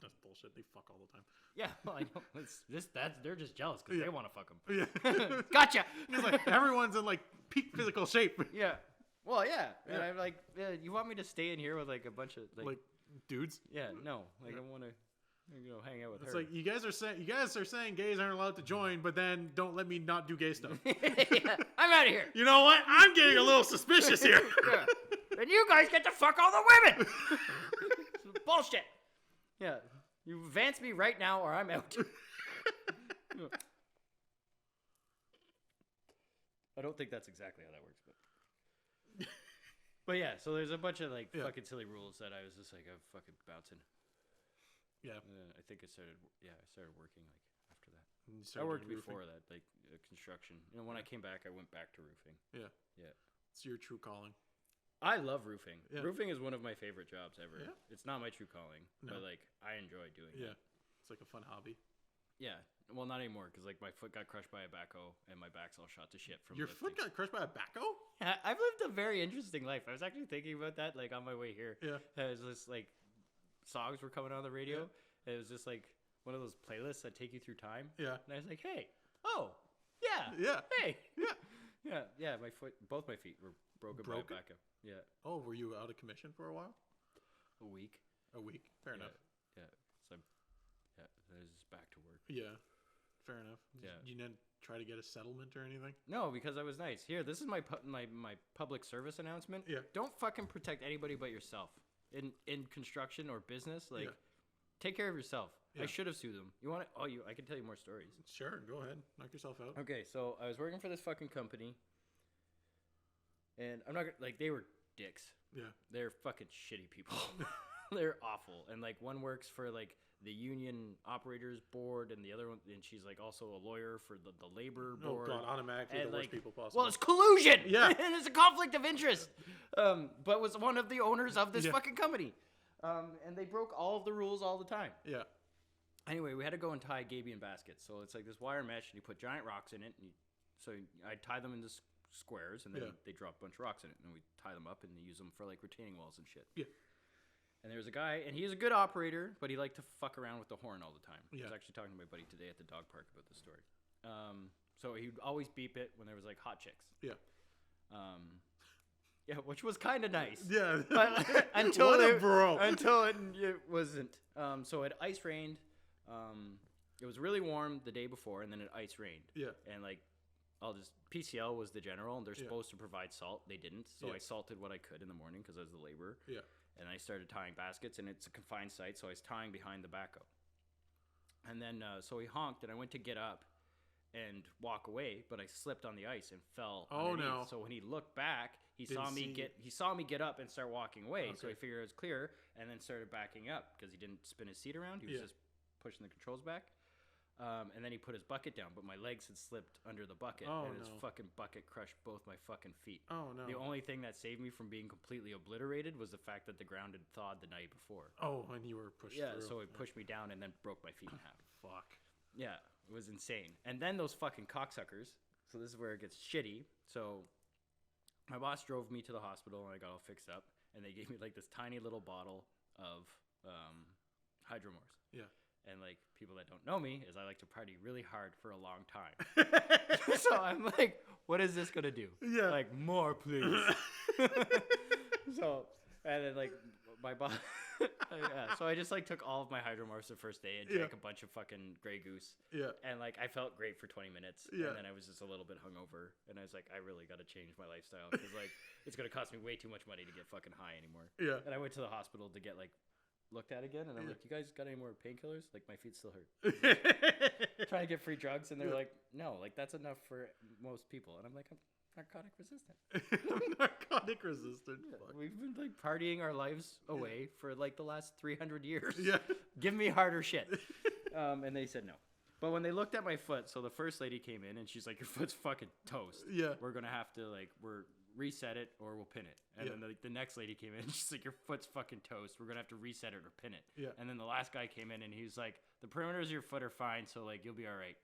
That's bullshit. They fuck all the time. Yeah, well, I know. They're just jealous because they want to fuck them. Yeah. Gotcha! It's like, everyone's in, like, peak physical shape. Yeah. Well, yeah. And I'm like, you want me to stay in here with, like, a bunch of, like dudes? Yeah, no. Like, I want to, hang out with her. It's like, you guys are saying gays aren't allowed to join, but then don't let me not do gay stuff. Yeah, I'm out of here. You know what? I'm getting a little suspicious here. Yeah. And you guys get to fuck all the women. Bullshit. Yeah. You advance me right now or I'm out. I don't think that's exactly how that works, but yeah, so there's a bunch of like fucking silly rules that I was just like, I'm fucking bouncing. Yeah. I think I started working like after that. I worked before that, like construction. When I came back, I went back to roofing. Yeah. Yeah. It's your true calling. I love roofing. Yeah. Roofing is one of my favorite jobs ever. Yeah. It's not my true calling, but like I enjoy doing it. Yeah. It's like a fun hobby. Yeah. Well, not anymore because like my foot got crushed by a backhoe and my back's all shot to shit from Your lifting. foot got crushed by a backhoe? Yeah, I've lived a very interesting life. I was actually thinking about that like on my way here. Yeah. It was just like songs were coming on the radio. Yeah. It was just like one of those playlists that take you through time. Yeah. And I was like, hey, yeah. Hey. Yeah. Yeah. Yeah. Both my feet were broken by a backhoe. Yeah. Oh, were you out of commission for a while? A week. Fair enough. Yeah. So, I was just back to work. Yeah. Fair enough. Yeah. Did you not try to get a settlement or anything? No, because I was nice. Here, this is my public service announcement. Yeah. Don't fucking protect anybody but yourself. In construction or business, like, take care of yourself. Yeah. I should have sued them. You want to? I can tell you more stories. Sure. Go ahead. Knock yourself out. Okay. So I was working for this fucking company. And I'm not like they were dicks. Yeah. They're fucking shitty people. They're awful. And like one works for like the union operators board and the other one and she's like also a lawyer for the labor board. Oh god, automatically and the worst people possible. Well, it's collusion. Yeah. And it's a conflict of interest. But was one of the owners of this fucking company. And they broke all of the rules all the time. Yeah. Anyway, we had to go and tie gabion baskets. So it's like this wire mesh and you put giant rocks in it and so I tie them into squares and then they drop a bunch of rocks in it and we tie them up and use them for like retaining walls and shit. Yeah. And there's a guy and he's a good operator, but he liked to fuck around with the horn all the time. Yeah. I was actually talking to my buddy today at the dog park about this story. So he'd always beep it when there was like hot chicks. Yeah. Yeah, which was kind of nice. Yeah. But until it wasn't. So it ice rained. It was really warm the day before and then it ice rained. Yeah. And like PCL was the general, and they're supposed to provide salt. They didn't, so I salted what I could in the morning because I was the laborer. Yeah. And I started tying baskets, and it's a confined site, so I was tying behind the backhoe. And then, so he honked, and I went to get up and walk away, but I slipped on the ice and fell. Oh underneath. No! So when he looked back, he saw me get up and start walking away. Okay. So he figured it was clear, and then started backing up because he didn't spin his seat around. He was just pushing the controls back. And then he put his bucket down, but my legs had slipped under the bucket, and his fucking bucket crushed both my fucking feet. Oh, no. The only thing that saved me from being completely obliterated was the fact that the ground had thawed the night before. Oh, and you were pushed through. So it pushed me down and then broke my feet in half. Fuck. Yeah, it was insane. And then those fucking cocksuckers, so this is where it gets shitty. So my boss drove me to the hospital, and I got all fixed up, and they gave me like this tiny little bottle of Hydromorse. Yeah. And, like, people that don't know me is I like to party really hard for a long time. So I'm like, what is this going to do? Yeah. Like, more, please. So, and then, like, my boss... so I just, like, took all of my Hydromorphs the first day and drank a bunch of fucking Grey Goose. Yeah. And, like, I felt great for 20 minutes. Yeah. And then I was just a little bit hungover. And I was like, I really got to change my lifestyle. Because, like, it's going to cost me way too much money to get fucking high anymore. Yeah. And I went to the hospital to get, like, looked at again, and I'm like, you guys got any more painkillers? Like, my feet still hurt. Trying to get free drugs, and they're like, no, like, that's enough for most people. And I'm like, I'm narcotic resistant. Narcotic resistant. Yeah, we've been, like, partying our lives away for, like, the last 300 years. Yeah. Give me harder shit. And they said no. But when they looked at my foot, so the first lady came in, and she's like, your foot's fucking toast. Yeah. We're going to have to, like, reset it or we'll pin it. And then the next lady came in and she's like, your foot's fucking toast. We're going to have to reset it or pin it. Yeah. And then the last guy came in and he was like, the perimeters of your foot are fine. So, like, you'll be all right.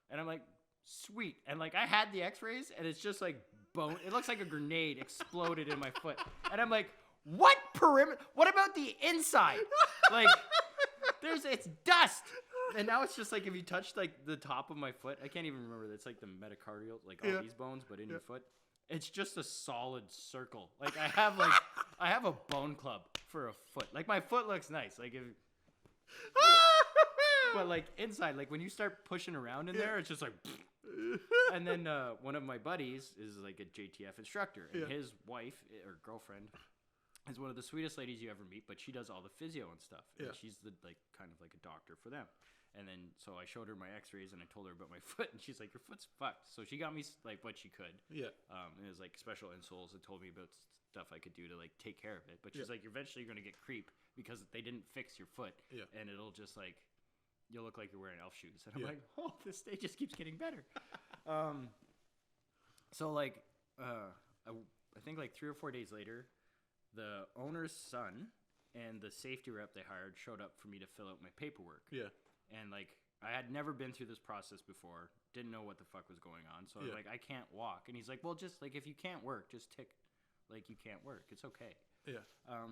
And I'm like, sweet. And, like, I had the x-rays and it's just like bone. It looks like a grenade exploded in my foot. And I'm like, what perimeter? What about the inside? Like, it's dust. And now it's just like, if you touch, like, the top of my foot, I can't even remember. It's like the metacardial, like all these bones, but in your foot. It's just a solid circle. Like, I have a bone club for a foot. Like, my foot looks nice. Like, but, like, inside, like, when you start pushing around in there, it's just like, and then one of my buddies is, like, a JTF instructor, and his wife or girlfriend is one of the sweetest ladies you ever meet, but she does all the physio and stuff. And she's the, like, kind of like a doctor for them. And then, so I showed her my x-rays and I told her about my foot, and she's like, your foot's fucked. So she got me, like, what she could. Yeah. It was, like, special insoles and told me about stuff I could do to, like, take care of it. But she's like, eventually you're going to get creep because they didn't fix your foot. Yeah. And it'll just, like, you'll look like you're wearing elf shoes. And I'm like, oh, this day just keeps getting better. So, like, I think, like, 3 or 4 days later, the owner's son and the safety rep they hired showed up for me to fill out my paperwork. Yeah. And, like, I had never been through this process before. Didn't know what the fuck was going on. So I was like, I can't walk. And he's like, well, just, like, if you can't work, just tick, like, you can't work. It's okay. Yeah.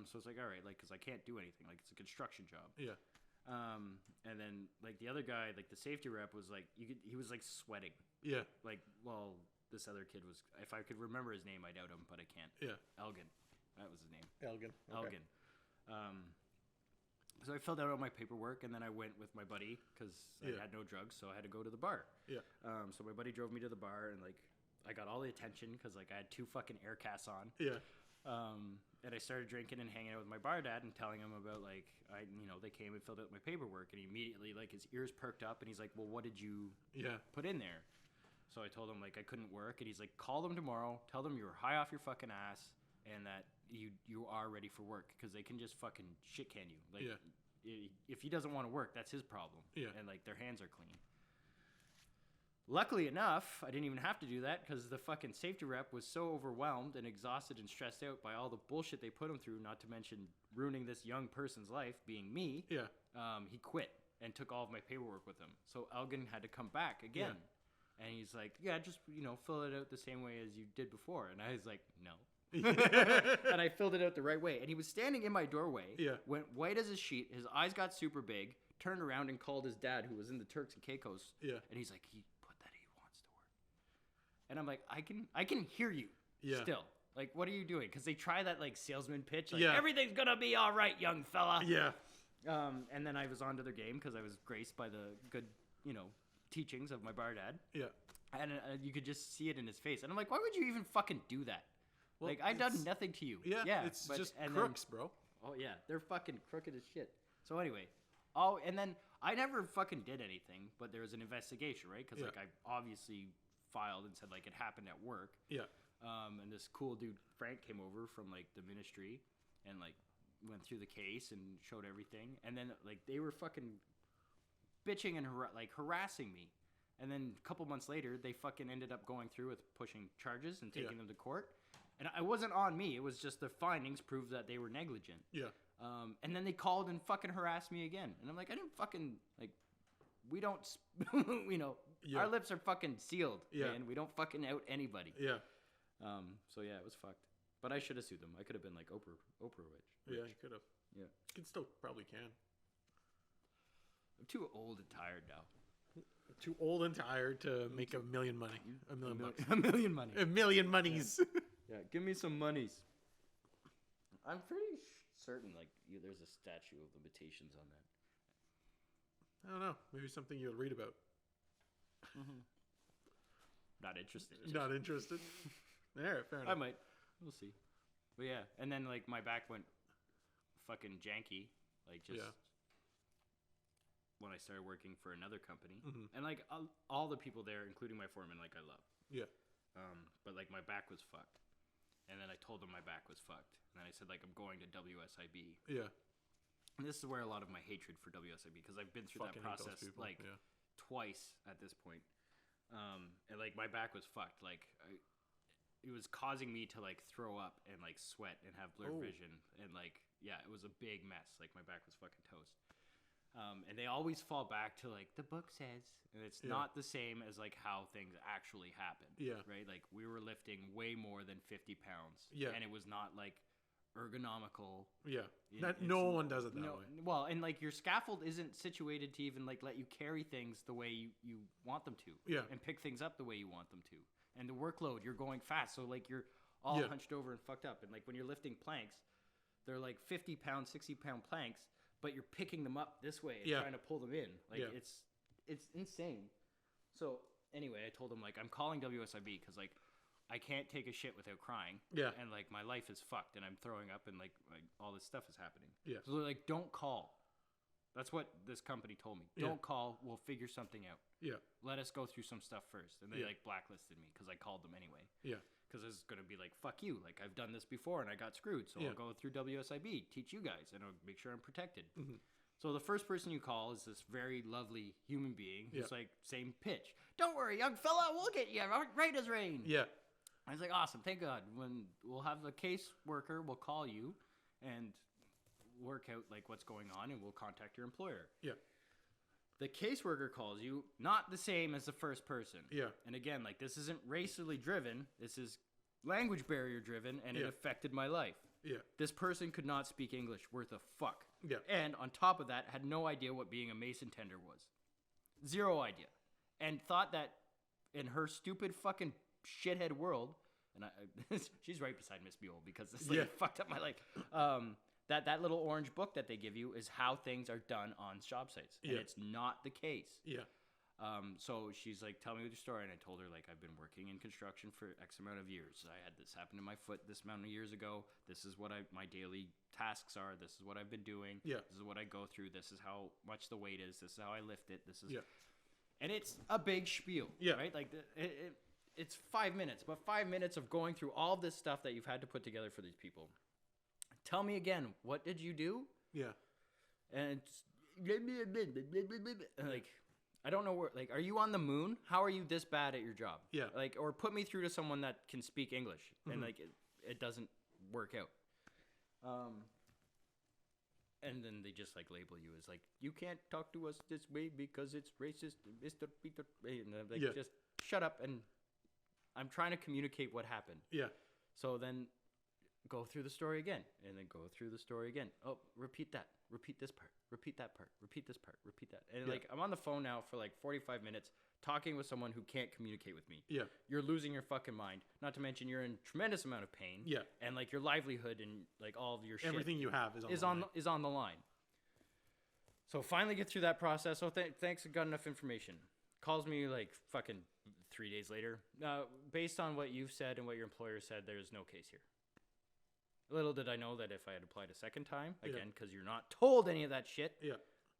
So it's like, all right, like, because I can't do anything. Like, it's a construction job. Yeah. And then, like, the other guy, like, the safety rep was, like, he was, like, sweating. Yeah. Like, well, this other kid was, if I could remember his name, I'd out him, but I can't. Yeah. Elgin. That was his name. Elgin. Okay. Elgin. So I filled out all my paperwork, and then I went with my buddy because I had no drugs, so I had to go to the bar. Yeah. So my buddy drove me to the bar, and, like, I got all the attention because, like, I had 2 fucking air casts on. Yeah. And I started drinking and hanging out with my bar dad and telling him about, like, they came and filled out my paperwork, and he immediately, like, his ears perked up, and he's like, well, what did you put in there? So I told him, like, I couldn't work, and he's like, call them tomorrow, tell them you were high off your fucking ass, and that you are ready for work because they can just fucking shit can you. Like, if he doesn't want to work, that's his problem. Yeah. And, like, their hands are clean. Luckily enough, I didn't even have to do that because the fucking safety rep was so overwhelmed and exhausted and stressed out by all the bullshit they put him through, not to mention ruining this young person's life, being me. Yeah. He quit and took all of my paperwork with him. So Elgin had to come back again. Yeah. And he's like, yeah, just, fill it out the same way as you did before. And I was like, no. And I filled it out the right way. And he was standing in my doorway, went white as a sheet, his eyes got super big, turned around and called his dad, who was in the Turks and Caicos. Yeah. And he's like, he put that he wants to work. And I'm like, I can hear you still. Like, what are you doing? Because they try that, like, salesman pitch. Like, everything's going to be all right, young fella. Yeah. And then I was on to their game because I was graced by the good, teachings of my bar dad. Yeah. And you could just see it in his face. And I'm like, why would you even fucking do that? Well, like, I've done nothing to you. Yeah, it's just crooks, bro. Oh, yeah. They're fucking crooked as shit. So, anyway. And then I never fucking did anything, but there was an investigation, right? Because, like, I obviously filed and said, like, it happened at work. Yeah. And this cool dude, Frank, came over from, like, the ministry and, like, went through the case and showed everything, and then like they were fucking bitching and harassing me, and then a couple months later they fucking ended up going through with pushing charges and taking them to court, and it wasn't on me. It was just the findings proved that they were negligent. Yeah. And then they called and fucking harassed me again, and I'm like, I didn't fucking like. We don't, our lips are fucking sealed, man. We don't fucking out anybody. Yeah. So yeah, it was fucked. But I should have sued them. I could have been like Oprah Rich. Yeah, you could have. Yeah. You can still probably can. I'm too old and tired now. Too old and tired to make $1 million money. $1 million bucks. $1 million money. $1 million monies. Yeah, give me some monies. I'm pretty certain like there's a statute of limitations on that. I don't know. Maybe something you'll read about. Not interested. Not interested? There, fair enough. I might. We'll see. But yeah, and then like my back went fucking janky. Like just when I started working for another company. And like all the people there, including my foreman, like I love. Yeah. But like my back was fucked. And then I told them my back was fucked. And then I said like I'm going to WSIB. Yeah. And this is where a lot of my hatred for WSIB, because I've been through that process like twice at this point. And like my back was fucked. Like it was causing me to like throw up and like sweat and have blurred vision. And like, yeah, it was a big mess. Like my back was fucking toast. And they always fall back to like the book says, and it's not the same as like how things actually happen. Yeah. Right. Like we were lifting way more than 50 pounds. Yeah. And it was not like ergonomical. Yeah. No one does it that way. Well, and like your scaffold isn't situated to even like let you carry things the way you want them to. Yeah. And pick things up the way you want them to. And the workload, you're going fast. So like you're all hunched over and fucked up. And like when you're lifting planks, they're like 50 pound, 60 pound planks, but you're picking them up this way and trying to pull them in. Like it's insane. So anyway, I told them like I'm calling WSIB because like I can't take a shit without crying. Yeah. And like my life is fucked and I'm throwing up and like all this stuff is happening. Yeah. So they're like, don't call. That's what this company told me. Don't call. We'll figure something out. Yeah. Let us go through some stuff first. And they like blacklisted me because I called them anyway. Yeah. Because it's going to be like, fuck you. Like I've done this before and I got screwed. So I'll go through WSIB, teach you guys, and I'll make sure I'm protected. So the first person you call is this very lovely human being who's like, same pitch. Don't worry, young fella, we'll get you right as rain. Yeah. I was like, awesome, thank God. When we'll have the caseworker, we'll call you and work out like what's going on, and we'll contact your employer. Yeah. The caseworker calls you, not the same as the first person. Yeah. And again, like this isn't racially driven. This is language barrier driven, and it affected my life. Yeah. This person could not speak English worth a fuck. Yeah. And on top of that, had no idea what being a mason tender was. Zero idea. And thought that in her stupid fucking shithead world, and she's right beside Miss Buell because this lady fucked up my life. That little orange book that they give you is how things are done on job sites. And it's not the case. Yeah. So she's like, tell me your story. And I told her, like, I've been working in construction for X amount of years. I had this happen to my foot this amount of years ago. This is what my daily tasks are. This is what I've been doing. Yeah. This is what I go through. This is how much the weight is. This is how I lift it. This is, and it's a big spiel, right? Like it's 5 minutes, but 5 minutes of going through all this stuff that you've had to put together for these people. Tell me again, what did you do? Yeah. And like, I don't know where, like, are you on the moon? How are you this bad at your job? Yeah. Like, or put me through to someone that can speak English. And like, it doesn't work out. And then they just like label you as like, you can't talk to us this way because it's racist, Mr. Peter. And like, just shut up. And I'm trying to communicate what happened. Yeah. So then go through the story again, and then go through the story again. Oh, repeat that. Repeat this part. Repeat that part. Repeat this part. Repeat that. And like, I'm on the phone now for like 45 minutes talking with someone who can't communicate with me. Yeah. You're losing your fucking mind. Not to mention you're in tremendous amount of pain. Yeah. And like your livelihood and like all of your shit. Everything you have is on the line. So finally get through that process. So thanks, I got enough information. Calls me like fucking 3 days later. Based on what you've said and what your employer said, there's no case here. Little did I know that if I had applied a second time, again, because you're not told any of that shit,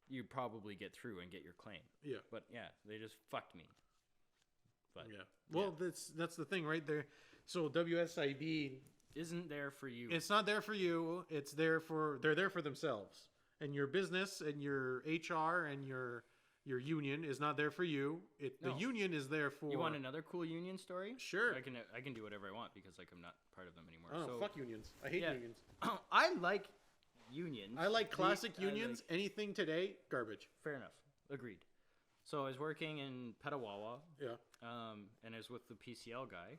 you'd probably get through and get your claim. Yeah. But yeah, they just fucked me. But Well, that's the thing right there. So WSIB, isn't there for you. It's not there for you. They're there for themselves. And your business and your HR and your union is not there for you. The No. union is there for. You want another cool union story? Sure. I can do whatever I want because like I'm not part of them anymore. Oh, So fuck unions. I hate yeah. unions. I like unions. I like classic I unions. Anything today, garbage. Fair enough. Agreed. So I was working in Petawawa, Yeah. and I was with the PCL guy,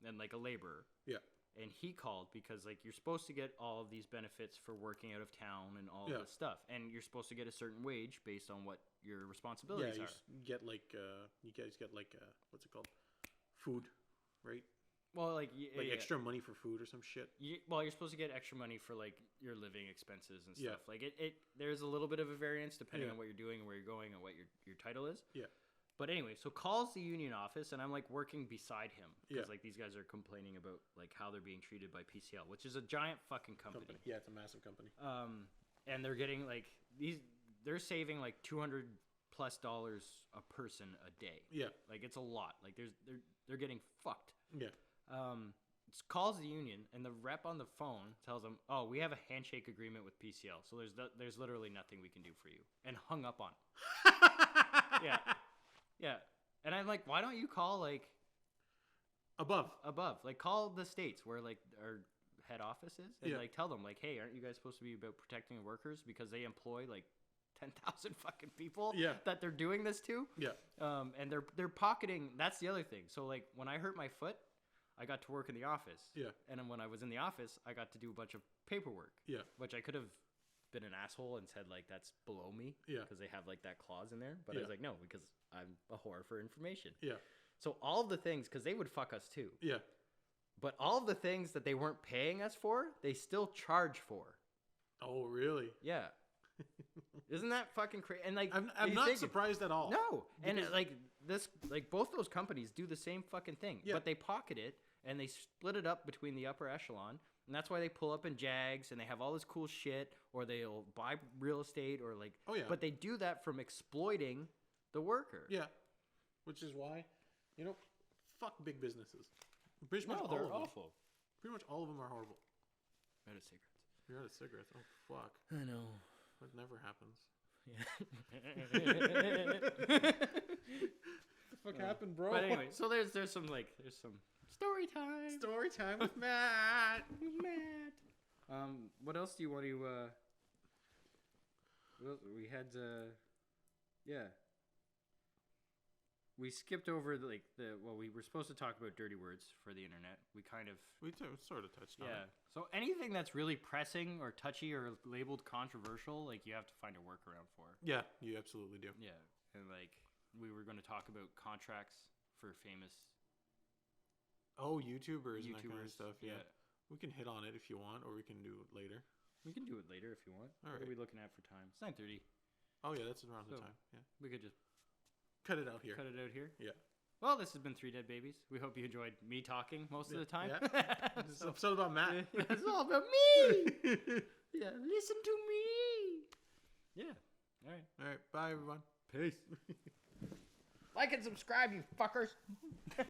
and like a laborer. Yeah. And he called because like you're supposed to get all of these benefits for working out of town and all Yeah. this stuff, and you're supposed to get a certain wage based on what your Yeah, responsibilities you are. get like you guys get like what's it called? Food, right? Well, like Like extra money for food or some shit. you're supposed to get extra money for like your living expenses and Yeah. stuff. Like it there's a little bit of a variance depending Yeah. on what you're doing and where you're going and what your title is. Yeah. But anyway, so calls the union office, and I'm like working beside him because Yeah. like these guys are complaining about like how they're being treated by PCL, which is a giant fucking company. Yeah, it's a massive company. And they're getting like they're saving like $200+ a person a day. Yeah. Like it's a lot. Like they're getting fucked. Yeah. Calls the union, and the rep on the phone tells them, "Oh, we have a handshake agreement with PCL, so there's literally nothing we can do for you," and hung up on it. Yeah. Yeah. And I'm like, why don't you call like Above. like call the states where like our head office is and Yeah. like tell them like, hey, aren't you guys supposed to be about protecting the workers because they employ like 10,000 fucking people Yeah. that they're doing this to? Yeah. And they're pocketing. That's the other thing. So like when I hurt my foot, I got to work in the office. Yeah. And then when I was in the office, I got to do a bunch of paperwork. Yeah. Which I could have been an asshole and said like that's below me. Yeah. Because they have like that clause in there. But I Yeah. was like, no, because I'm a whore for information. Yeah. So all of the things, because they would fuck us too. Yeah. But all of the things that they weren't paying us for, they still charge for. Oh, really? Yeah. Isn't that fucking crazy? And like, I'm you not think- surprised at all. No, and Because- like both those companies do the same fucking thing, Yeah. but they pocket it and they split it up between the upper echelon, and that's why they pull up in Jags and they have all this cool shit, or they'll buy real estate, or like. Oh, yeah. But they do that from exploiting the worker. Yeah. Which is why, fuck big businesses. Pretty much No, all they're of them. awful. Pretty much all of them are horrible. Out of cigarettes. You're out of cigarettes. Oh, fuck. I know. That never happens. Yeah. The fuck happened, bro? But anyway, so there's some story time. Story time with Matt. What else do you want to? Well, we had yeah. We skipped over we were supposed to talk about dirty words for the internet. We kind of We sort of touched on yeah. it. So anything that's really pressing or touchy or labeled controversial, like you have to find a workaround for. Yeah, you absolutely do. Yeah, and like we were going to talk about contracts for famous Oh, YouTubers and that kind of YouTubers. stuff. Yeah. We can hit on it if you want, or we can do it later. We can do it later if you want. All What right. are we looking at for time? It's 9:30. Oh, yeah, that's around the So- time. Yeah. We could just Cut it out here. cut it out here. Yeah. Well, this has been 3 Dead Babies. We hope you enjoyed me talking most of the time. This is an episode about Matt. It's all about me. Yeah, listen to me. Yeah. All right. All right. Bye, everyone. Peace. Like and subscribe, you fuckers.